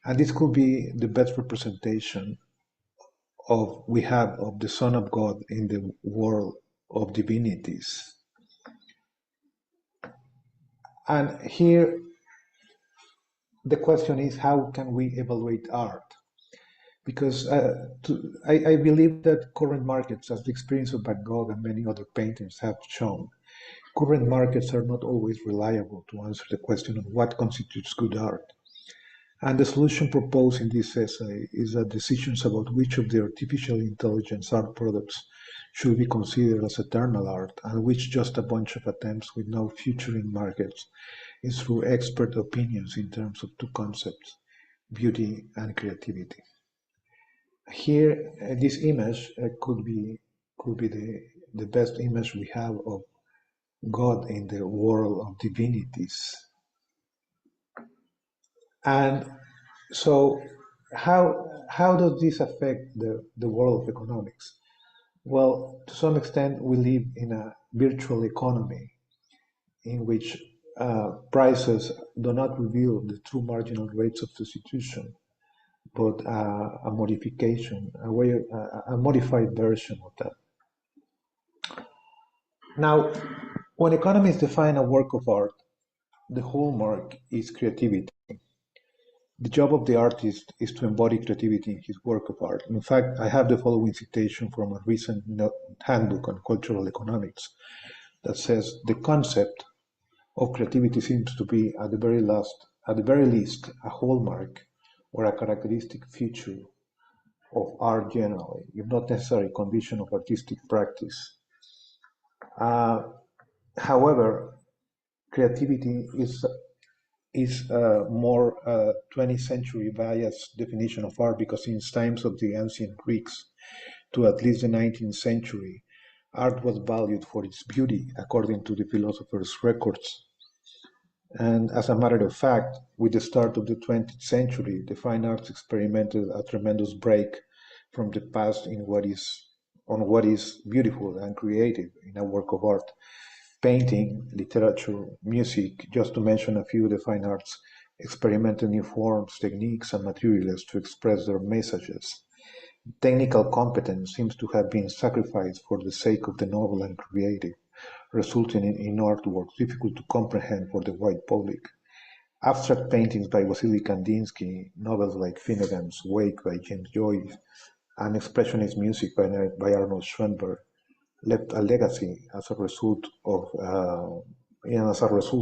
And this could be the best representation we have of the Son of God in the world of divinities. And here, the question is, how can we evaluate art? Because I believe that current markets, as the experience of Van Gogh and many other paintings have shown, current markets are not always reliable to answer the question of what constitutes good art. And the solution proposed in this essay is that decisions about which of the artificial intelligence art products should be considered as eternal art and which just a bunch of attempts with no future in markets is through expert opinions in terms of two concepts, beauty and creativity. Here, this image could be the best image we have of God in the world of divinities. And so how does this affect the world of economics? Well, to some extent, we live in a virtual economy in which prices do not reveal the true marginal rates of substitution, but a modification, a modified version of that. Now, when economists define a work of art, the hallmark is creativity. The job of the artist is to embody creativity in his work of art. In fact, I have the following citation from a recent handbook on cultural economics that says the concept of creativity seems to be at the very least a hallmark or a characteristic feature of art generally, if not necessarily a condition of artistic practice. However, creativity is more 20th century biased definition of art, because since times of the ancient Greeks to at least the 19th century, art was valued for its beauty according to the philosophers' records. And as a matter of fact, with the start of the 20th century, the fine arts experimented a tremendous break from the past on what is beautiful and creative in a work of art. Painting, literature, music, just to mention a few of the fine arts, experimented new forms, techniques, and materials to express their messages. Technical competence seems to have been sacrificed for the sake of the novel and creative, resulting in artworks difficult to comprehend for the wide public. Abstract paintings by Wassily Kandinsky, novels like Finnegan's Wake by James Joyce, and expressionist music by Arnold Schoenberg left a legacy. As a result,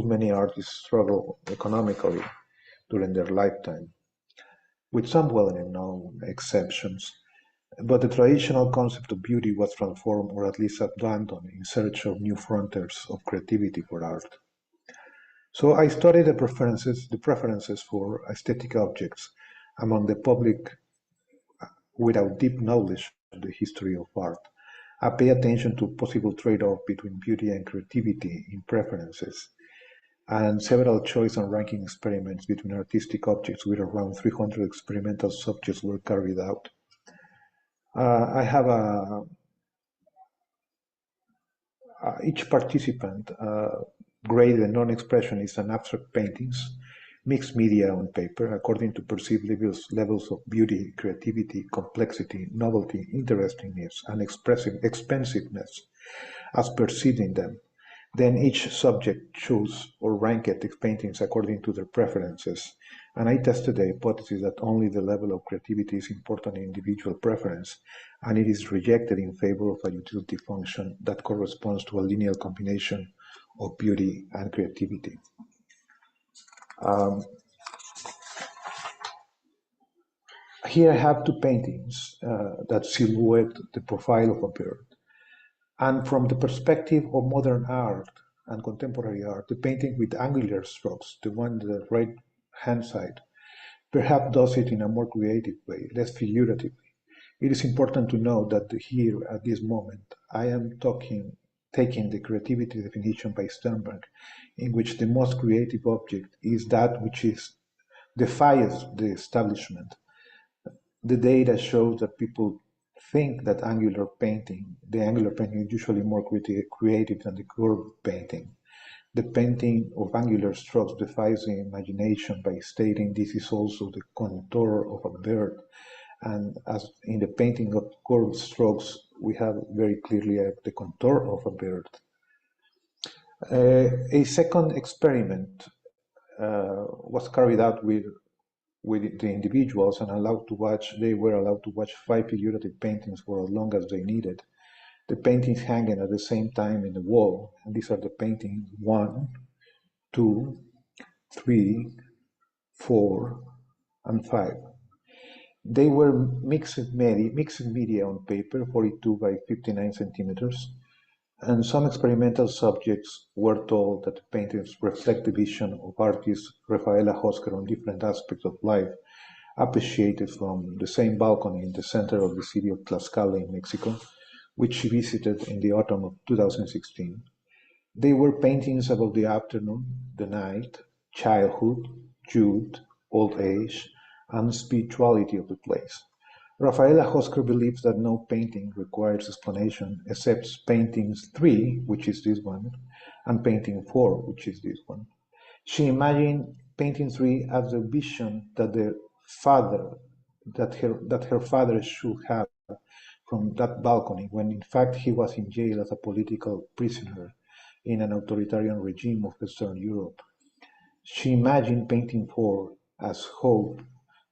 many artists struggle economically during their lifetime, with some well-known exceptions. But the traditional concept of beauty was transformed, or at least abandoned, in search of new frontiers of creativity for art. So I studied the preferences for aesthetic objects among the public without deep knowledge of the history of art. I pay attention to possible trade-off between beauty and creativity in preferences, and several choice and ranking experiments between artistic objects with around 300 experimental subjects were carried out. I have each participant graded non-expressionist and abstract paintings, mixed media on paper, according to perceived levels of beauty, creativity, complexity, novelty, interestingness, and expensiveness as perceived in them. Then each subject chose or ranked the paintings according to their preferences, and I tested the hypothesis that only the level of creativity is important in individual preference, and it is rejected in favor of a utility function that corresponds to a linear combination of beauty and creativity. Here I have two paintings that silhouette the profile of a bird. And from the perspective of modern art and contemporary art, the painting with angular strokes, the one on the right-hand side, perhaps does it in a more creative way, less figuratively. It is important to note that here, at this moment, I am taking the creativity definition by Sternberg, in which the most creative object is that which defies the establishment. The data shows that people think that the angular painting is usually more creative than the curved painting. The painting of angular strokes defies the imagination by stating this is also the contour of a bird. And as in the painting of curved strokes, we have very clearly the contour of a bird. A second experiment was carried out with the individuals and they were allowed to watch 5 figurative paintings for as long as they needed. The paintings hanging at the same time in the wall, and these are the paintings 1, 2, 3, 4, and 5. They were mixed media on paper, 42 by 59 centimeters, and some experimental subjects were told that the paintings reflect the vision of artist Rafaela Hosker on different aspects of life, appreciated from the same balcony in the center of the city of Tlaxcala in Mexico, which she visited in the autumn of 2016. They were paintings about the afternoon, the night, childhood, youth, old age, and spirituality of the place. Rafaela Hosker believes that no painting requires explanation except paintings 3, which is this one, and painting 4, which is this one. She imagined painting 3 as the vision that her father should have from that balcony, when in fact he was in jail as a political prisoner in an authoritarian regime of Western Europe. She imagined painting 4 as hope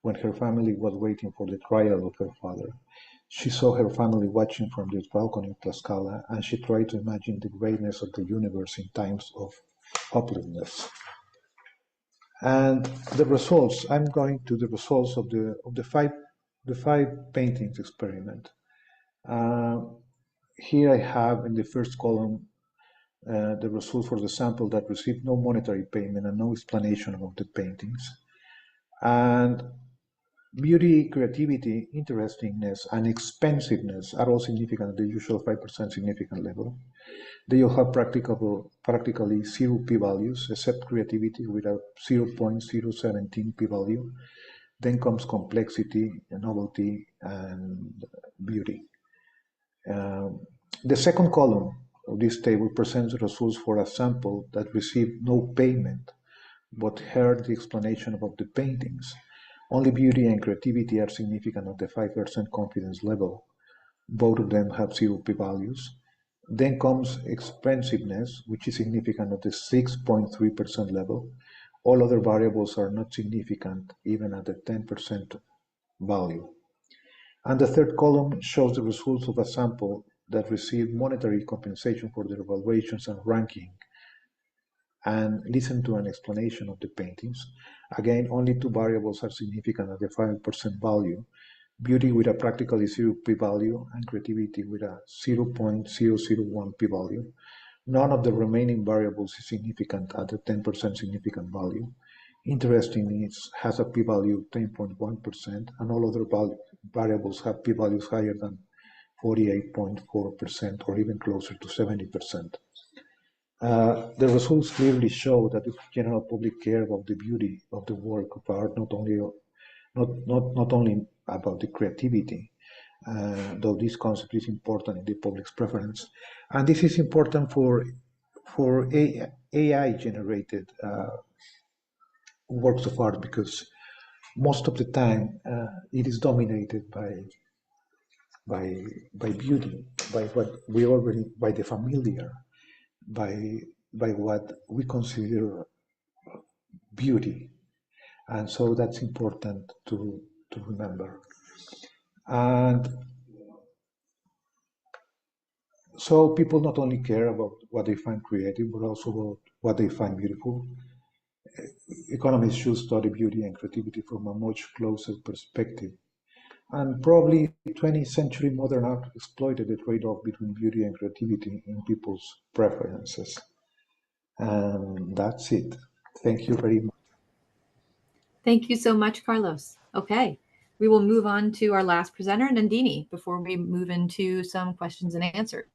when her family was waiting for the trial of her father. She saw her family watching from this balcony of Tlaxcala, and she tried to imagine the greatness of the universe in times of hopelessness. And the results, I'm going to the results of the five paintings experiment. Here I have in the first column the results for the sample that received no monetary payment and no explanation about the paintings. And beauty, creativity, interestingness, and expensiveness are all significant at the usual 5% significant level. They all have practically zero p-values, except creativity with a 0.017 p-value. Then comes complexity, novelty, and beauty. The second column of this table presents the results for a sample that received no payment, but heard the explanation about the paintings. Only beauty and creativity are significant at the 5% confidence level. Both of them have zero p-values. Then comes expensiveness, which is significant at the 6.3% level. All other variables are not significant, even at the 10% value. And the third column shows the results of a sample that received monetary compensation for their evaluations and ranking, and listen to an explanation of the paintings. Again, only two variables are significant at the 5% value: beauty with a practically zero p-value and creativity with a 0.001 p-value. None of the remaining variables is significant at the 10% significant value. Interestingness has a p-value of 10.1%, and all other variables have p-values higher than 48.4% or even closer to 70%. The results clearly show that the general public care about the beauty of the work of art, not only about the creativity, though this concept is important in the public's preference. And this is important for AI-generated works of art, because most of the time it is dominated by beauty, by what we already, by the familiar, by what we consider beauty. And so that's important to remember. And so people not only care about what they find creative, but also about what they find beautiful. Economists should study beauty and creativity from a much closer perspective. And probably 20th century modern art exploited the trade-off between beauty and creativity in people's preferences. And that's it. Thank you very much. Thank you so much, Carlos. Okay, we will move on to our last presenter, Nandini, before we move into some questions and answers.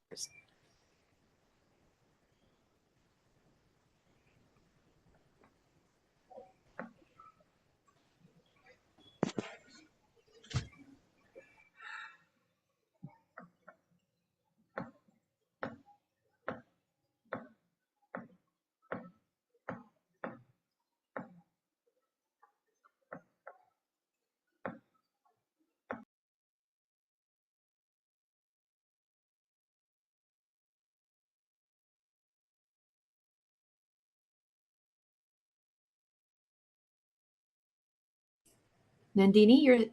Nandini,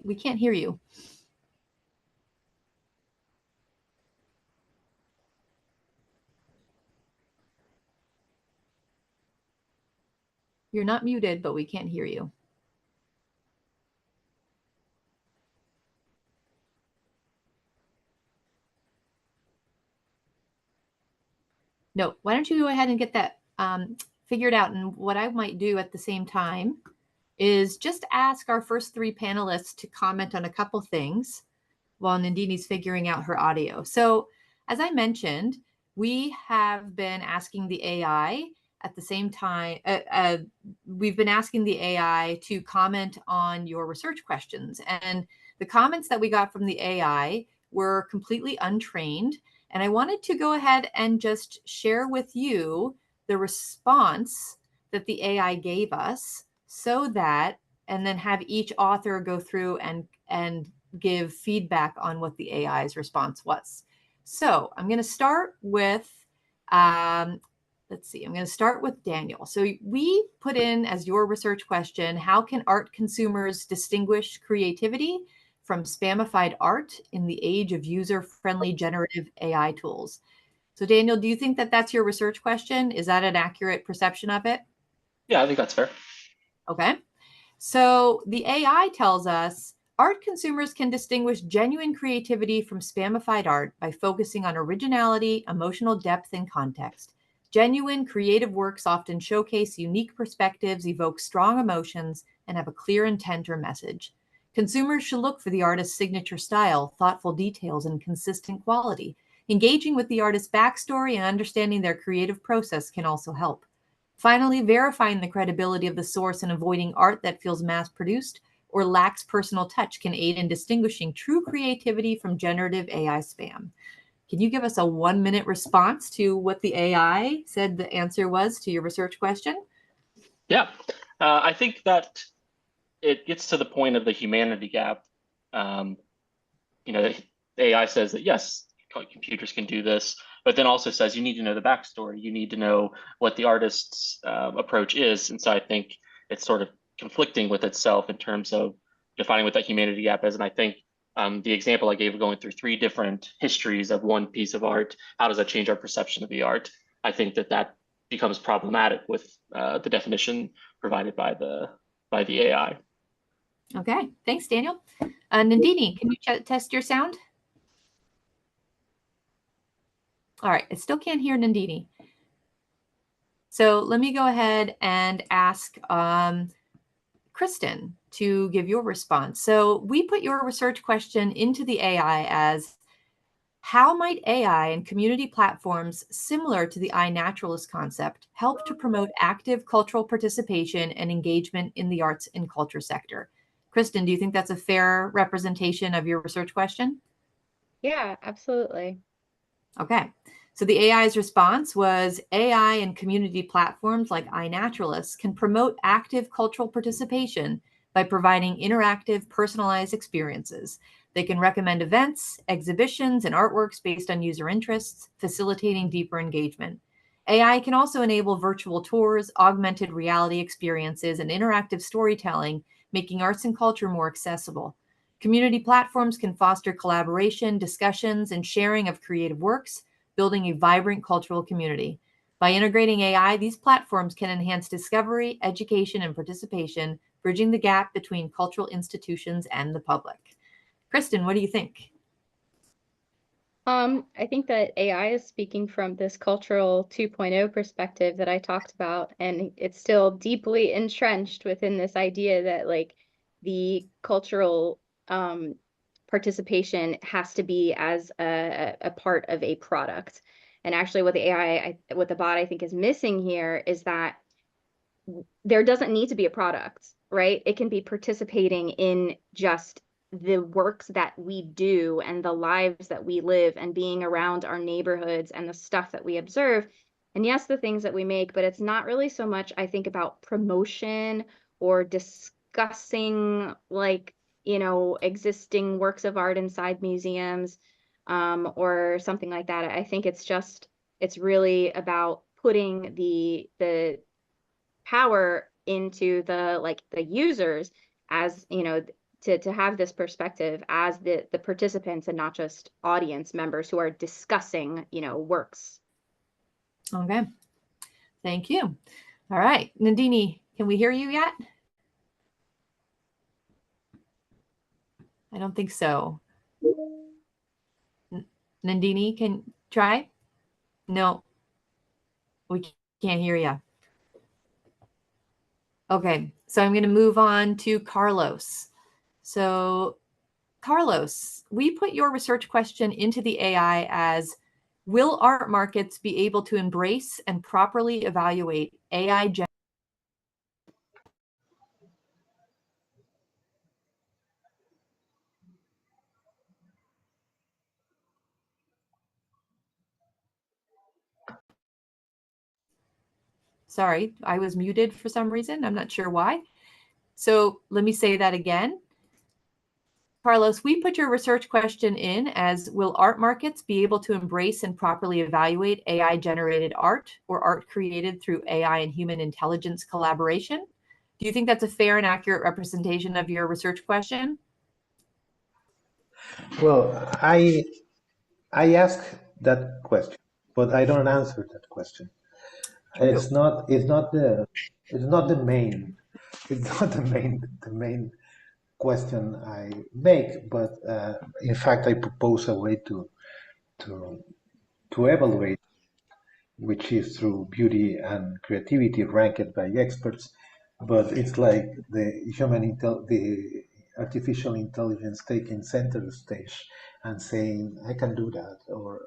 we can't hear you. You're not muted, but we can't hear you. No, why don't you go ahead and get that figured out? And what I might do at the same time is just ask our first three panelists to comment on a couple things. while Nandini's figuring out her audio. So as I mentioned, we have been asking the AI at the same time, we've been asking the AI to comment on your research questions. And the comments that we got from the AI were completely untrained. And I wanted to go ahead and just share with you the response that the AI gave us so that, and then have each author go through and give feedback on what the AI's response was. So I'm going to start with, let's see, I'm going to start with Daniel. So we put in as your research question, how can art consumers distinguish creativity from spamified art in the age of user-friendly generative AI tools? So Daniel, do you think that that's your research question? Is that an accurate perception of it? Yeah, I think that's fair. Okay. So the AI tells us art consumers can distinguish genuine creativity from spamified art by focusing on originality, emotional depth, and context. Genuine creative works often showcase unique perspectives, evoke strong emotions, and have a clear intent or message. Consumers should look for the artist's signature style, thoughtful details, and consistent quality. Engaging with the artist's backstory and understanding their creative process can also help. Finally, verifying the credibility of the source and avoiding art that feels mass-produced or lacks personal touch can aid in distinguishing true creativity from generative AI spam. Can you give us a 1-minute response to what the AI said the answer was to your research question? Yeah, I think that it gets to the point of the humanity gap. The AI says that yes, computers can do this, but then also says you need to know the backstory. You need to know what the artist's approach is. And so I think it's sort of conflicting with itself in terms of defining what that humanity gap is. And I think the example I gave of going through 3 different histories of one piece of art, how does that change our perception of the art? I think that becomes problematic with the definition provided by the AI. Okay, thanks, Daniel. Nandini, can you test your sound? All right, I still can't hear Nandini. So let me go ahead and ask Kristen to give your response. So we put your research question into the AI as, how might AI and community platforms similar to the iNaturalist concept help to promote active cultural participation and engagement in the arts and culture sector? Kristen, do you think that's a fair representation of your research question? Yeah, absolutely. Okay. So the AI's response was, AI and community platforms like iNaturalist can promote active cultural participation by providing interactive, personalized experiences. They can recommend events, exhibitions, and artworks based on user interests, facilitating deeper engagement. AI can also enable virtual tours, augmented reality experiences, and interactive storytelling, making arts and culture more accessible. Community platforms can foster collaboration, discussions, and sharing of creative works, building a vibrant cultural community. By integrating AI, these platforms can enhance discovery, education, and participation, bridging the gap between cultural institutions and the public. Kristen, what do you think? I think that AI is speaking from this cultural 2.0 perspective that I talked about, and it's still deeply entrenched within this idea that like the cultural participation has to be as a part of a product. And actually what the what the bot I think is missing here is that there doesn't need to be a product, right? It can be participating in just the works that we do and the lives that we live and being around our neighborhoods and the stuff that we observe. And yes, the things that we make, but it's not really so much, I think, about promotion or discussing like, existing works of art inside museums or something like that. I think it's really about putting the power into the users as to have this perspective as the participants and not just audience members who are discussing works. Okay, thank you. All right, Nandini, can we hear you yet? I don't think so. Nandini, can try? No, we can't hear you. Okay, so I'm going to move on to Carlos. So Carlos, we put your research question into the AI as, will art markets be able to embrace and properly evaluate AI Sorry, I was muted for some reason. I'm not sure why. So let me say that again. Carlos, we put your research question in as, will art markets be able to embrace and properly evaluate AI-generated art or art created through AI and human intelligence collaboration? Do you think that's a fair and accurate representation of your research question? Well, I ask that question, but I don't answer that question. It's not the main question I make, but in fact I propose a way to evaluate, which is through beauty and creativity ranked by experts. But it's like the artificial intelligence taking center stage and saying, I can do that, or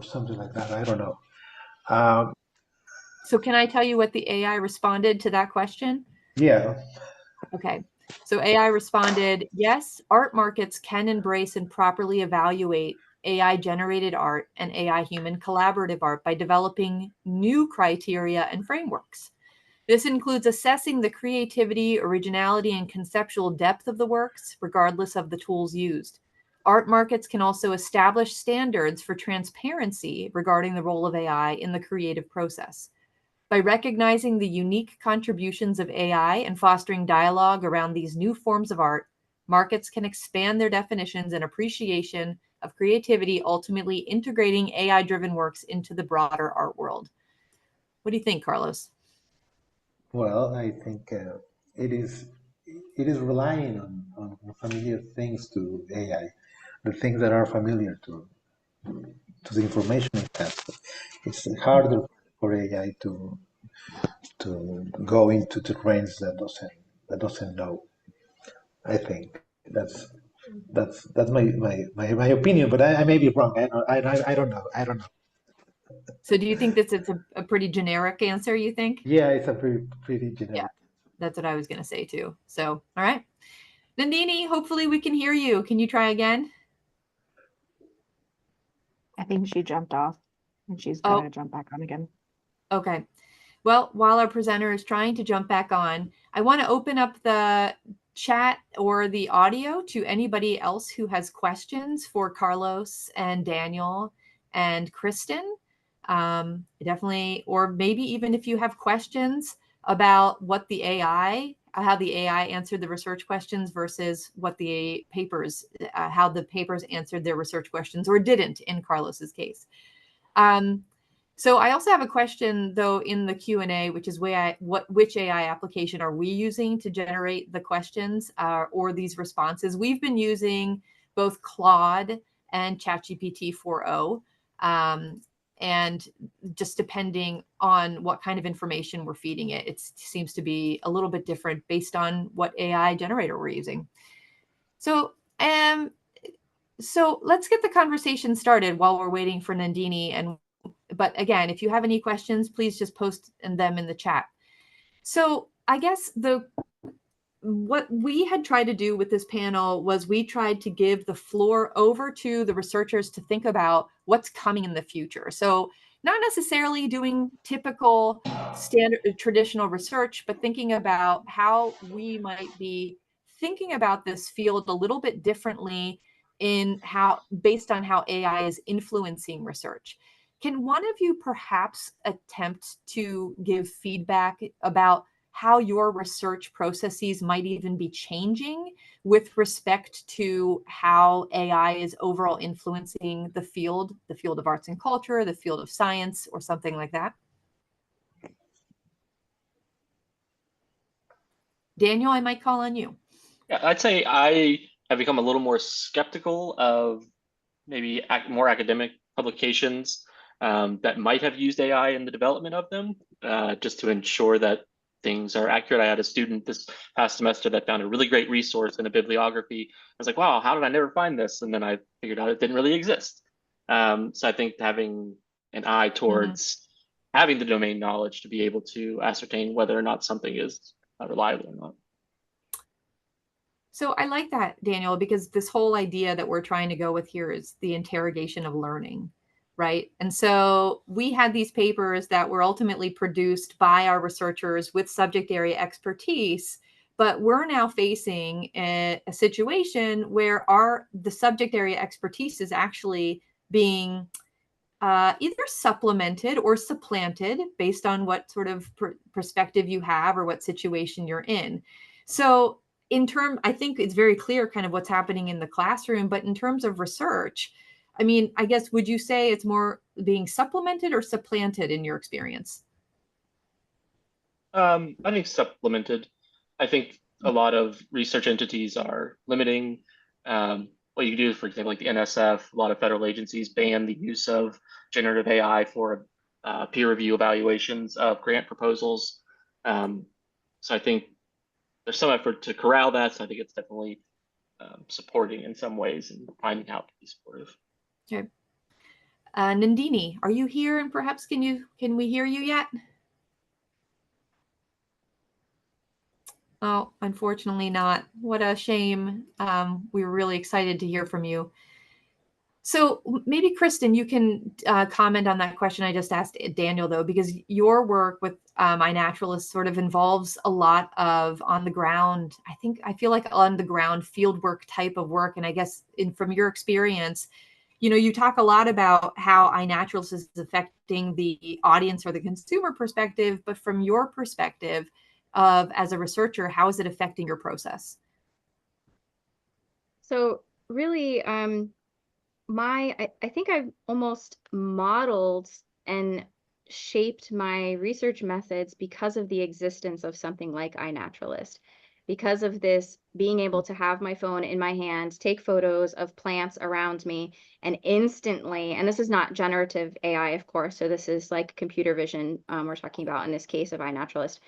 something like that. I don't know. So can I tell you what the AI responded to that question? Yeah. Okay. So AI responded, yes, art markets can embrace and properly evaluate AI generated art and AI human collaborative art by developing new criteria and frameworks. This includes assessing the creativity, originality, and conceptual depth of the works, regardless of the tools used. Art markets can also establish standards for transparency regarding the role of AI in the creative process. By recognizing the unique contributions of AI and fostering dialogue around these new forms of art, markets can expand their definitions and appreciation of creativity, ultimately integrating AI-driven works into the broader art world. What do you think, Carlos? Well, I think it is relying on familiar things to AI, the things that are familiar to the information it has. It's harder for AI to go into the range that doesn't know. I think that's my opinion, but I may be wrong. I don't know. I don't know. So do you think this is a pretty generic answer, you think? Yeah, it's a pretty generic. Yeah, that's what I was going to say too. So, all right. Nandini, hopefully we can hear you. Can you try again? I think she jumped off and she's going to jump back on again. Okay. Well, while our presenter is trying to jump back on, I want to open up the chat or the audio to anybody else who has questions for Carlos and Daniel and Kristen. Definitely, or maybe even if you have questions about what the AI, how the AI answered the research questions versus what the papers, how the papers answered their research questions or didn't in Carlos's case. So I also have a question though in the Q&A, which is which AI application are we using to generate the questions or these responses? We've been using both Claude and ChatGPT 4.0. And just depending on what kind of information we're feeding it, it seems to be a little bit different based on what AI generator we're using. So let's get the conversation started while we're waiting for Nandini. But again, if you have any questions, please just post them in the chat. So I guess what we had tried to do with this panel was we tried to give the floor over to the researchers to think about what's coming in the future. So not necessarily doing typical standard traditional research, but thinking about how we might be thinking about this field a little bit differently based on how AI is influencing research. Can one of you perhaps attempt to give feedback about how your research processes might even be changing with respect to how AI is overall influencing the field of arts and culture, the field of science, or something like that? Daniel, I might call on you. Yeah, I'd say I have become a little more skeptical of maybe more academic publications that might have used AI in the development of them, just to ensure that things are accurate. I had a student this past semester that found a really great resource in a bibliography. I was like, wow, how did I never find this? And then I figured out it didn't really exist. So I think having an eye towards having the domain knowledge to be able to ascertain whether or not something is reliable or not. So I like that, Daniel, because this whole idea that we're trying to go with here is the interrogation of learning, right? And so we had these papers that were ultimately produced by our researchers with subject area expertise, but we're now facing a situation where the subject area expertise is actually being either supplemented or supplanted based on what sort of perspective you have or what situation you're in. So I think it's very clear kind of what's happening in the classroom, but in terms of research, I mean, I guess, would you say it's more being supplemented or supplanted in your experience? I think supplemented. I think a lot of research entities are limiting what you can do. For example, like the NSF, a lot of federal agencies ban the use of generative AI for peer review evaluations of grant proposals. So I think there's some effort to corral that. So I think it's definitely supporting in some ways and finding out to be supportive. Okay. Nandini, are you here? And perhaps can we hear you yet? Oh, unfortunately not. What a shame. We were really excited to hear from you. So maybe, Kristen, you can comment on that question I just asked Daniel, though, because your work with iNaturalist sort of involves a lot of on the ground, I feel like on the ground fieldwork type of work. And I guess from your experience, you talk a lot about how iNaturalist is affecting the audience or the consumer perspective, but from your perspective as a researcher, how is it affecting your process? So really, I think I've almost modeled and shaped my research methods because of the existence of something like iNaturalist, because of this being able to have my phone in my hand, take photos of plants around me, and instantly, and this is not generative AI, of course, so this is like computer vision we're talking about in this case of iNaturalist,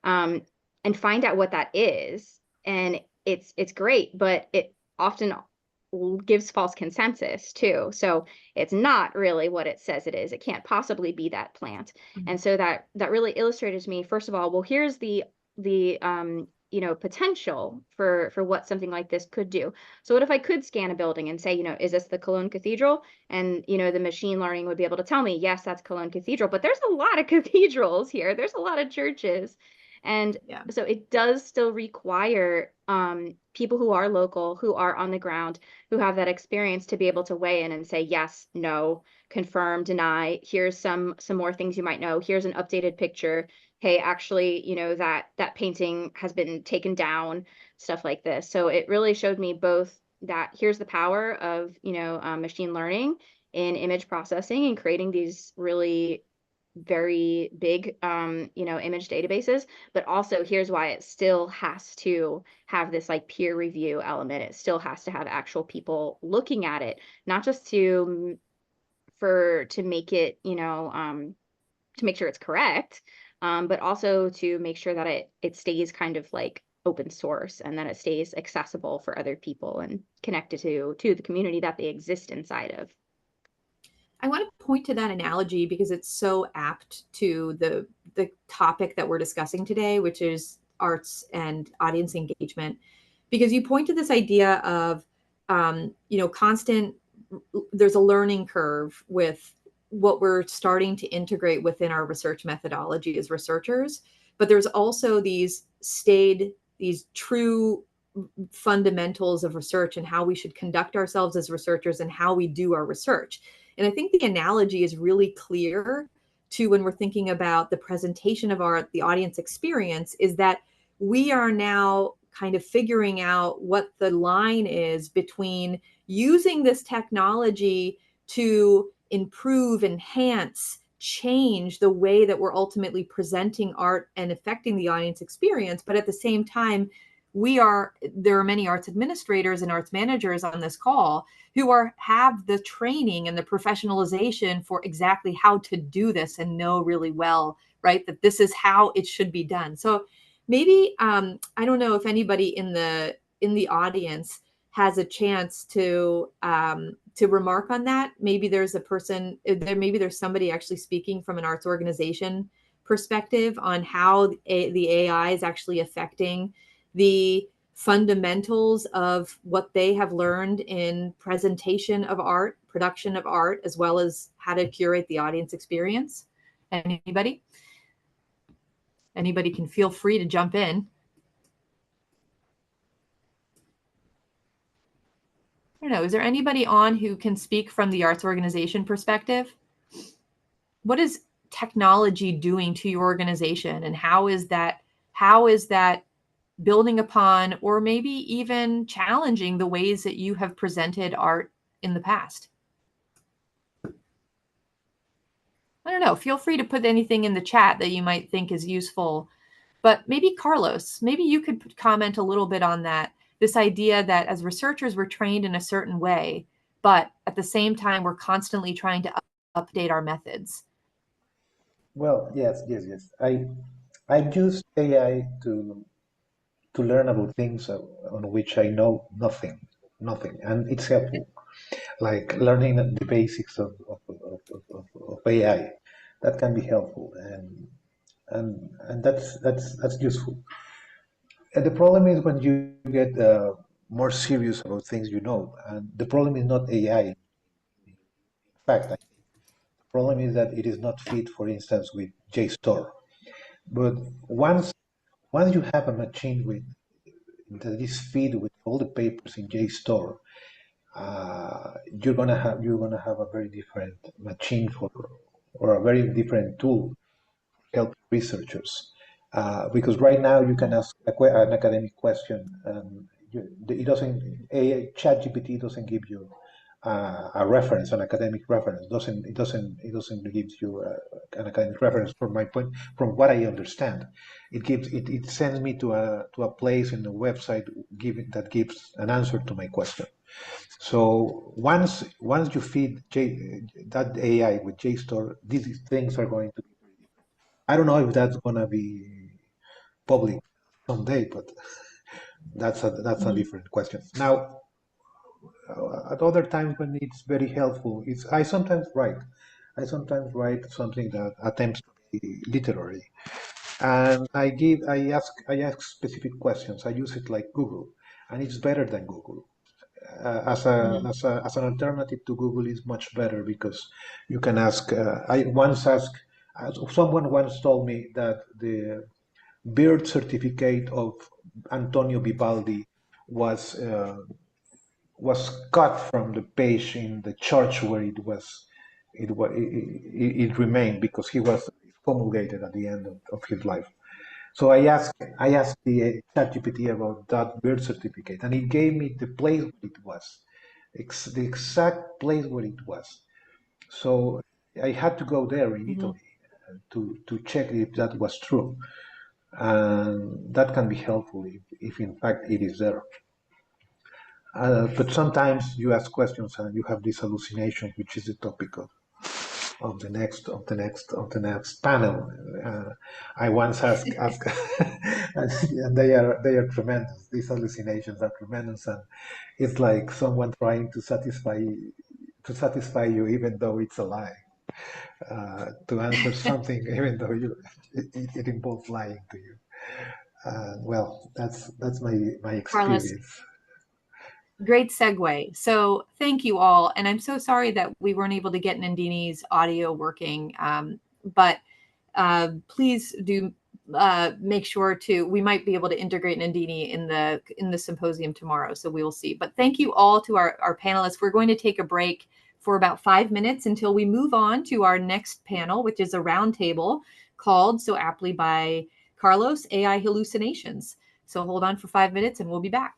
and find out what that is. And it's great, but it often gives false consensus too. So it's not really what it says it is. It can't possibly be that plant. And so that really illustrated to me, first of all, well, here's the potential for what something like this could do. So what if I could scan a building and say, is this the Cologne Cathedral? And, the machine learning would be able to tell me, yes, that's Cologne Cathedral, but there's a lot of cathedrals here. There's a lot of churches. And so it does still require people who are local, who are on the ground, who have that experience to be able to weigh in and say, yes, no, confirm, deny, here's some more things you might know. Here's an updated picture. Hey, actually, that painting has been taken down, stuff like this. So it really showed me both that here's the power of, machine learning in image processing and creating these really very big, image databases, but also here's why it still has to have this like peer review element. It still has to have actual people looking at it, not just to make it, to make sure it's correct, but also to make sure that it stays kind of like open source and that it stays accessible for other people and connected to the community that they exist inside of. I want to point to that analogy because it's so apt to the topic that we're discussing today, which is arts and audience engagement. Because you point to this idea of, there's a learning curve with what we're starting to integrate within our research methodology as researchers. But there's also these true fundamentals of research and how we should conduct ourselves as researchers and how we do our research. And I think the analogy is really clear to when we're thinking about the presentation of the audience experience, is that we are now kind of figuring out what the line is between using this technology to improve, enhance, change the way that we're ultimately presenting art and affecting the audience experience. But at the same time, there are many arts administrators and arts managers on this call who have the training and the professionalization for exactly how to do this and know really well right? That this is how it should be done. So maybe I don't know if anybody in the audience has a chance to remark on that. Maybe there's a person there, maybe there's somebody actually speaking from an arts organization perspective on how the AI is actually affecting the fundamentals of what they have learned in presentation of art, production of art, as well as how to curate the audience experience. Anybody? Anybody can feel free to jump in. I don't know, is there anybody on who can speak from the arts organization perspective? What is technology doing to your organization, and how is that building upon or maybe even challenging the ways that you have presented art in the past? I don't know, feel free to put anything in the chat that you might think is useful, but maybe Carlos, maybe you could comment a little bit on that. This idea that as researchers, we're trained in a certain way, but at the same time, we're constantly trying to update our methods. Well, yes. I use AI to learn about things on which I know nothing, and it's helpful. Like learning the basics of AI, that can be helpful, and that's useful. And the problem is when you get more serious about things you know, and the problem is not AI. In fact, the problem is that it is not fit, for instance, with JSTOR. But once you have a machine that is fed with all the papers in JSTOR, you're gonna have a very different machine or a very different tool to help researchers. Because right now you can ask an academic question, and it doesn't. ChatGPT doesn't give you a reference, an academic reference. It doesn't give you an academic reference from my point, from what I understand. It sends me to a place in the website that gives an answer to my question. So once you feed that AI with JSTOR, these things are going to. I don't know if that's gonna be public someday, but that's a different question. Now, at other times when it's very helpful, I sometimes write. I sometimes write something that attempts to be literary, and I ask specific questions. I use it like Google, and it's better than Google. As an alternative to Google is much better because you can ask. I once asked. Someone once told me that the birth certificate of Antonio Vivaldi was cut from the page in the church where it remained because he was excommunicated at the end of his life. So I asked the ChatGPT about that birth certificate, and it gave me the place where it was, the exact place where it was. So I had to go there in Italy to check if that was true, and that can be helpful if in fact it is there. But sometimes you ask questions and you have this hallucination, which is the topic of the next panel. I once asked and they are tremendous. These hallucinations are tremendous, and it's like someone trying to satisfy you, even though it's a lie. To answer something, even though it involves lying to you. Well, that's my Carlos, experience. great segue. So thank you all. And I'm so sorry that we weren't able to get Nandini's audio working. But please do make sure we might be able to integrate Nandini in the symposium tomorrow. So we will see. But thank you all to our panelists. We're going to take a break for about 5 minutes until we move on to our next panel, which is a roundtable called, so aptly by Carlos, AI Hallucinations. So hold on for 5 minutes and we'll be back.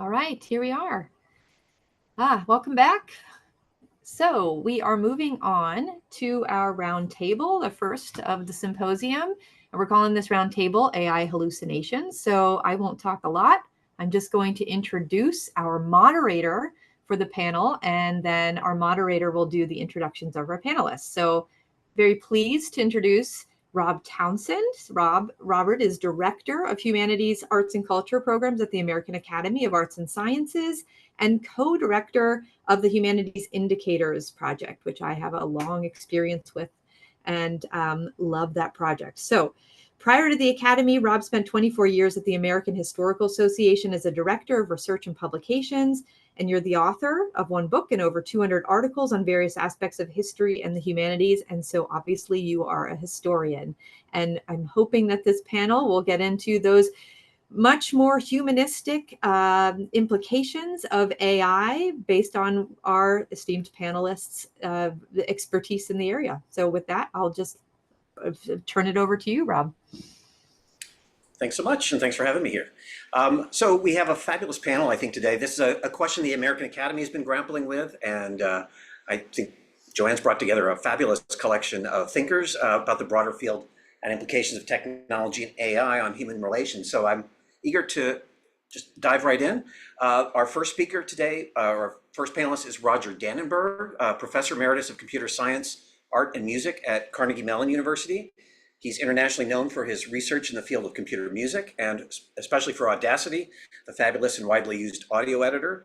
All right, here we are. Welcome back. So we are moving on to our round table, the first of the symposium, and we're calling this round table AI hallucinations. So I won't talk a lot. I'm just going to introduce our moderator for the panel, and then our moderator will do the introductions of our panelists. So very pleased to introduce Rob Townsend. Robert is Director of Humanities, Arts, and Culture Programs at the American Academy of Arts and Sciences and co-director of the Humanities Indicators Project, which I have a long experience with and love that project. So prior to the Academy, Rob spent 24 years at the American Historical Association as a Director of Research and Publications, and you're the author of one book and over 200 articles on various aspects of history and the humanities. And so obviously you are a historian. And I'm hoping that this panel will get into those much more humanistic implications of AI based on our esteemed panelists' expertise in the area. So with that, I'll just turn it over to you, Rob. Thanks so much, and thanks for having me here. So we have a fabulous panel, I think, today. This is a question the American Academy has been grappling with, and I think Joanne's brought together a fabulous collection of thinkers about the broader field and implications of technology and AI on human relations. So I'm eager to just dive right in. Our first speaker today, our first panelist is Roger Dannenberg, Professor Emeritus of Computer Science, Art, and Music at Carnegie Mellon University. He's internationally known for his research in the field of computer music, and especially for Audacity, the fabulous and widely used audio editor.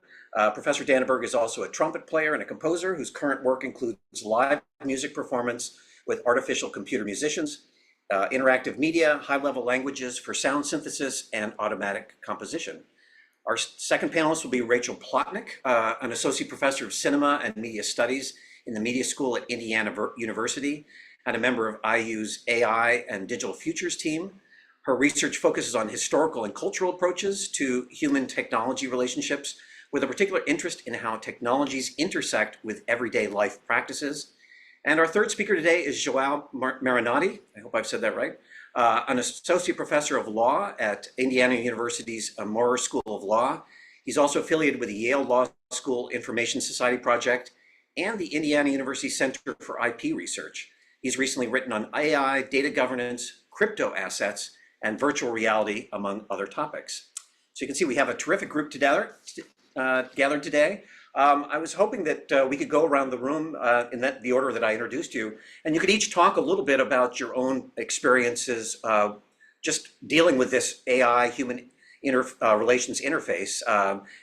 Professor Dannenberg is also a trumpet player and a composer whose current work includes live music performance with artificial computer musicians, interactive media, high-level languages for sound synthesis, and automatic composition. Our second panelist will be Rachel Plotnick, an associate professor of cinema and media studies in the media school at Indiana University, and a member of IU's AI and Digital Futures team. Her research focuses on historical and cultural approaches to human-technology relationships, with a particular interest in how technologies intersect with everyday life practices. And our third speaker today is Joao Marinati, I hope I've said that right, an associate professor of law at Indiana University's Maurer School of Law. He's also affiliated with the Yale Law School Information Society Project and the Indiana University Center for IP Research. He's recently written on AI, data governance, crypto assets, and virtual reality, among other topics. So you can see we have a terrific group gathered today. I was hoping that we could go around the room in the order that I introduced you, and you could each talk a little bit about your own experiences just dealing with this AI human relations interface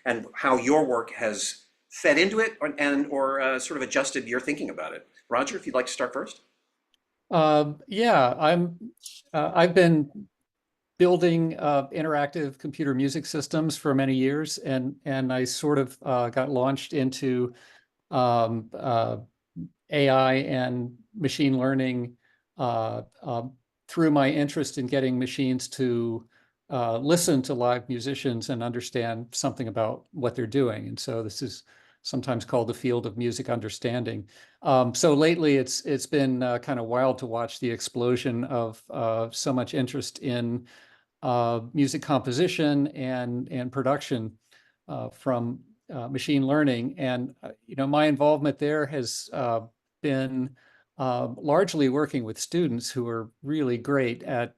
and how your work has fed into it or sort of adjusted your thinking about it. Roger, if you'd like to start first. Yeah, I've been building interactive computer music systems for many years, and I sort of got launched into AI and machine learning through my interest in getting machines to listen to live musicians and understand something about what they're doing. And so this is sometimes called the field of music understanding. So lately, it's been kind of wild to watch the explosion of so much interest in music composition and production from machine learning. And my involvement there has been largely working with students who are really great at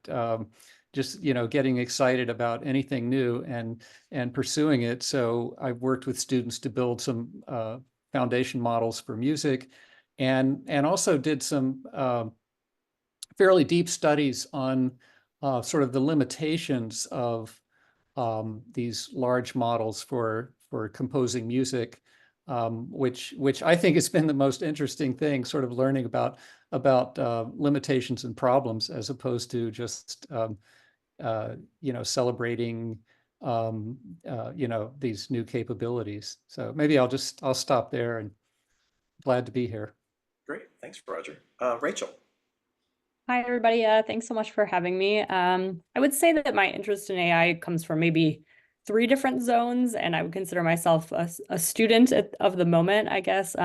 just getting excited about anything new and pursuing it. So I've worked with students to build some foundation models for music, and also did some fairly deep studies on sort of the limitations of these large models for composing music, which I think has been the most interesting thing, sort of learning about limitations and problems as opposed to just celebrating these new capabilities. So maybe I'll stop there, and glad to be here. Great, thanks, Roger. Rachel. Hi, everybody. Thanks so much for having me. I would say that my interest in AI comes from maybe 3 different zones, and I would consider myself a student of the moment, I guess.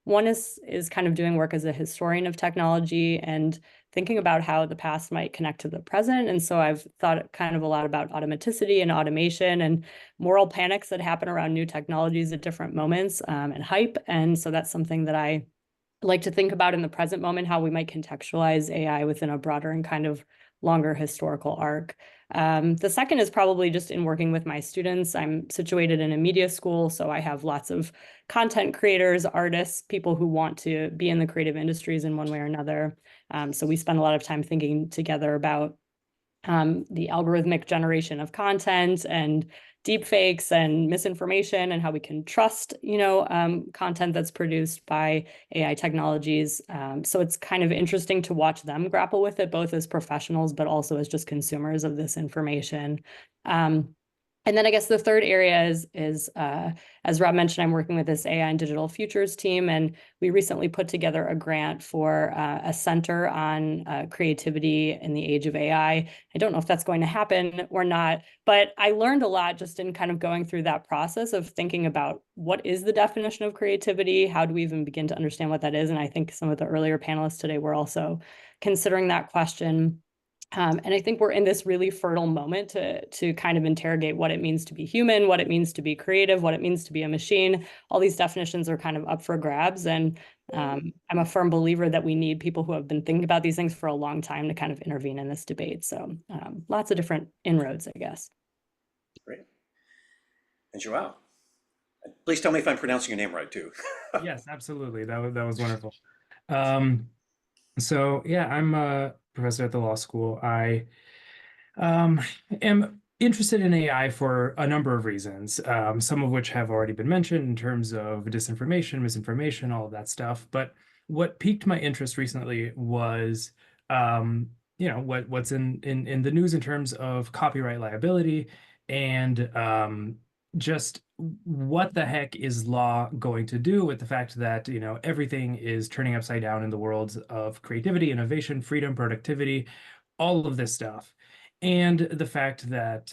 One is kind of doing work as a historian of technology and thinking about how the past might connect to the present. And so I've thought kind of a lot about automaticity and automation and moral panics that happen around new technologies at different moments, and hype. And so that's something that I like to think about in the present moment, how we might contextualize AI within a broader and kind of longer historical arc. The second is probably just in working with my students. I'm situated in a media school, so I have lots of content creators, artists, people who want to be in the creative industries in one way or another. So we spend a lot of time thinking together about the algorithmic generation of content and deepfakes and misinformation and how we can trust, content that's produced by AI technologies. So it's kind of interesting to watch them grapple with it, both as professionals, but also as just consumers of this information. And then I guess the third area is as Rob mentioned, I'm working with this AI and digital futures team, and we recently put together a grant for a center on creativity in the age of AI. I don't know if that's going to happen or not, but I learned a lot just in kind of going through that process of thinking about what is the definition of creativity? How do we even begin to understand what that is? And I think some of the earlier panelists today were also considering that question. And I think we're in this really fertile moment to kind of interrogate what it means to be human, what it means to be creative, what it means to be a machine. All these definitions are kind of up for grabs. And I'm a firm believer that we need people who have been thinking about these things for a long time to kind of intervene in this debate. So lots of different inroads, I guess. Great. And João, please tell me if I'm pronouncing your name right too. Yes, absolutely. That was wonderful. So yeah, I'm a professor at the law school. I am interested in AI for a number of reasons, some of which have already been mentioned in terms of disinformation, misinformation, all of that stuff. But what piqued my interest recently was, what's in the news in terms of copyright liability and just what the heck is law going to do with the fact that, everything is turning upside down in the worlds of creativity, innovation, freedom, productivity, all of this stuff. And the fact that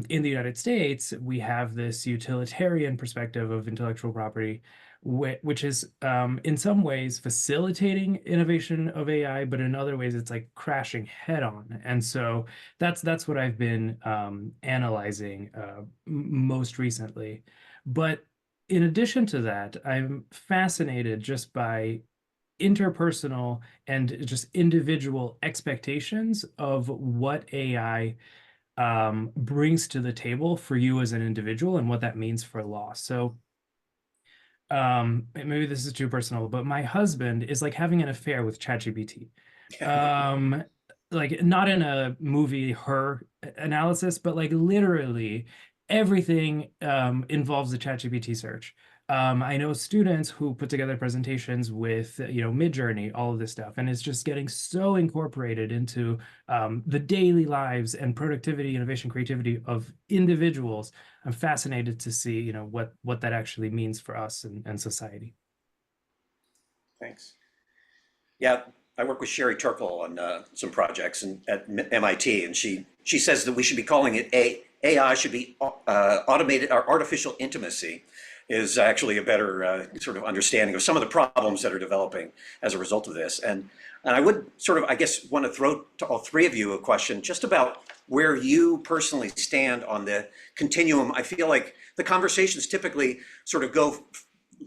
in the United States, we have this utilitarian perspective of intellectual property, which is in some ways facilitating innovation of AI, but in other ways it's like crashing head on. And so that's what I've been analyzing most recently. But in addition to that, I'm fascinated just by interpersonal and just individual expectations of what AI brings to the table for you as an individual and what that means for law. So maybe this is too personal, but my husband is like having an affair with ChatGPT. Like not in a movie Her analysis, but like literally everything involves the ChatGPT search. I know students who put together presentations with, Midjourney, all of this stuff, and it's just getting so incorporated into the daily lives and productivity, innovation, creativity of individuals. I'm fascinated to see, what that actually means for us and society. Thanks. Yeah, I work with Sherry Turkle on some projects at MIT, and she says that we should be calling it AI should be automated, or artificial intimacy is actually a better sort of understanding of some of the problems that are developing as a result of this. And I would sort of, I guess, want to throw to all three of you a question just about where you personally stand on the continuum. I feel like the conversations typically sort of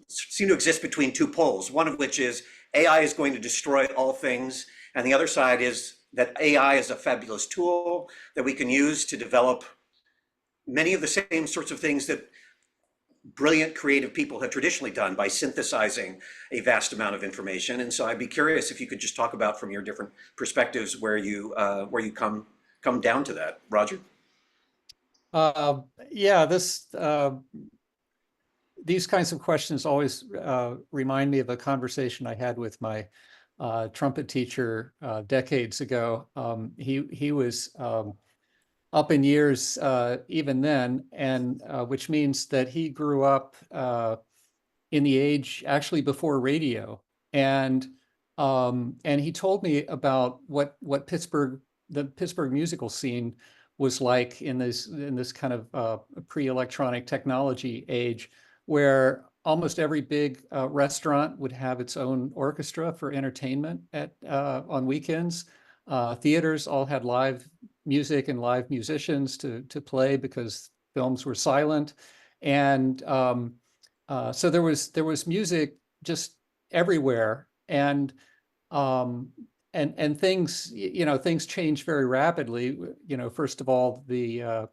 seem to exist between two poles, one of which is AI is going to destroy all things, and the other side is that AI is a fabulous tool that we can use to develop many of the same sorts of things that brilliant creative people have traditionally done by synthesizing a vast amount of information. And so I'd be curious if you could just talk about from your different perspectives where you come down to that. Roger? Yeah, these kinds of questions always remind me of a conversation I had with my trumpet teacher decades ago. He was up in years even then, and which means that he grew up in the age actually before radio, and he told me about what the Pittsburgh musical scene was like in this kind of pre-electronic technology age, where almost every big restaurant would have its own orchestra for entertainment on weekends. Theaters all had live music and live musicians to play because films were silent. And so there was music just everywhere. And things, things changed very rapidly. First of all, the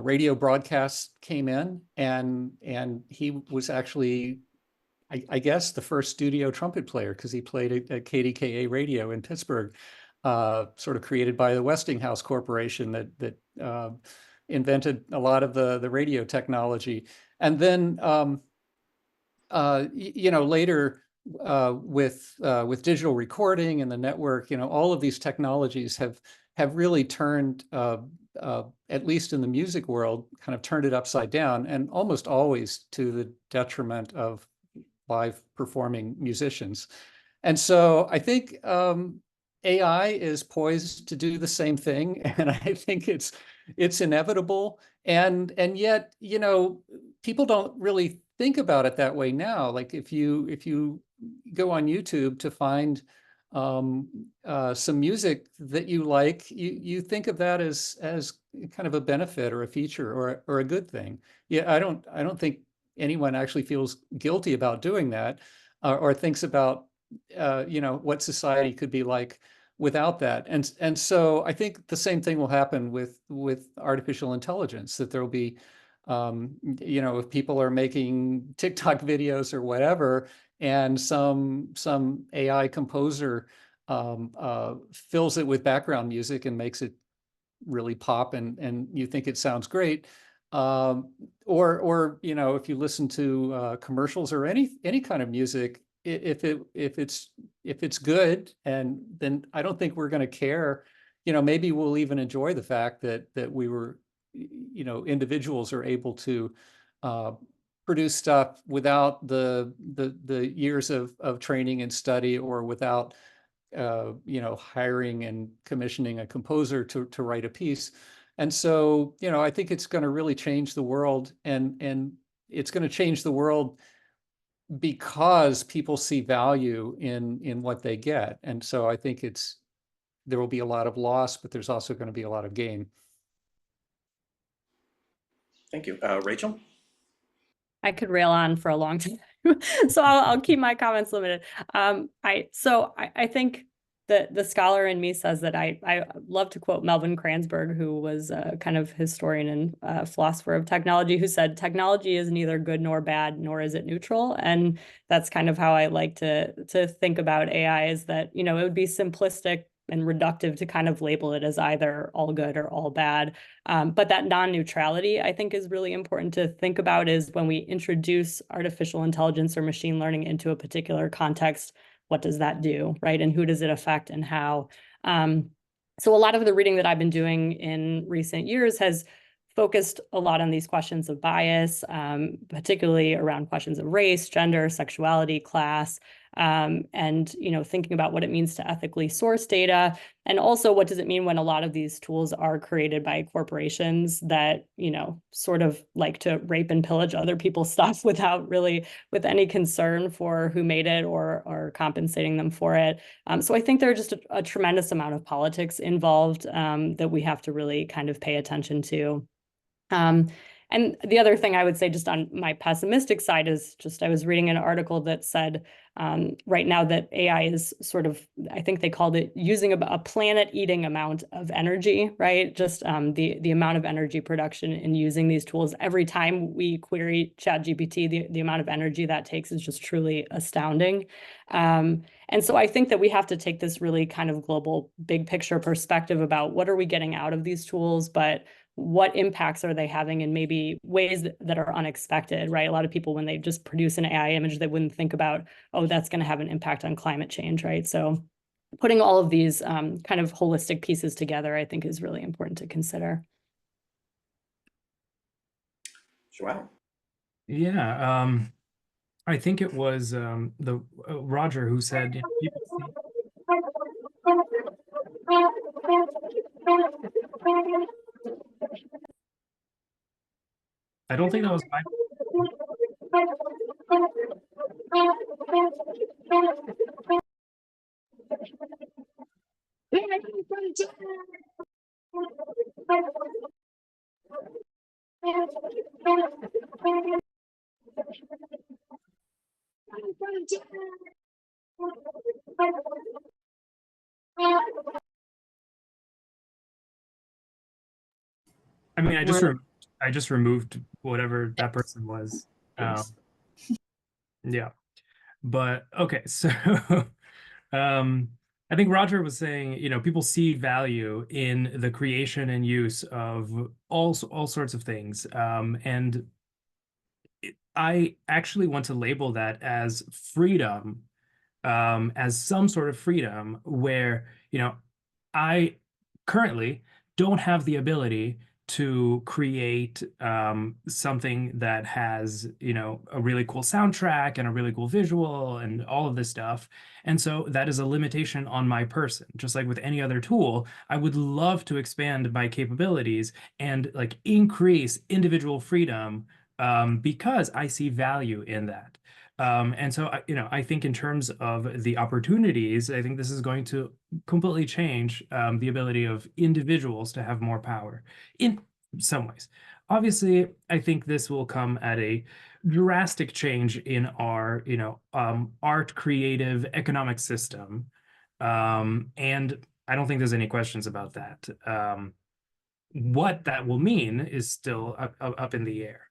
radio broadcasts came in, and he was actually, I guess, the first studio trumpet player, because he played at KDKA radio in Pittsburgh, sort of created by the Westinghouse Corporation that invented a lot of the radio technology. And then later with digital recording and the network, all of these technologies have really turned, at least in the music world, kind of turned it upside down, and almost always to the detriment of live performing musicians. And so I think AI is poised to do the same thing, and I think it's inevitable. And yet, people don't really think about it that way now. Like if you go on YouTube to find some music that you like, you think of that as kind of a benefit or a feature or a good thing. Yeah, I don't think anyone actually feels guilty about doing that, or thinks about what society could be like without that. And so I think the same thing will happen with artificial intelligence, that there will be if people are making TikTok videos or whatever, and some AI composer fills it with background music and makes it really pop, and you think it sounds great. Or if you listen to commercials or any kind of music, if it's good, and then I don't think we're going to care. Maybe we'll even enjoy the fact that we were, individuals are able to produce stuff without the years of training and study, or without hiring and commissioning a composer to write a piece. And so, I think it's going to really change the world, and it's going to change the world because people see value in what they get. And so I think there will be a lot of loss, but there's also going to be a lot of gain. Thank you. Rachel? I could rail on for a long time, so I'll keep my comments limited. I think the scholar in me says that I love to quote Melvin Kranzberg, who was a kind of historian and philosopher of technology, who said, technology is neither good nor bad, nor is it neutral. And that's kind of how I like to think about AI, is that, it would be simplistic and reductive to kind of label it as either all good or all bad. But that non-neutrality, I think, is really important to think about, is when we introduce artificial intelligence or machine learning into a particular context, what does that do, right? And who does it affect, and how? So a lot of the reading that I've been doing in recent years has focused a lot on these questions of bias, particularly around questions of race, gender, sexuality, class, and thinking about what it means to ethically source data, and also what does it mean when a lot of these tools are created by corporations that sort of like to rape and pillage other people's stuff without really with any concern for who made it or compensating them for it. So I think there are just a tremendous amount of politics involved that we have to really kind of pay attention to. And the other thing I would say, just on my pessimistic side, is just I was reading an article that said right now that AI is sort of, I think they called it, using a planet-eating amount of energy, right? Just the amount of energy production in using these tools. Every time we query ChatGPT, the amount of energy that takes is just truly astounding. And so I think that we have to take this really kind of global, big picture perspective about what are we getting out of these tools, but what impacts are they having in maybe ways that are unexpected, right? A lot of people, when they just produce an AI image, they wouldn't think about, oh, that's going to have an impact on climate change, right? So putting all of these kind of holistic pieces together, I think, is really important to consider. Joelle? Yeah, I think it was Roger who said, people I don't think that was my I mean, We're- I just removed whatever that person was. Yeah. But okay, so um, I think Roger was saying, people see value in the creation and use of all sorts of things. And I actually want to label that as freedom, as some sort of freedom where, I currently don't have the ability to create something that has, a really cool soundtrack and a really cool visual and all of this stuff. And so that is a limitation on my person. Just like with any other tool, I would love to expand my capabilities and like increase individual freedom because I see value in that. And so, I think in terms of the opportunities, I think this is going to completely change the ability of individuals to have more power in some ways. Obviously, I think this will come at a drastic change in our, art, creative, economic system. And I don't think there's any questions about that. What that will mean is still up in the air.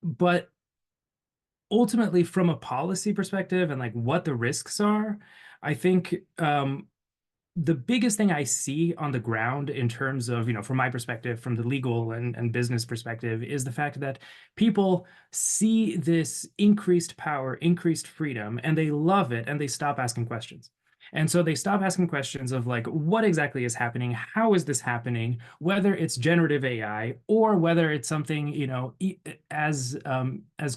But ultimately, from a policy perspective and like what the risks are, I think the biggest thing I see on the ground in terms of, from my perspective, from the legal and business perspective, is the fact that people see this increased power, increased freedom, and they love it and they stop asking questions. And so they stop asking questions of like, what exactly is happening? How is this happening? Whether it's generative AI or whether it's something, as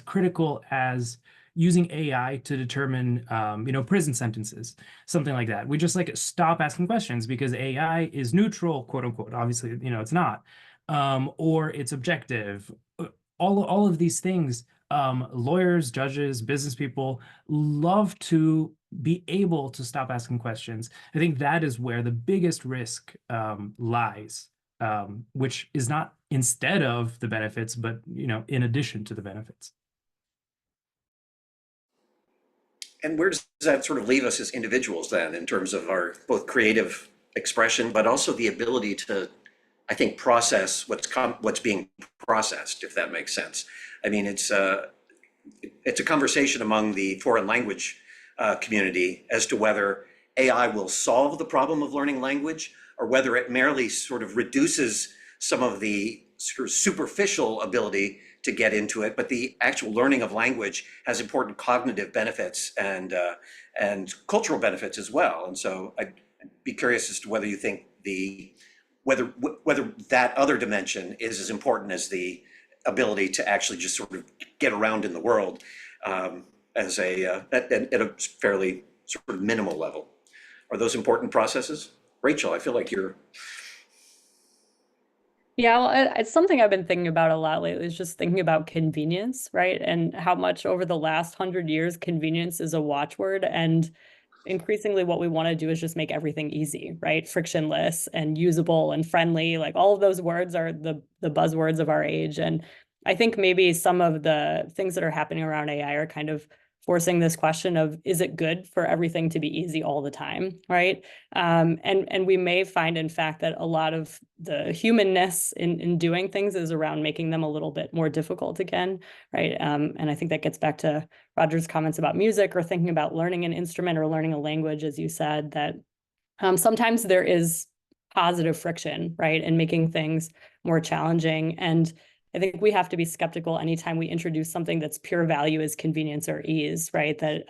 critical as using AI to determine, prison sentences, something like that. We just like stop asking questions because AI is neutral, quote unquote. Obviously, it's not, or it's objective. All of these things, lawyers, judges, business people love to be able to stop asking questions. I think that is where the biggest risk lies, which is not instead of the benefits, but in addition to the benefits. And where does that sort of leave us as individuals then, in terms of our both creative expression, but also the ability to, I think, process what's being processed, if that makes sense. I mean, it's a conversation among the foreign language community as to whether AI will solve the problem of learning language, or whether it merely sort of reduces some of the sort of superficial ability to get into it, but the actual learning of language has important cognitive benefits and cultural benefits as well. And so I'd be curious as to whether you think whether that other dimension is as important as the ability to actually just sort of get around in the world as at a fairly sort of minimal level. Are those important processes? Rachel, I feel like you're. Yeah, well, it's something I've been thinking about a lot lately, is just thinking about convenience, right? And how much over the last 100 years, convenience is a watchword. And increasingly what we want to do is just make everything easy, right? Frictionless and usable and friendly. Like all of those words are the buzzwords of our age. And I think maybe some of the things that are happening around AI are kind of forcing this question of, is it good for everything to be easy all the time, right? And we may find, in fact, that a lot of the humanness in doing things is around making them a little bit more difficult again, right? And I think that gets back to Roger's comments about music, or thinking about learning an instrument or learning a language, as you said, that sometimes there is positive friction, right? And making things more challenging. And I think we have to be skeptical anytime we introduce something that's pure value as convenience or ease, right? That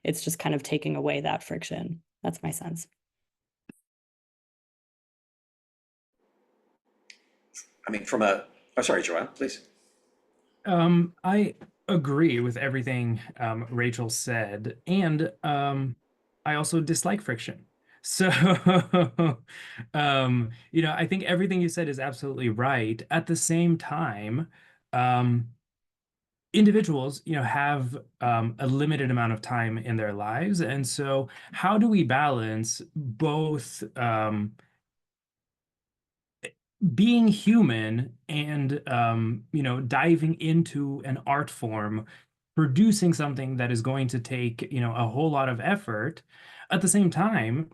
it's just kind of taking away that friction. That's my sense. I mean, sorry, Joanne, please. I agree with everything Rachel said, and I also dislike friction. So, I think everything you said is absolutely right. At the same time, individuals, have a limited amount of time in their lives, and so how do we balance both being human and diving into an art form, producing something that is going to take a whole lot of effort? At the same time,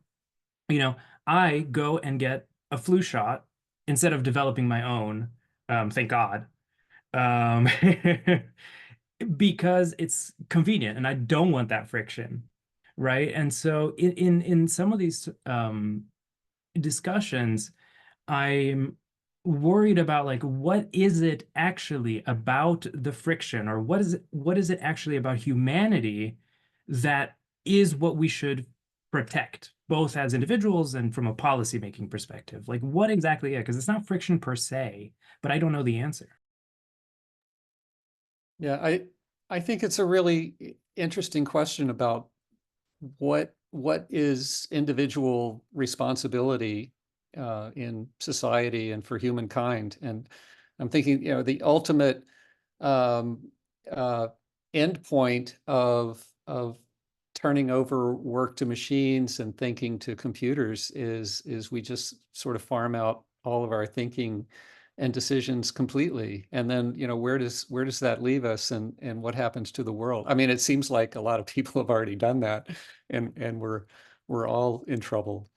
I go and get a flu shot instead of developing my own, thank God, um, because it's convenient and I don't want that friction, right? And so in some of these discussions, I'm worried about like what is it actually about the friction, or what is it actually about humanity that is what we should protect, both as individuals and from a policy making perspective? Like what exactly? Yeah, because it's not friction per se, but I don't know the answer. Yeah, I think it's a really interesting question about what is individual responsibility in society and for humankind. And I'm thinking, the ultimate end point of turning over work to machines and thinking to computers is we just sort of farm out all of our thinking and decisions completely. And then, where does that leave us, and what happens to the world? I mean, it seems like a lot of people have already done that, and we're all in trouble.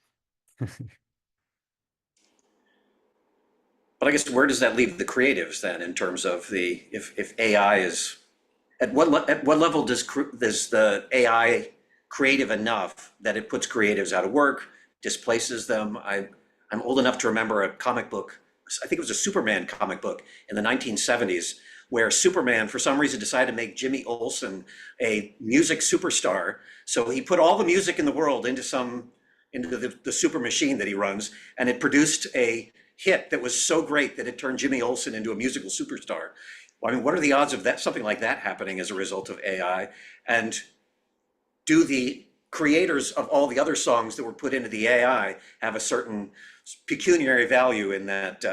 But I guess where does that leave the creatives then in terms of if AI is at what level does the AI creative enough that it puts creatives out of work, displaces them? I'm old enough to remember a comic book, I think it was a Superman comic book in the 1970s, where Superman for some reason decided to make Jimmy Olsen a music superstar. So he put all the music in the world into the super machine that he runs, and it produced a hit that was so great that it turned Jimmy Olsen into a musical superstar. I mean, what are the odds of something like that happening as a result of AI? And do the creators of all the other songs that were put into the AI have a certain pecuniary value in that?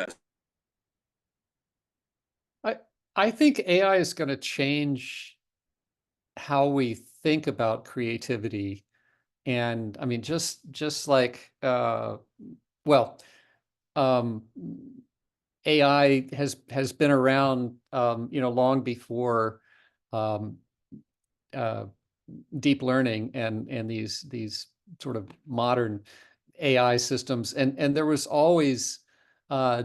I think AI is going to change how we think about creativity. And I mean, just like, well, AI has been around, long before deep learning and these sort of modern AI systems, and there was always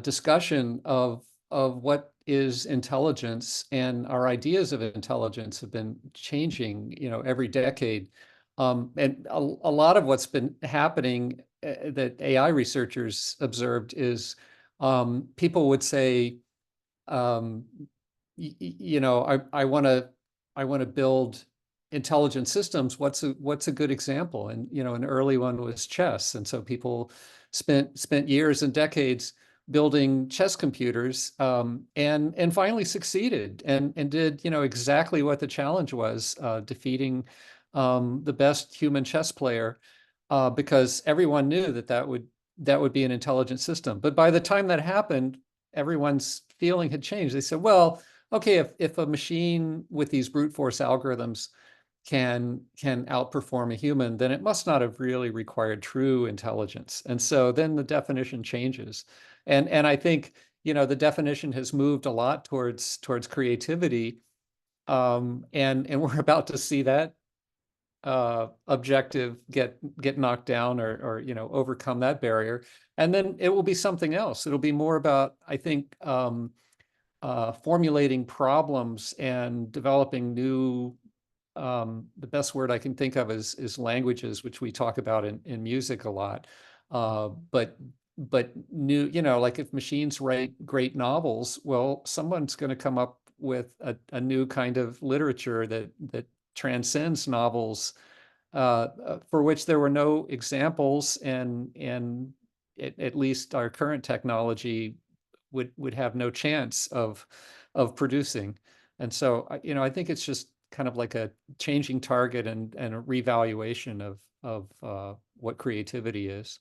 discussion of what is intelligence, and our ideas of intelligence have been changing, every decade. And a lot of what's been happening that AI researchers observed is people would say, I want to build intelligent systems. What's a good example? And an early one was chess. And so people spent years and decades building chess computers, and finally succeeded and did exactly what the challenge was, defeating the best human chess player, because everyone knew that would be an intelligent system. But by the time that happened, everyone's feeling had changed. They said, well, okay, if a machine with these brute force algorithms can outperform a human, then it must not have really required true intelligence. And so then the definition changes. And I think, the definition has moved a lot towards creativity. And we're about to see that objective get knocked down, or overcome that barrier. And then it will be something else. It'll be more about, I think, formulating problems and developing new, the best word I can think of is languages, which we talk about in music a lot. But new, like if machines write great novels, well, someone's going to come up with a new kind of literature that transcends novels, for which there were no examples, and at least our current technology would have no chance of producing. And so, I think it's just kind of like a changing target and a revaluation of what creativity is.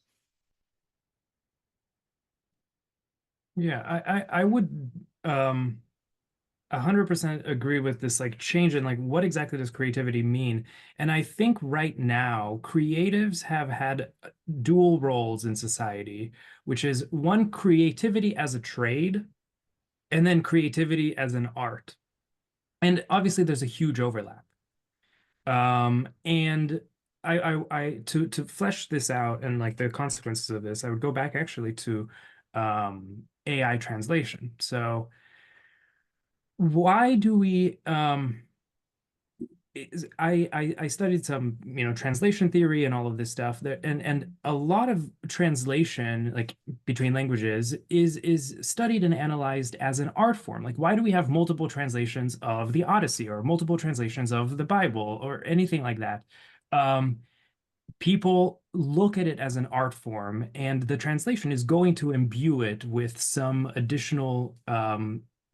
Yeah, I would 100% agree with this like change in like what exactly does creativity mean. And I think right now creatives have had dual roles in society, which is one, creativity as a trade, and then creativity as an art. And obviously there's a huge overlap. And I to flesh this out and like the consequences of this, I would go back actually to AI translation. So why do we I studied some, translation theory and all of this stuff there, and a lot of translation, like between languages, is studied and analyzed as an art form. Like, why do we have multiple translations of the Odyssey or multiple translations of the Bible or anything like that? People look at it as an art form, and the translation is going to imbue it with some additional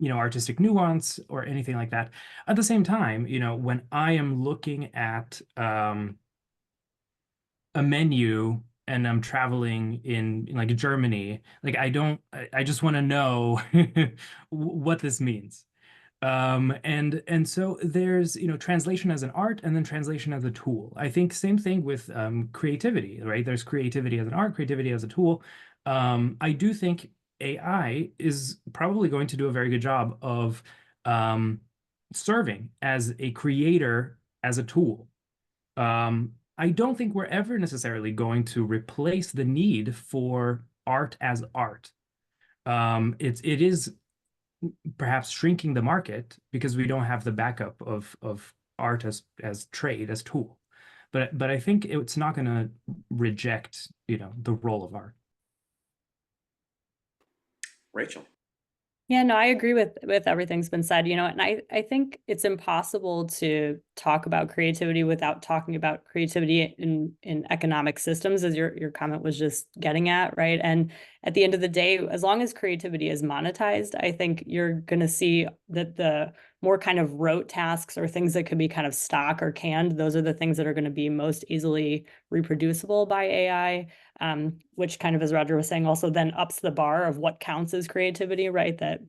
artistic nuance or anything like that. At the same time, when I am looking at a menu and I'm traveling in like Germany, like I just want to know what this means. And so there's, translation as an art and then translation as a tool. I think same thing with creativity, right? There's creativity as an art, creativity as a tool. I do think AI is probably going to do a very good job of serving as a creator, as a tool. I don't think we're ever necessarily going to replace the need for art as art. It is perhaps shrinking the market because we don't have the backup of art as trade, as tool. But I think it's not going to reject, the role of art. Rachel. Yeah, no, I agree with everything's been said, and I think it's impossible to talk about creativity without talking about creativity in economic systems, as your comment was just getting at, right? And at the end of the day, as long as creativity is monetized, I think you're going to see that the more kind of rote tasks or things that could be kind of stock or canned, those are the things that are going to be most easily reproducible by AI. Which kind of, as Roger was saying, also then ups the bar of what counts as creativity, right? That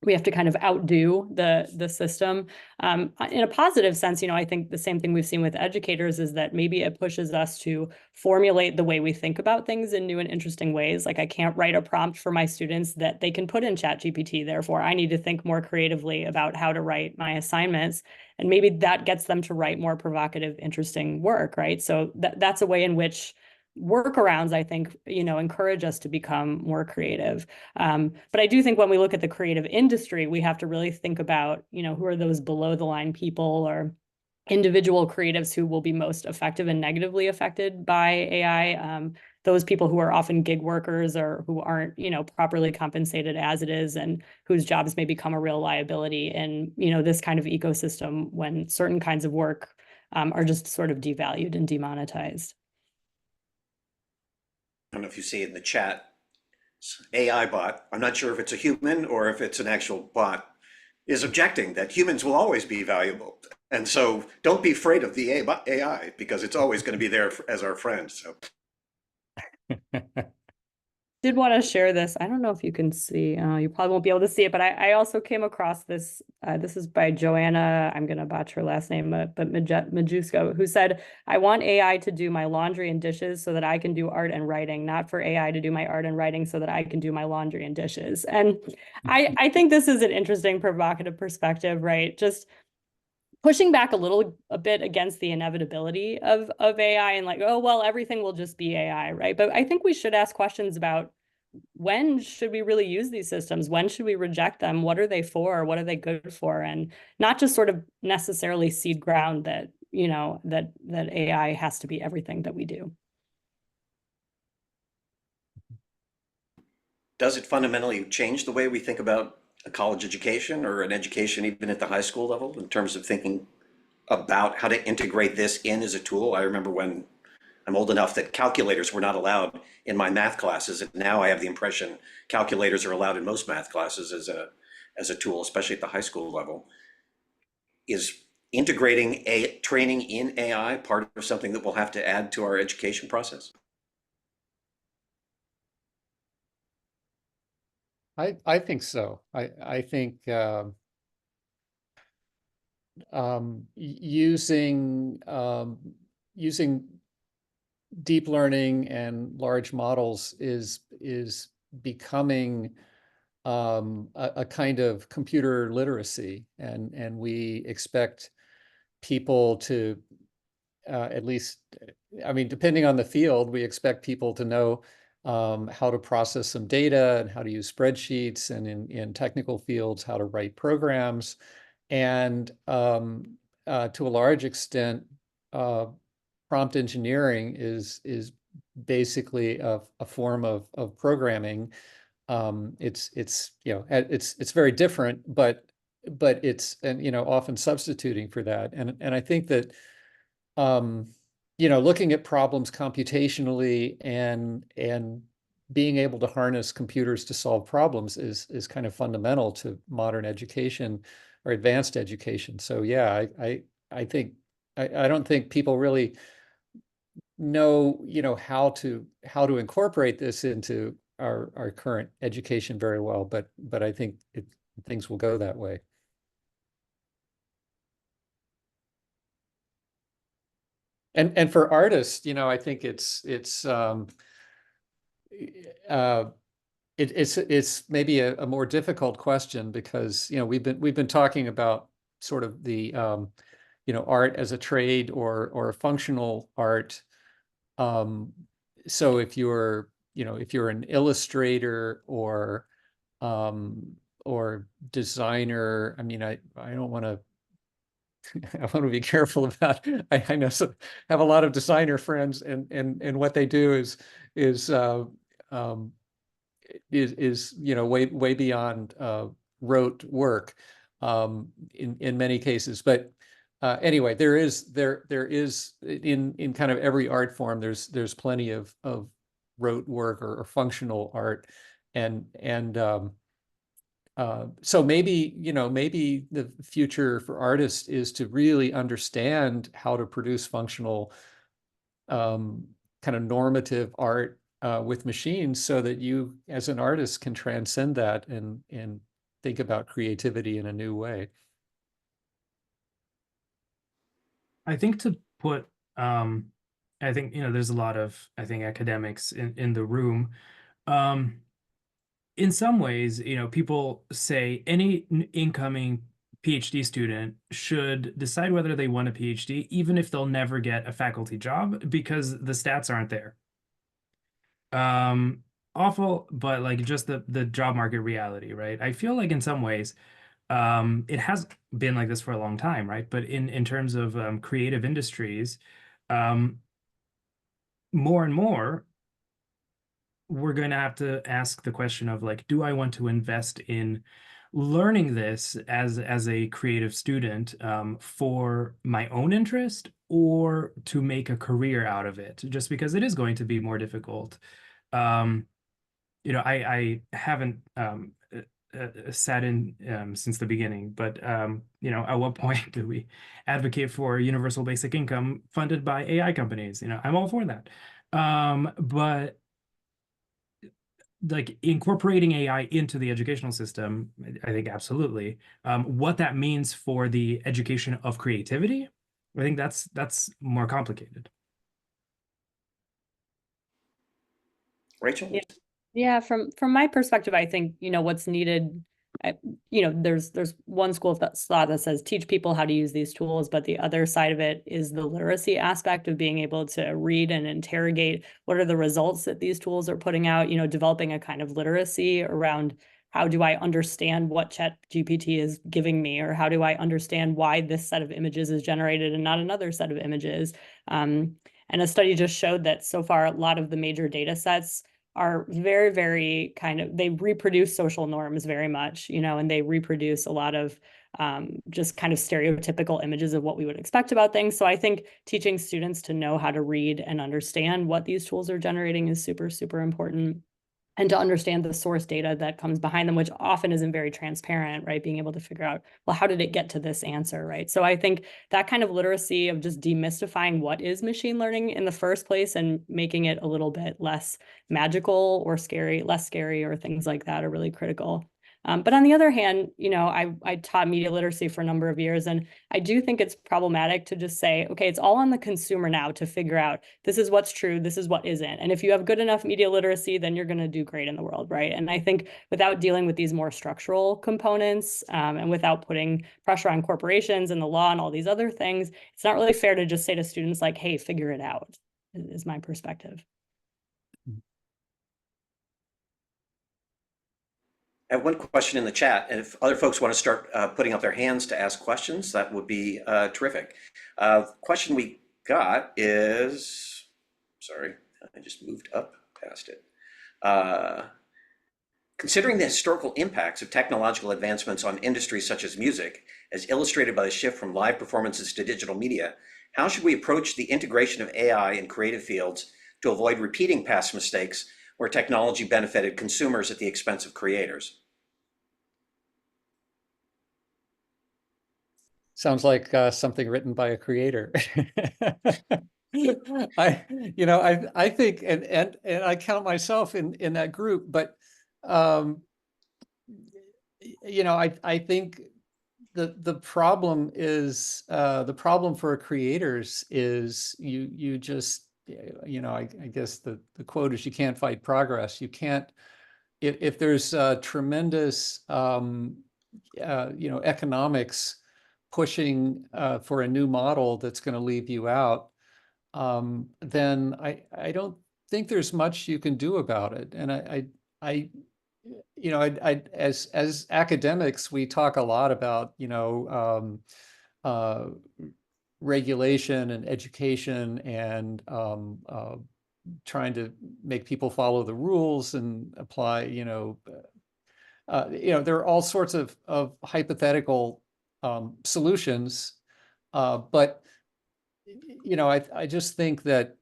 we have to kind of outdo the system. In a positive sense, I think the same thing we've seen with educators is that maybe it pushes us to formulate the way we think about things in new and interesting ways. Like, I can't write a prompt for my students that they can put in ChatGPT. Therefore, I need to think more creatively about how to write my assignments. And maybe that gets them to write more provocative, interesting work, right? So that's a way in which workarounds, I think, encourage us to become more creative. But I do think when we look at the creative industry, we have to really think about, who are those below the line people or individual creatives who will be most effective and negatively affected by AI. Those people who are often gig workers or who aren't, properly compensated as it is, and whose jobs may become a real liability in, this kind of ecosystem when certain kinds of work are just sort of devalued and demonetized. I don't know if you see it in the chat. AI bot, I'm not sure if it's a human or if it's an actual bot, is objecting that humans will always be valuable. And so don't be afraid of the AI because it's always going to be there as our friend. So did want to share this. I don't know if you can see, you probably won't be able to see it, but I also came across this. This is by Joanna, I'm going to botch her last name, but Majusko, who said, I want AI to do my laundry and dishes so that I can do art and writing, not for AI to do my art and writing so that I can do my laundry and dishes. And I think this is an interesting, provocative perspective, right? Just pushing back a bit against the inevitability of AI and like, oh, well, everything will just be AI, right? But I think we should ask questions about, when should we really use these systems? When should we reject them? What are they for? What are they good for? And not just sort of necessarily seed ground that, that AI has to be everything that we do. does it fundamentally change the way we think about a college education or an education even at the high school level in terms of thinking about how to integrate this in as a tool? I remember when I'm old enough that calculators were not allowed in my math classes, and now I have the impression calculators are allowed in most math classes as a tool, especially at the high school level. Is integrating training in AI part of something that we'll have to add to our education process? I think so. I think using deep learning and large models is becoming a kind of computer literacy, and we expect people to at least, I mean, depending on the field, we expect people to know how to process some data and how to use spreadsheets, and in technical fields, how to write programs. And to a large extent, prompt engineering is basically a form of programming. It's you know, it's very different, but it's, and you know, often substituting for that. And I think that you know, looking at problems computationally and being able to harness computers to solve problems is kind of fundamental to modern education or advanced education. So yeah, I think I don't think people really know, you know, how to incorporate this into our current education very well, but I think things will go that way. And for artists, you know, I think it's maybe a more difficult question, because you know, we've been talking about sort of the you know, art as a trade or a functional art. So if you're, you know, if you're an illustrator or designer, I mean, I don't want to I want to be careful about. I know have a lot of designer friends, and what they do is um, you know, way beyond rote work in many cases. But anyway, there is in kind of every art form, there's plenty of rote work or functional art, and so maybe, you know, maybe the future for artists is to really understand how to produce functional kind of normative art with machines, so that you as an artist can transcend that and think about creativity in a new way. I think to put, I think, you know, there's a lot of, I think, academics in the room. In some ways, you know, people say any incoming PhD student should decide whether they want a PhD, even if they'll never get a faculty job, because the stats aren't there. Awful, but like, just the job market reality, right? I feel like in some ways, it has been like this for a long time, right? But in terms of creative industries, more and more, we're going to have to ask the question of like, do I want to invest in learning this as a creative student for my own interest, or to make a career out of it, just because it is going to be more difficult. You know, I haven't sat in since the beginning, but you know, at what point do we advocate for universal basic income funded by AI companies? You know, I'm all for that. But like, incorporating AI into the educational system, I think absolutely. What that means for the education of creativity, I think that's more complicated. Rachel? Yeah, from my perspective, I think, you know, what's needed, you know, there's one school of thought that says teach people how to use these tools, but the other side of it is the literacy aspect of being able to read and interrogate what are the results that these tools are putting out, you know, developing a kind of literacy around how do I understand what ChatGPT is giving me, or how do I understand why this set of images is generated and not another set of images. And a study just showed that so far, a lot of the major data sets are very, very kind of, they reproduce social norms very much, you know, and they reproduce a lot of just kind of stereotypical images of what we would expect about things. So I think teaching students to know how to read and understand what these tools are generating is super, super important. And to understand the source data that comes behind them, which often isn't very transparent, right? Being able to figure out, well, how did it get to this answer, right? So I think that kind of literacy of just demystifying what is machine learning in the first place and making it a little bit less magical or scary, less scary, or things like that are really critical. But on the other hand, you know, I taught media literacy for a number of years, and I do think it's problematic to just say, okay, it's all on the consumer now to figure out this is what's true, this is what isn't. And if you have good enough media literacy, then you're going to do great in the world, right? And I think without dealing with these more structural components and without putting pressure on corporations and the law and all these other things, it's not really fair to just say to students like, hey, figure it out, is my perspective. I have one question in the chat, and if other folks want to start putting up their hands to ask questions, that would be terrific. Question we got is, sorry, I just moved up past it. Considering the historical impacts of technological advancements on industries such as music, as illustrated by the shift from live performances to digital media, how should we approach the integration of AI in creative fields to avoid repeating past mistakes where technology benefited consumers at the expense of creators? Sounds like something written by a creator. I think, and I count myself in that group, but I think the problem is the problem for creators is you just I guess the quote is you can't fight progress. You can't if there's tremendous economics pushing for a new model that's going to leave you out, then I don't think there's much you can do about it. And as academics, we talk a lot about regulation and education and trying to make people follow the rules and apply. There are all sorts of hypothetical solutions, but I just think that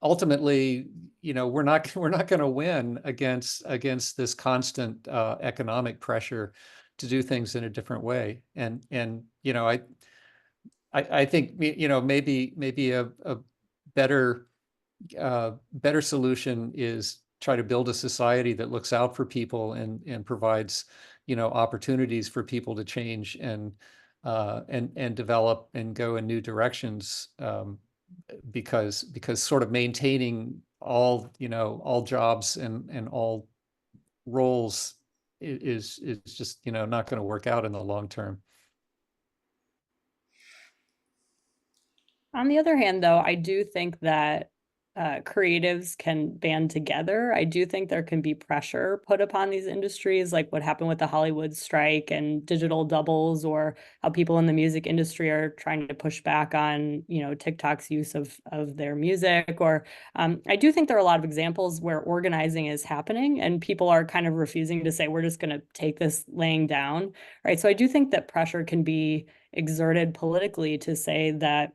ultimately, we're not going to win against this constant economic pressure to do things in a different way. And I think maybe a better solution is try to build a society that looks out for people and provides opportunities for people to change and develop and go in new directions, because sort of maintaining all jobs and all roles is just not going to work out in the long term. On the other hand, though, I do think that creatives can band together. I do think there can be pressure put upon these industries, like what happened with the Hollywood strike and digital doubles, or how people in the music industry are trying to push back on, TikTok's use of their music. Or I do think there are a lot of examples where organizing is happening and people are kind of refusing to say, we're just going to take this laying down, right? So I do think that pressure can be exerted politically to say that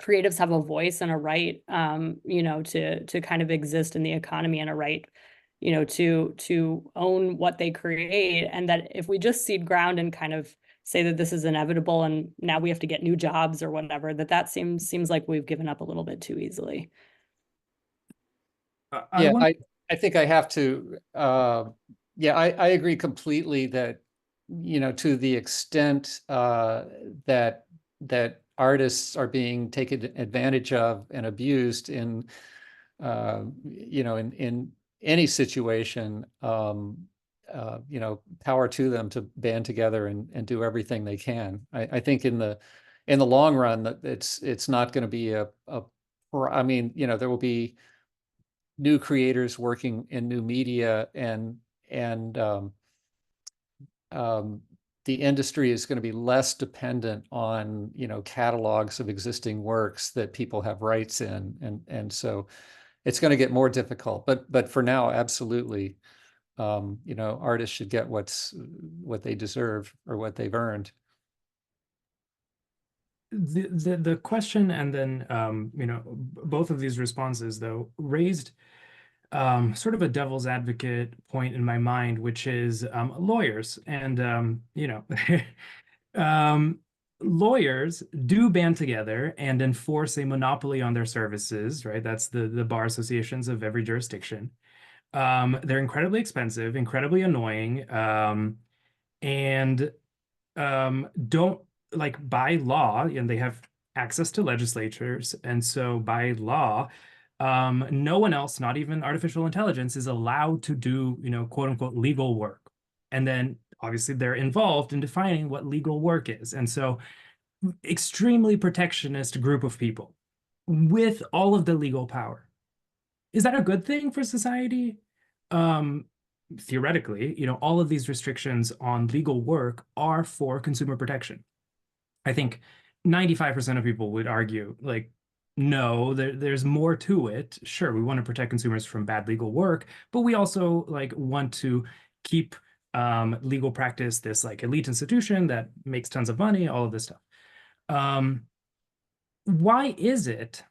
creatives have a voice and a right, to kind of exist in the economy, and a right, to own what they create. And that if we just cede ground and kind of say that this is inevitable and now we have to get new jobs or whatever, that seems like we've given up a little bit too easily. I think I have to. I agree completely that to the extent that artists are being taken advantage of and abused in any situation, power to them to band together and do everything they can. I think in the long run that it's not going to be there will be new creators working in new media, and the industry is going to be less dependent on catalogs of existing works that people have rights in, and so it's going to get more difficult. But for now, absolutely, artists should get what they deserve or what they've earned. The question, and then both of these responses though raised sort of a devil's advocate point in my mind, which is lawyers. And lawyers do band together and enforce a monopoly on their services, right? That's the bar associations of every jurisdiction. They're incredibly expensive, incredibly annoying, and don't, like, by law, and they have access to legislatures, and so by law, no one else, not even artificial intelligence, is allowed to do, quote unquote, legal work. And then obviously they're involved in defining what legal work is. And so extremely protectionist group of people with all of the legal power. Is that a good thing for society? theoretically, all of these restrictions on legal work are for consumer protection. I think 95% of people would argue, like, no, there's more to it. Sure, we want to protect consumers from bad legal work, but we also like want to keep legal practice this like elite institution that makes tons of money, all of this stuff. Why is it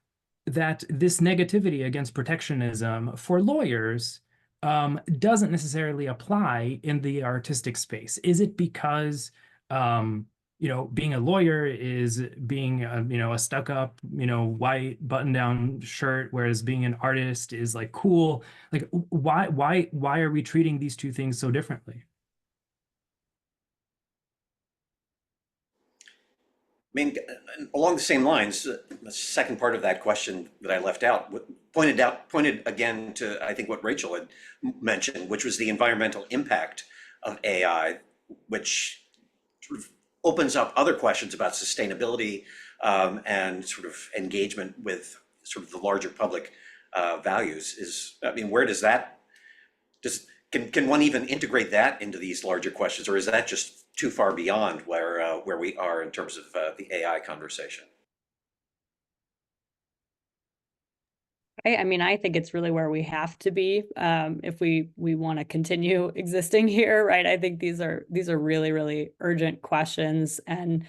that this negativity against protectionism for lawyers doesn't necessarily apply in the artistic space? Is it because being a lawyer is being a stuck-up white button-down shirt, whereas being an artist is like cool? Like why are we treating these two things so differently? I mean, along the same lines, the second part of that question that I left out pointed again to, I think, what Rachel had mentioned, which was the environmental impact of AI, which sort of opens up other questions about sustainability and sort of engagement with sort of the larger public values. Where does that, can one even integrate that into these larger questions, or is that just too far beyond where we are in terms of the AI conversation? I think it's really where we have to be if we want to continue existing here, right? I think these are really, really urgent questions, and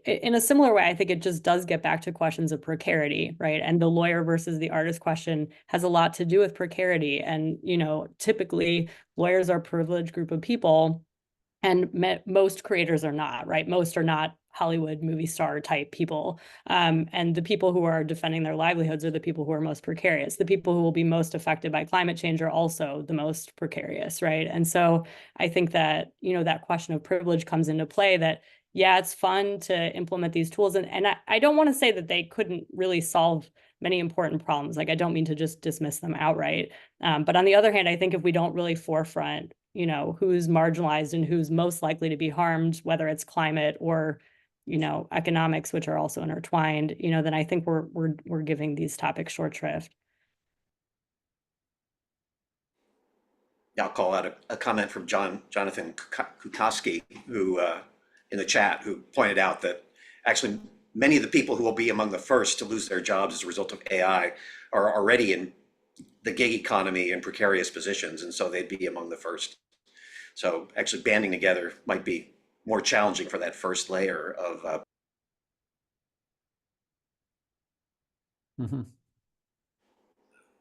in a similar way, I think it just does get back to questions of precarity, right? And the lawyer versus the artist question has a lot to do with precarity. And typically lawyers are a privileged group of people, and most creators are not, right? Most are not Hollywood movie star type people. And the people who are defending their livelihoods are the people who are most precarious. The people who will be most affected by climate change are also the most precarious, right? And so I think that, that question of privilege comes into play, that, yeah, it's fun to implement these tools. And I don't want to say that they couldn't really solve many important problems. Like, I don't mean to just dismiss them outright. But on the other hand, I think if we don't really forefront who's marginalized and who's most likely to be harmed, whether it's climate or, economics, which are also intertwined, then I think we're giving these topics short shrift. I'll call out a comment from Jonathan Kukoski, who in the chat, who pointed out that actually many of the people who will be among the first to lose their jobs as a result of AI are already in the gig economy and precarious positions, and so they'd be among the first. So actually banding together might be more challenging for that first layer of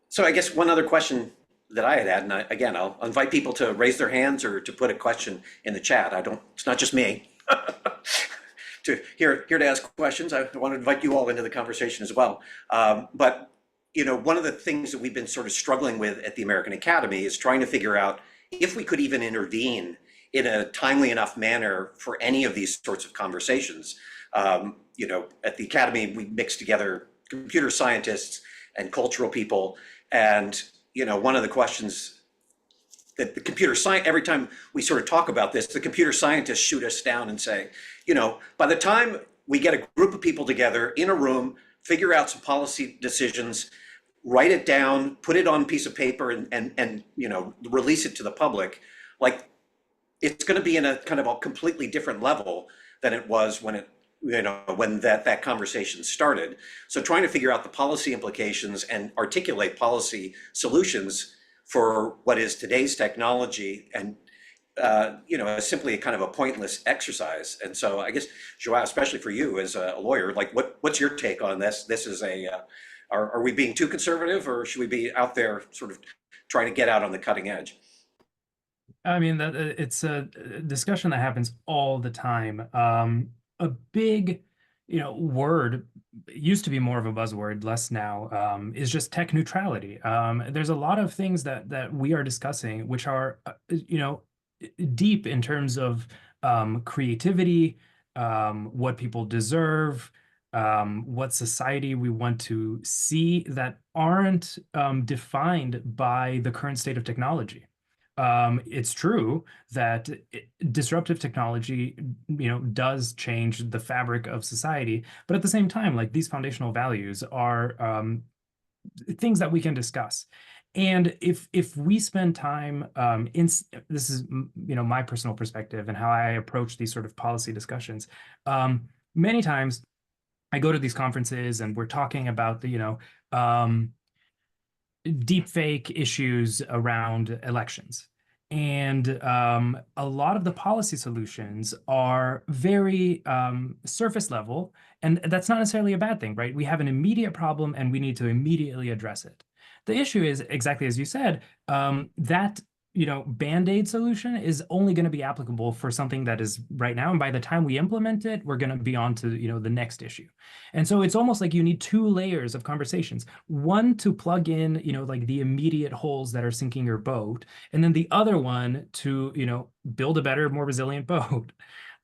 So I guess one other question that I had, and again, I'll invite people to raise their hands or to put a question in the chat. It's not just me here to ask questions. I want to invite you all into the conversation as well. But one of the things that we've been sort of struggling with at the American Academy is trying to figure out if we could even intervene in a timely enough manner for any of these sorts of conversations. At the Academy, we mix together computer scientists and cultural people. And, one of the questions that the computer science, every time we sort of talk about this, the computer scientists shoot us down and say, by the time we get a group of people together in a room, figure out some policy decisions, write it down, put it on a piece of paper and release it to the public, like, it's going to be in a kind of a completely different level than it was when that conversation started. So trying to figure out the policy implications and articulate policy solutions for what is today's technology and is simply a kind of a pointless exercise. And so I guess, Joao, especially for you as a lawyer, like what's your take on this? This is are we being too conservative, or should we be out there sort of trying to get out on the cutting edge? It's a discussion that happens all the time. A big, word, used to be more of a buzzword, less now, is just tech neutrality. There's a lot of things that we are discussing which are, deep in terms of creativity, what people deserve, what society we want to see, that aren't defined by the current state of technology. It's true that disruptive technology, does change the fabric of society, but at the same time, like, these foundational values are things that we can discuss. And if we spend time this is my personal perspective and how I approach these sort of policy discussions. Many times I go to these conferences and we're talking about the deep fake issues around elections. And a lot of the policy solutions are very surface level, and that's not necessarily a bad thing, right? We have an immediate problem and we need to immediately address it. The issue is, exactly as you said, that band-aid solution is only going to be applicable for something that is right now, and by the time we implement it, we're going to be on to the next issue. And so it's almost like you need two layers of conversations: one to plug in like the immediate holes that are sinking your boat, and then the other one to build a better, more resilient boat.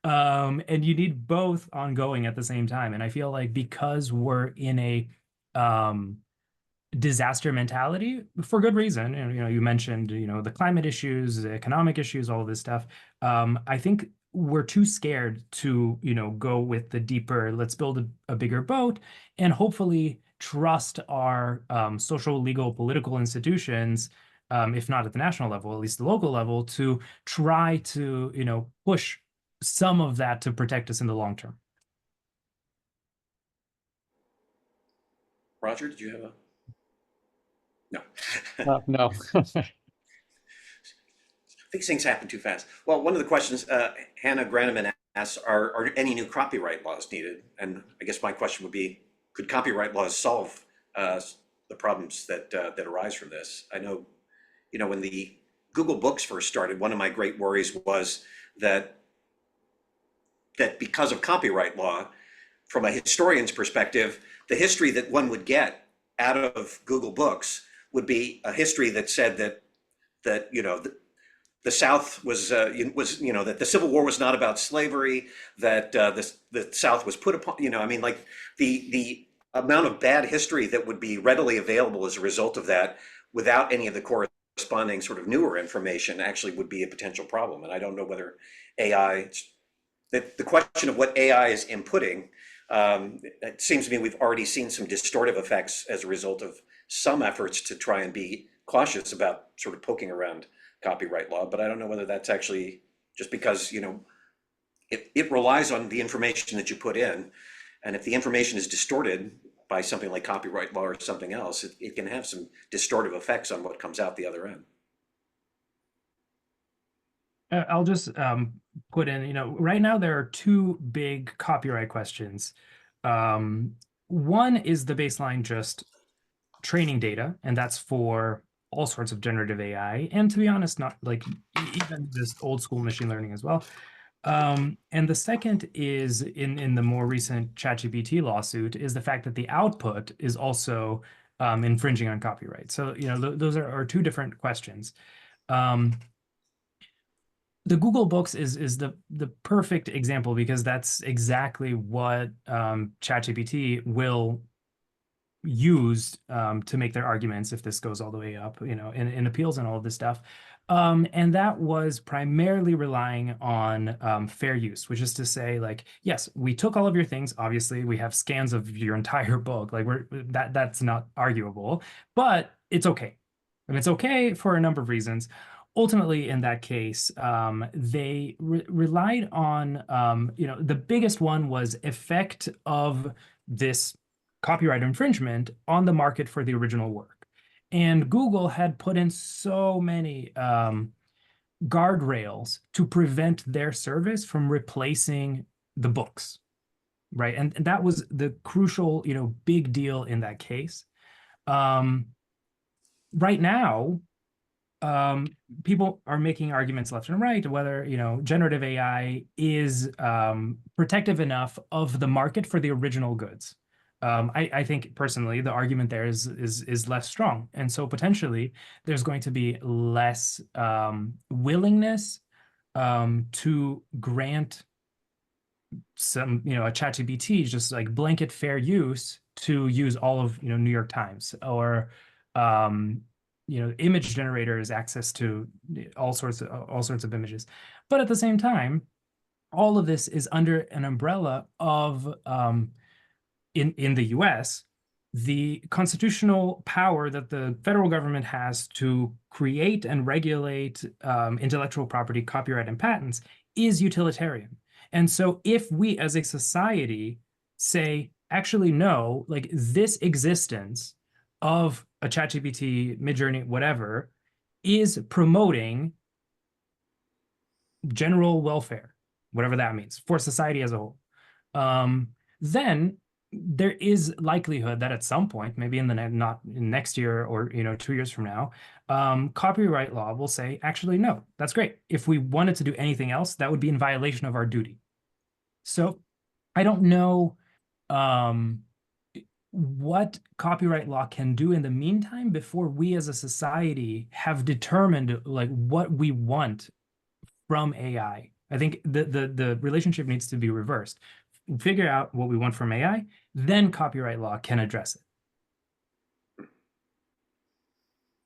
And you need both ongoing at the same time. And I feel like because we're in a disaster mentality, for good reason, and you mentioned the climate issues, the economic issues, all of this stuff, I think we're too scared to go with the deeper, let's build a bigger boat and hopefully trust our social, legal, political institutions, if not at the national level, at least the local level, to try to push some of that to protect us in the long term. Roger, did you have a? No. No. These things happen too fast. Well, one of the questions Hannah Graneman asks, are any new copyright laws needed? And I guess my question would be, could copyright laws solve the problems that arise from this? I know, when the Google Books first started, one of my great worries was that because of copyright law, from a historian's perspective, the history that one would get out of Google Books would be a history that said that the South was that the Civil War was not about slavery, that the South was put upon, like the amount of bad history that would be readily available as a result of that, without any of the corresponding sort of newer information, actually would be a potential problem. And I don't know whether AI, the question of what AI is inputting, it seems to me we've already seen some distortive effects as a result of some efforts to try and be cautious about sort of poking around copyright law, but I don't know whether that's actually just because it relies on the information that you put in, and if the information is distorted by something like copyright law or something else, it can have some distortive effects on what comes out the other end. I'll just put in, right now there are two big copyright questions. One is the baseline just training data, and that's for all sorts of generative AI, and to be honest, not like even just old school machine learning as well. And the second is in the more recent ChatGPT lawsuit, is the fact that the output is also infringing on copyright. So those are two different questions. The Google Books is the perfect example, because that's exactly what ChatGPT will use to make their arguments if this goes all the way up, in appeals and all of this stuff. And that was primarily relying on fair use, which is to say, like, yes, we took all of your things. Obviously, we have scans of your entire book. Like, that's not arguable, but it's okay. And it's okay for a number of reasons. Ultimately, in that case, they relied on, the biggest one was effect of this copyright infringement on the market for the original work. And Google had put in so many guardrails to prevent their service from replacing the books, right? And that was the crucial, big deal in that case. Right now, people are making arguments left and right whether generative AI is protective enough of the market for the original goods. I think personally the argument there is less strong, and so potentially there's going to be less willingness to grant some a ChatGPT just like blanket fair use to use all of New York Times, or image generators access to all sorts of images. But at the same time, all of this is under an umbrella of in the US, the constitutional power that the federal government has to create and regulate intellectual property, copyright, and patents is utilitarian. And so if we as a society say, actually, no, like this existence of a ChatGPT, Midjourney, whatever, is promoting general welfare, whatever that means, for society as a whole, then there is likelihood that at some point, maybe in the not in next year or 2 years from now, copyright law will say, actually, no, that's great. If we wanted to do anything else, that would be in violation of our duty. So I don't know what copyright law can do in the meantime before we as a society have determined like what we want from AI. I think the relationship needs to be reversed. Figure out what we want from AI, then copyright law can address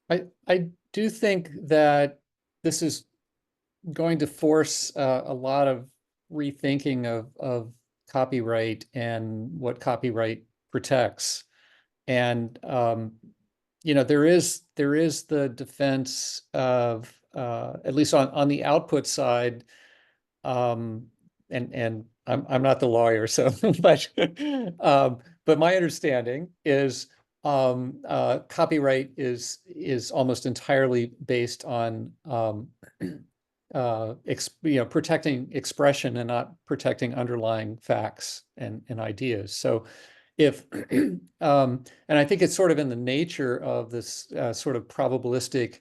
it. I do think that this is going to force a lot of rethinking of copyright and what copyright protects. And there is the defense of at least on the output side, and I'm not the lawyer, so but my understanding is copyright is almost entirely based on protecting expression and not protecting underlying facts and ideas. So if and I think it's sort of in the nature of this sort of probabilistic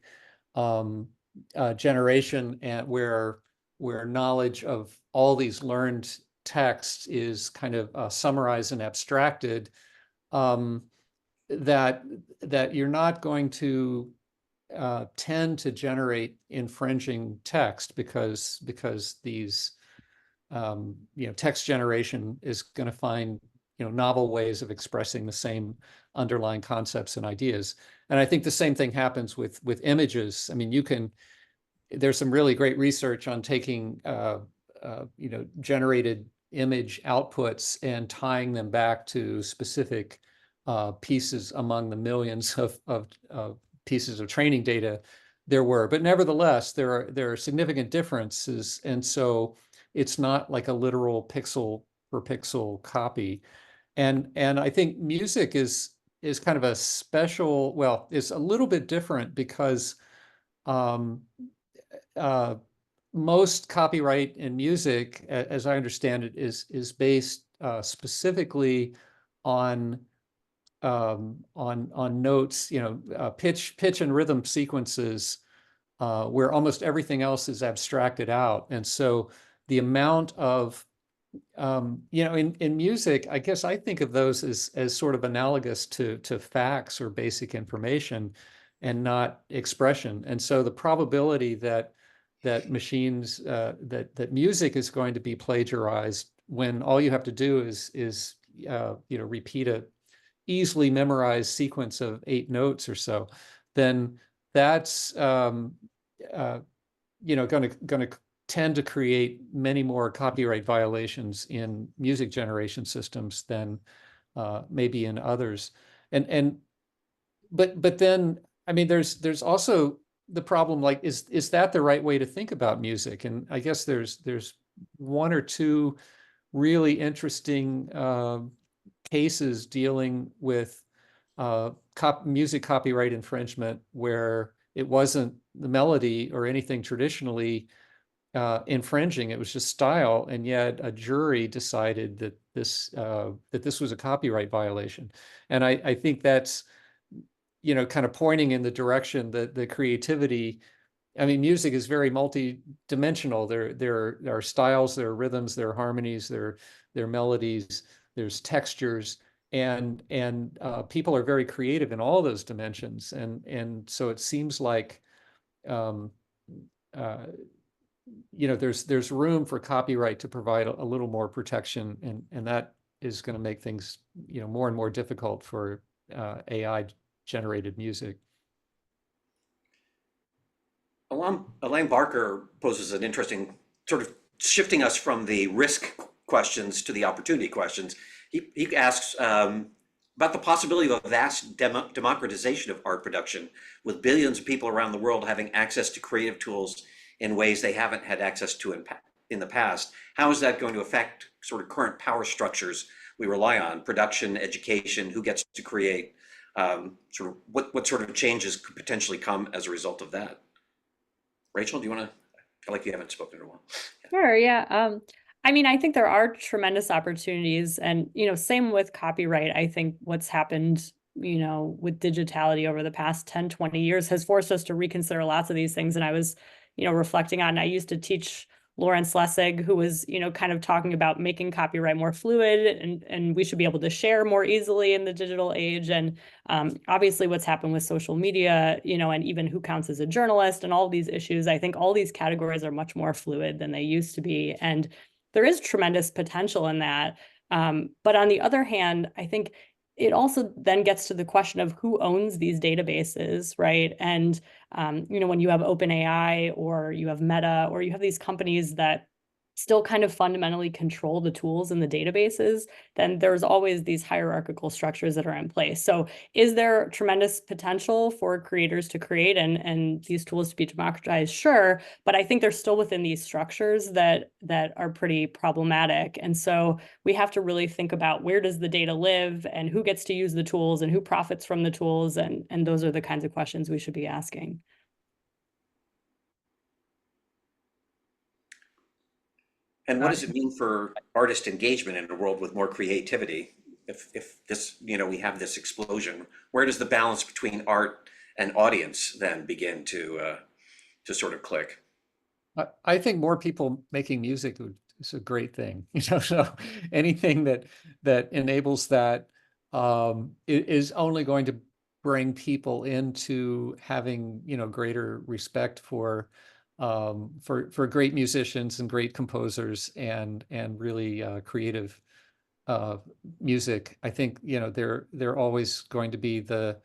generation, and where knowledge of all these learned texts is kind of summarized and abstracted, that you're not going to tend to generate infringing text because these text generation is going to find novel ways of expressing the same underlying concepts and ideas. And I think the same thing happens with images. I mean, there's some really great research on taking generated image outputs and tying them back to specific pieces among the millions of pieces of training data there were. But nevertheless, there are significant differences, and so it's not like a literal pixel per pixel copy. And I think music is kind of a special, well, it's a little bit different because most copyright in music, as I understand it, is based specifically on notes, pitch and rhythm sequences, where almost everything else is abstracted out. And so the amount of in music, I guess I think of those as sort of analogous to facts or basic information and not expression. And so the probability that machines, that music is going to be plagiarized when all you have to do is repeat a easily memorized sequence of 8 notes or so, then that's going to tend to create many more copyright violations in music generation systems than maybe in others. But then, I mean, there's also the problem, like, is that the right way to think about music? And I guess there's one or two really interesting cases dealing with music copyright infringement where it wasn't the melody or anything traditionally infringing, it was just style, and yet a jury decided that this was a copyright violation. And I think that's kind of pointing in the direction that the creativity, I mean, music is very multi-dimensional. There are styles, there are rhythms, there are harmonies, there are melodies, there's textures, and people are very creative in all those dimensions. And so it seems like there's room for copyright to provide a little more protection, and that is going to make things more and more difficult for AI generated music. Elaine Barker poses an interesting, sort of shifting us from the risk questions to the opportunity questions. He asks, about the possibility of a vast democratization of art production, with billions of people around the world having access to creative tools in ways they haven't had access to in the past. How is that going to affect sort of current power structures we rely on, production, education, who gets to create? Sort of what sort of changes could potentially come as a result of that? Rachel, do you want to? I feel like you haven't spoken in a while. Sure, yeah. I mean, I think there are tremendous opportunities, and same with copyright. I think what's happened, with digitality over the past 10, 20 years has forced us to reconsider lots of these things. And I was, reflecting on, I used to teach Lawrence Lessig, who was, kind of talking about making copyright more fluid, and we should be able to share more easily in the digital age. And obviously what's happened with social media, and even who counts as a journalist and all of these issues, I think all these categories are much more fluid than they used to be. And there is tremendous potential in that. But on the other hand, I think it also then gets to the question of who owns these databases, right? And, when you have OpenAI or you have Meta or you have these companies that still kind of fundamentally control the tools and the databases, then there's always these hierarchical structures that are in place. So is there tremendous potential for creators to create and these tools to be democratized? Sure, but I think they're still within these structures that are pretty problematic. And so we have to really think about where does the data live and who gets to use the tools and who profits from the tools. And those are the kinds of questions we should be asking. And what does it mean for artist engagement in a world with more creativity? If this, we have this explosion, where does the balance between art and audience then begin to sort of click? I think more people making music is a great thing. So anything that enables that is only going to bring people into having greater respect for great musicians and great composers and really creative music. I think they're always going to be the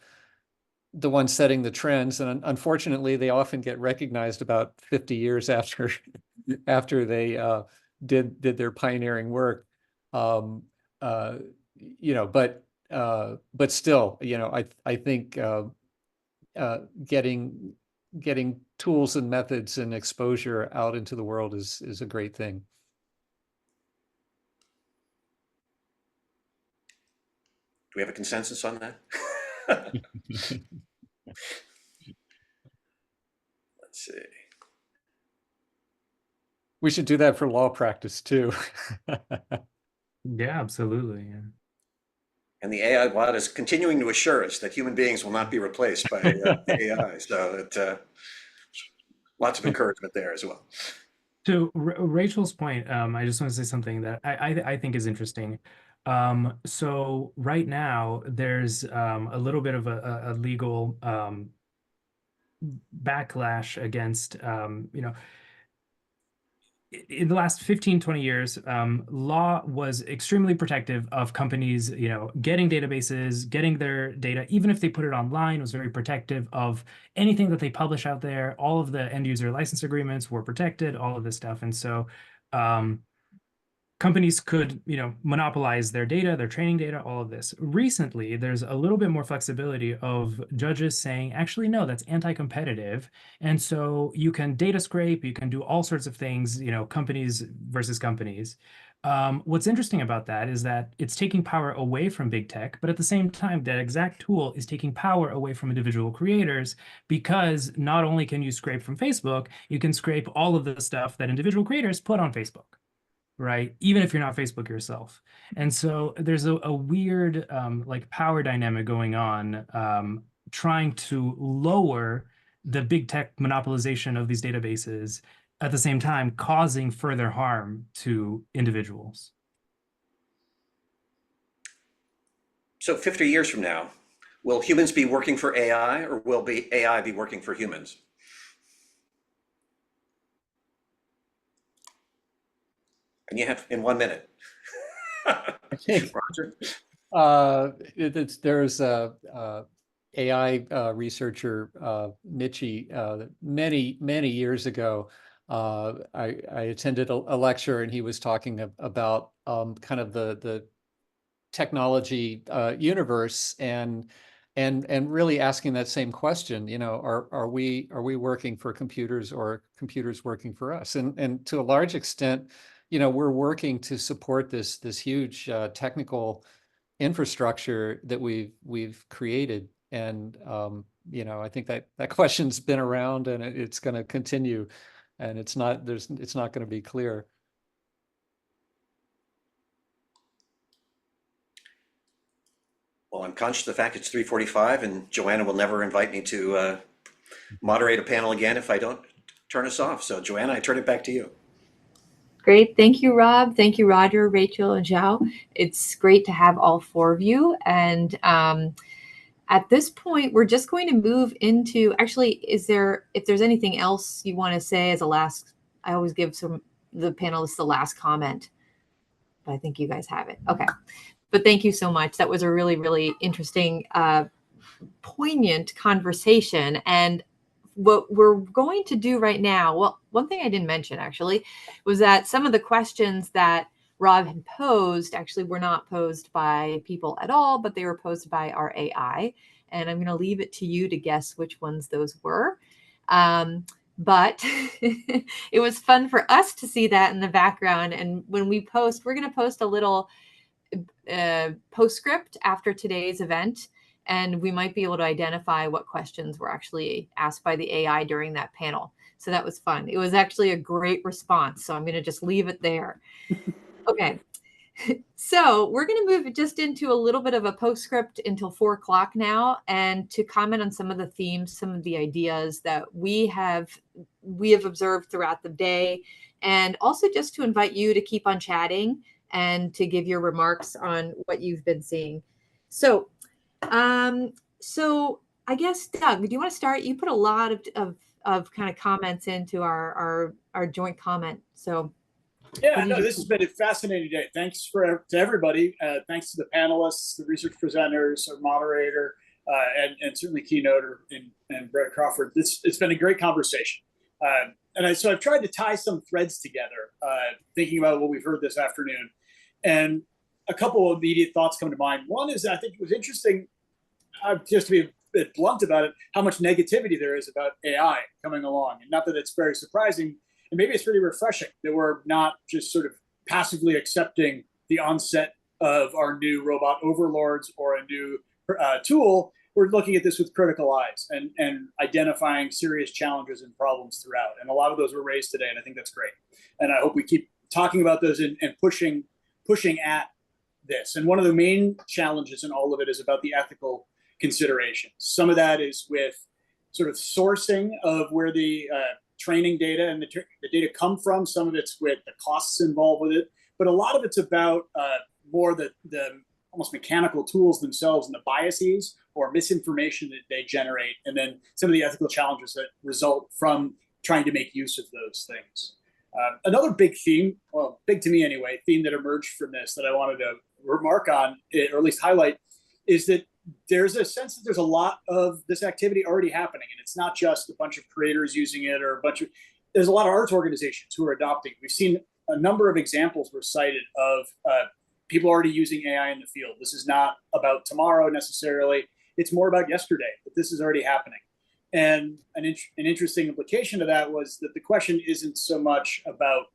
ones setting the trends, and unfortunately they often get recognized about 50 years after they did their pioneering work. But still, I think getting tools and methods and exposure out into the world is a great thing. Do we have a consensus on that? Let's see. We should do that for law practice too. Yeah, absolutely. Yeah. And the AI Lab is continuing to assure us that human beings will not be replaced by AI. So that lots of encouragement there as well. To Rachel's point, I just want to say something that I think is interesting. So right now there's a little bit of a legal backlash against in the last 15, 20 years, law was extremely protective of companies, getting databases, getting their data, even if they put it online, was very protective of anything that they publish out there. All of the end user license agreements were protected, all of this stuff. And so companies could, monopolize their data, their training data, all of this. Recently, there's a little bit more flexibility of judges saying, actually, no, that's anti-competitive. And so you can data scrape, you can do all sorts of things, companies versus companies. What's interesting about that is that it's taking power away from big tech, but at the same time, that exact tool is taking power away from individual creators, because not only can you scrape from Facebook, you can scrape all of the stuff that individual creators put on Facebook. Right? Even if you're not Facebook yourself. And so there's a weird like power dynamic going on, trying to lower the big tech monopolization of these databases, at the same time causing further harm to individuals. So 50 years from now, will humans be working for AI, or will AI be working for humans? And you have in 1 minute. Roger. There's a AI researcher, Michi, many years ago. I attended a lecture, and he was talking about kind of the technology universe, and really asking that same question, are we working for computers, or are computers working for us? And to a large extent, we're working to support this huge technical infrastructure that we've created. And I think that question's been around, and it's going to continue, and it's not going to be clear. Well, I'm conscious of the fact it's 3:45, and Joanna will never invite me to moderate a panel again if I don't turn us off. So Joanna, I turn it back to you. Great. Thank you, Rob. Thank you, Roger, Rachel, and Zhao. It's great to have all four of you. And at this point, we're just going to move into, actually, if there's anything else you want to say as a last, I always give the panelists the last comment, but I think you guys have it. Okay. But thank you so much. That was a really, really interesting, poignant conversation. And what we're going to do right now, well, one thing I didn't mention actually was that some of the questions that Rob had posed actually were not posed by people at all, but they were posed by our AI. And I'm going to leave it to you to guess which ones those were. But it was fun for us to see that in the background. And when we post, we're going to post a little postscript after today's event, and we might be able to identify what questions were actually asked by the AI during that panel. So that was fun. It was actually a great response. So I'm going to just leave it there. Okay. So we're going to move just into a little bit of a postscript until 4 o'clock now, and to comment on some of the themes, some of the ideas that we have observed throughout the day, and also just to invite you to keep on chatting and to give your remarks on what you've been seeing. So, I guess, Doug, do you want to start? You put a lot of kind of comments into our joint comment. So, yeah, no, this has been a fascinating day. Thanks to everybody. Thanks to the panelists, the research presenters, our moderator, and certainly keynoter and Brett Crawford. It's been a great conversation. So I've tried to tie some threads together, thinking about what we've heard this afternoon. And a couple of immediate thoughts come to mind. One is, I think it was interesting, just to be a bit blunt about it, how much negativity there is about AI coming along. And not that it's very surprising, and maybe it's really refreshing that we're not just sort of passively accepting the onset of our new robot overlords or a new tool. We're looking at this with critical eyes and identifying serious challenges and problems throughout. And a lot of those were raised today, and I think that's great. And I hope we keep talking about those and pushing at this. And one of the main challenges in all of it is about the ethical considerations. Some of that is with sort of sourcing of where the training data and the data come from. Some of it's with the costs involved with it, but a lot of it's about more the almost mechanical tools themselves and the biases or misinformation that they generate, and then some of the ethical challenges that result from trying to make use of those things. Another big theme, well, big to me anyway, theme that emerged from this that I wanted to remark on, or at least highlight, is that there's a sense that there's a lot of this activity already happening. And it's not just a bunch of creators using it or there's a lot of arts organizations who are adopting. We've seen a number of examples were cited of people already using AI in the field. This is not about tomorrow necessarily. It's more about yesterday, but this is already happening. And an interesting implication of that was that the question isn't so much about,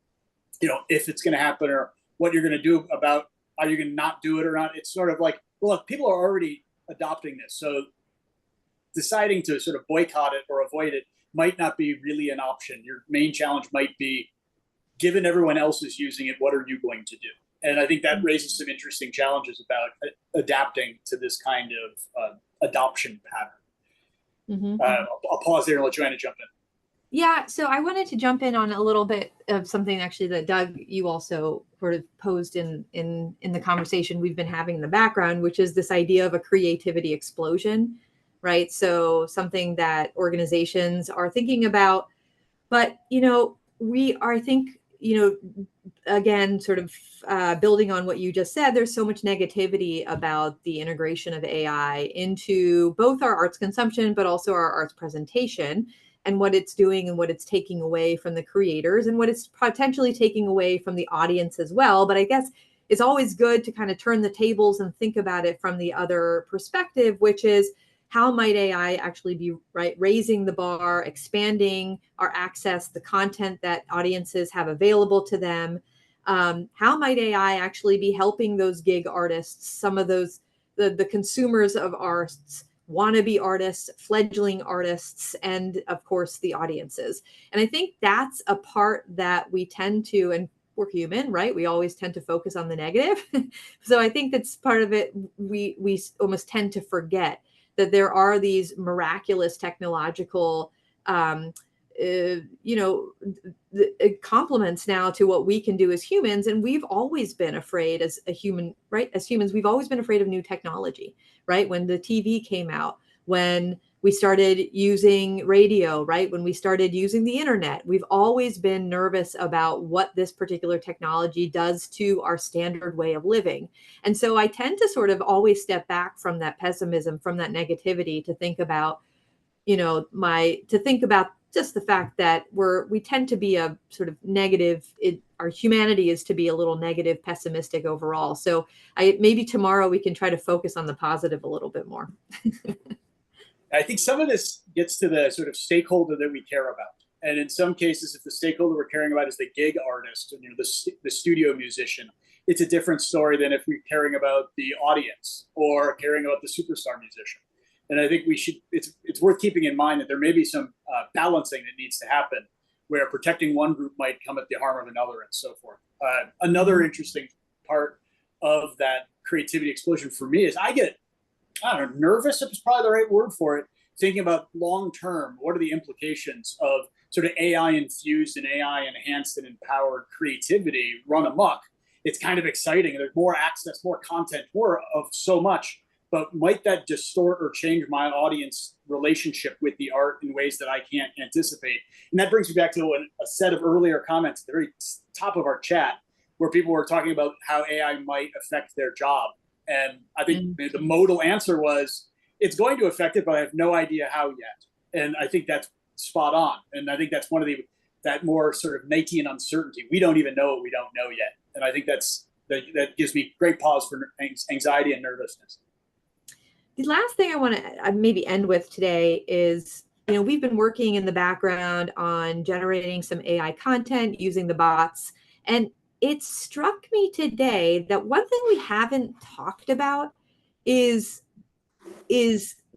if it's going to happen or what you're going to do about, are you going to not do it or not? It's sort of like, well, if people are already adopting this, so deciding to sort of boycott it or avoid it might not be really an option. Your main challenge might be, given everyone else is using it, what are you going to do? And I think that raises some interesting challenges about adapting to this kind of adoption pattern. Mm-hmm. I'll pause there and let Joanna jump in. Yeah, so I wanted to jump in on a little bit of something actually that Doug, you also sort of posed in the conversation we've been having in the background, which is this idea of a creativity explosion, right? So something that organizations are thinking about, but, we are, I think, again, sort of building on what you just said, there's so much negativity about the integration of AI into both our arts consumption, but also our arts presentation, and what it's doing and what it's taking away from the creators and what it's potentially taking away from the audience as well. But I guess it's always good to kind of turn the tables and think about it from the other perspective, which is how might AI actually be raising the bar, expanding our access, the content that audiences have available to them. How might AI actually be helping those gig artists, some of those, the consumers of arts, wannabe artists, fledgling artists, and of course the audiences. And I think that's a part that we tend to, and we're human, right? We always tend to focus on the negative. So I think that's part of it. We almost tend to forget that there are these miraculous technological, complements now to what we can do as humans. And we've always been afraid as a human, right? As humans, we've always been afraid of new technology, right? When the TV came out, when we started using radio, right? When we started using the internet, we've always been nervous about what this particular technology does to our standard way of living. And so I tend to sort of always step back from that pessimism, from that negativity, to think about, just the fact that we tend to be a sort of negative, our humanity is to be a little negative, pessimistic overall. So maybe tomorrow we can try to focus on the positive a little bit more. I think some of this gets to the sort of stakeholder that we care about. And in some cases, if the stakeholder we're caring about is the gig artist, and the studio musician, it's a different story than if we're caring about the audience or caring about the superstar musician. And I think it's worth keeping in mind that there may be some balancing that needs to happen, where protecting one group might come at the harm of another, and so forth. Another interesting part of that creativity explosion for me is I don't know, nervous is probably the right word for it, thinking about long-term, what are the implications of sort of AI-infused and AI-enhanced and empowered creativity run amok. It's kind of exciting. There's more access, more content, more of so much, but might that distort or change my audience relationship with the art in ways that I can't anticipate? And that brings me back to a set of earlier comments at the very top of our chat, where people were talking about how AI might affect their job. And I think the modal answer was, it's going to affect it, but I have no idea how yet. And I think that's spot on. And I think that's one of that more sort of Nietzschean uncertainty. We don't even know what we don't know yet. And I think that gives me great pause for anxiety and nervousness. The last thing I want to maybe end with today is, we've been working in the background on generating some AI content using the bots. And it struck me today that one thing we haven't talked about is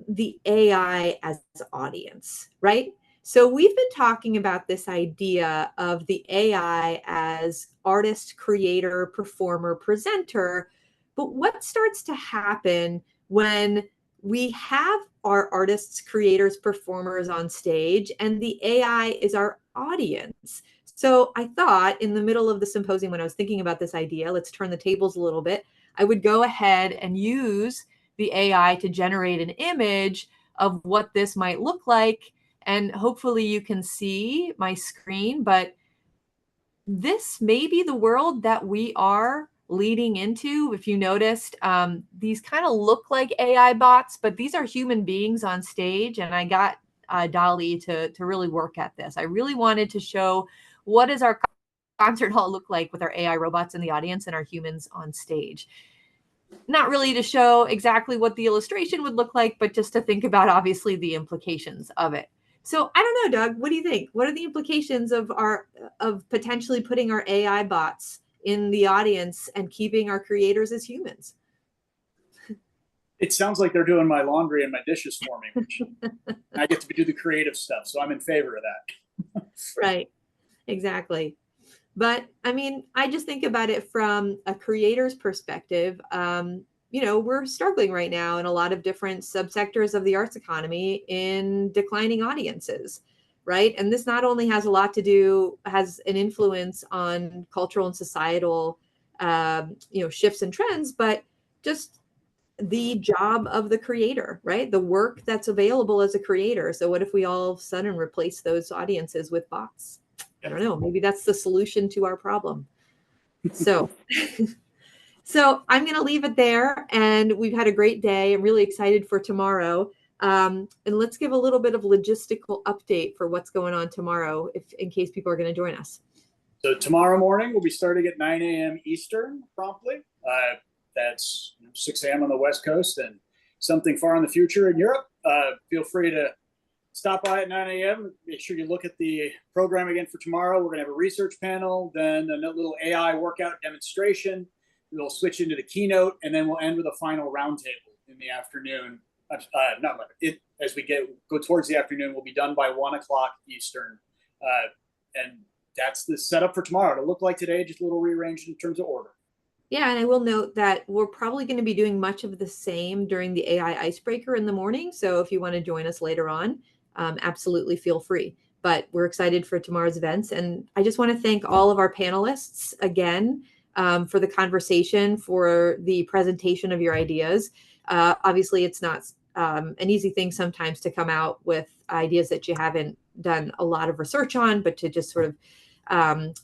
the AI as audience, right? So we've been talking about this idea of the AI as artist, creator, performer, presenter. But what starts to happen when we have our artists, creators, performers on stage, and the AI is our audience? So I thought, in the middle of the symposium, when I was thinking about this idea, let's turn the tables a little bit, I would go ahead and use the AI to generate an image of what this might look like. And hopefully you can see my screen, but this may be the world that we are leading into. If you noticed, these kind of look like AI bots, but these are human beings on stage. And I got DALL-E to really work at this. I really wanted to show, what does our concert hall look like with our AI robots in the audience and our humans on stage? Not really to show exactly what the illustration would look like, but just to think about, obviously, the implications of it. So I don't know, Doug, what do you think? What are the implications of potentially putting our AI bots in the audience and keeping our creators as humans? It sounds like they're doing my laundry and my dishes for me, which I get to do the creative stuff. So I'm in favor of that. Right. Exactly. But I mean, I just think about it from a creator's perspective. We're struggling right now in a lot of different subsectors of the arts economy in declining audiences, right? And this not only has has an influence on cultural and societal, shifts and trends, but just the job of the creator, right? The work that's available as a creator. So what if we all of a sudden replace those audiences with bots? I don't know. Maybe that's the solution to our problem. So I'm going to leave it there. And we've had a great day. I'm really excited for tomorrow. And let's give a little bit of logistical update for what's going on tomorrow, in case people are going to join us. So tomorrow morning, we'll be starting at 9 a.m. Eastern promptly. That's 6 a.m. on the West Coast and something far in the future in Europe. Feel free to stop by at 9 a.m. Make sure you look at the program again for tomorrow. We're going to have a research panel, then a little AI workout demonstration. We'll switch into the keynote, and then we'll end with a final roundtable in the afternoon. As we go towards the afternoon, we'll be done by 1 o'clock Eastern. And that's the setup for tomorrow. It'll look like today, just a little rearranged in terms of order. Yeah, and I will note that we're probably going to be doing much of the same during the AI Icebreaker in the morning. So if you want to join us later on, absolutely feel free. But we're excited for tomorrow's events. And I just want to thank all of our panelists again for the conversation, for the presentation of your ideas. Obviously, it's not an easy thing sometimes to come out with ideas that you haven't done a lot of research on, but to just sort of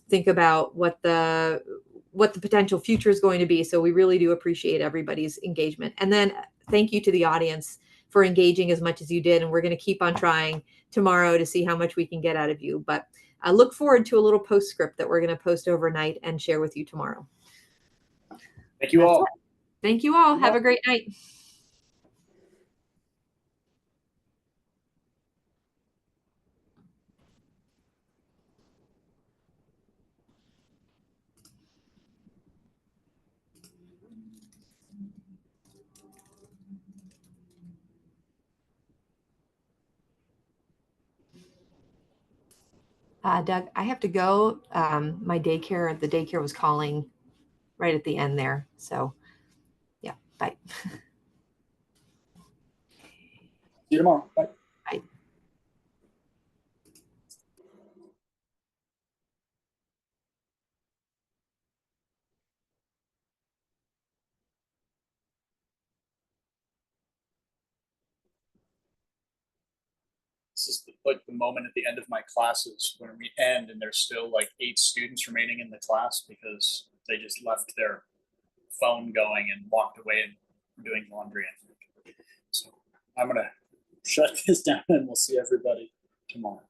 think about what the potential future is going to be. So we really do appreciate everybody's engagement. And then thank you to the audience for engaging as much as you did. And we're going to keep on trying tomorrow to see how much we can get out of you. But I look forward to a little postscript that we're going to post overnight and share with you tomorrow. Thank you all. Thank you all. Have a great night. Doug, I have to go. The daycare was calling right at the end there. So yeah, bye. See you tomorrow. Bye. Bye. This is like the moment at the end of my classes when we end and there's still like 8 students remaining in the class because they just left their phone going and walked away and were doing laundry. So I'm going to shut this down and we'll see everybody tomorrow.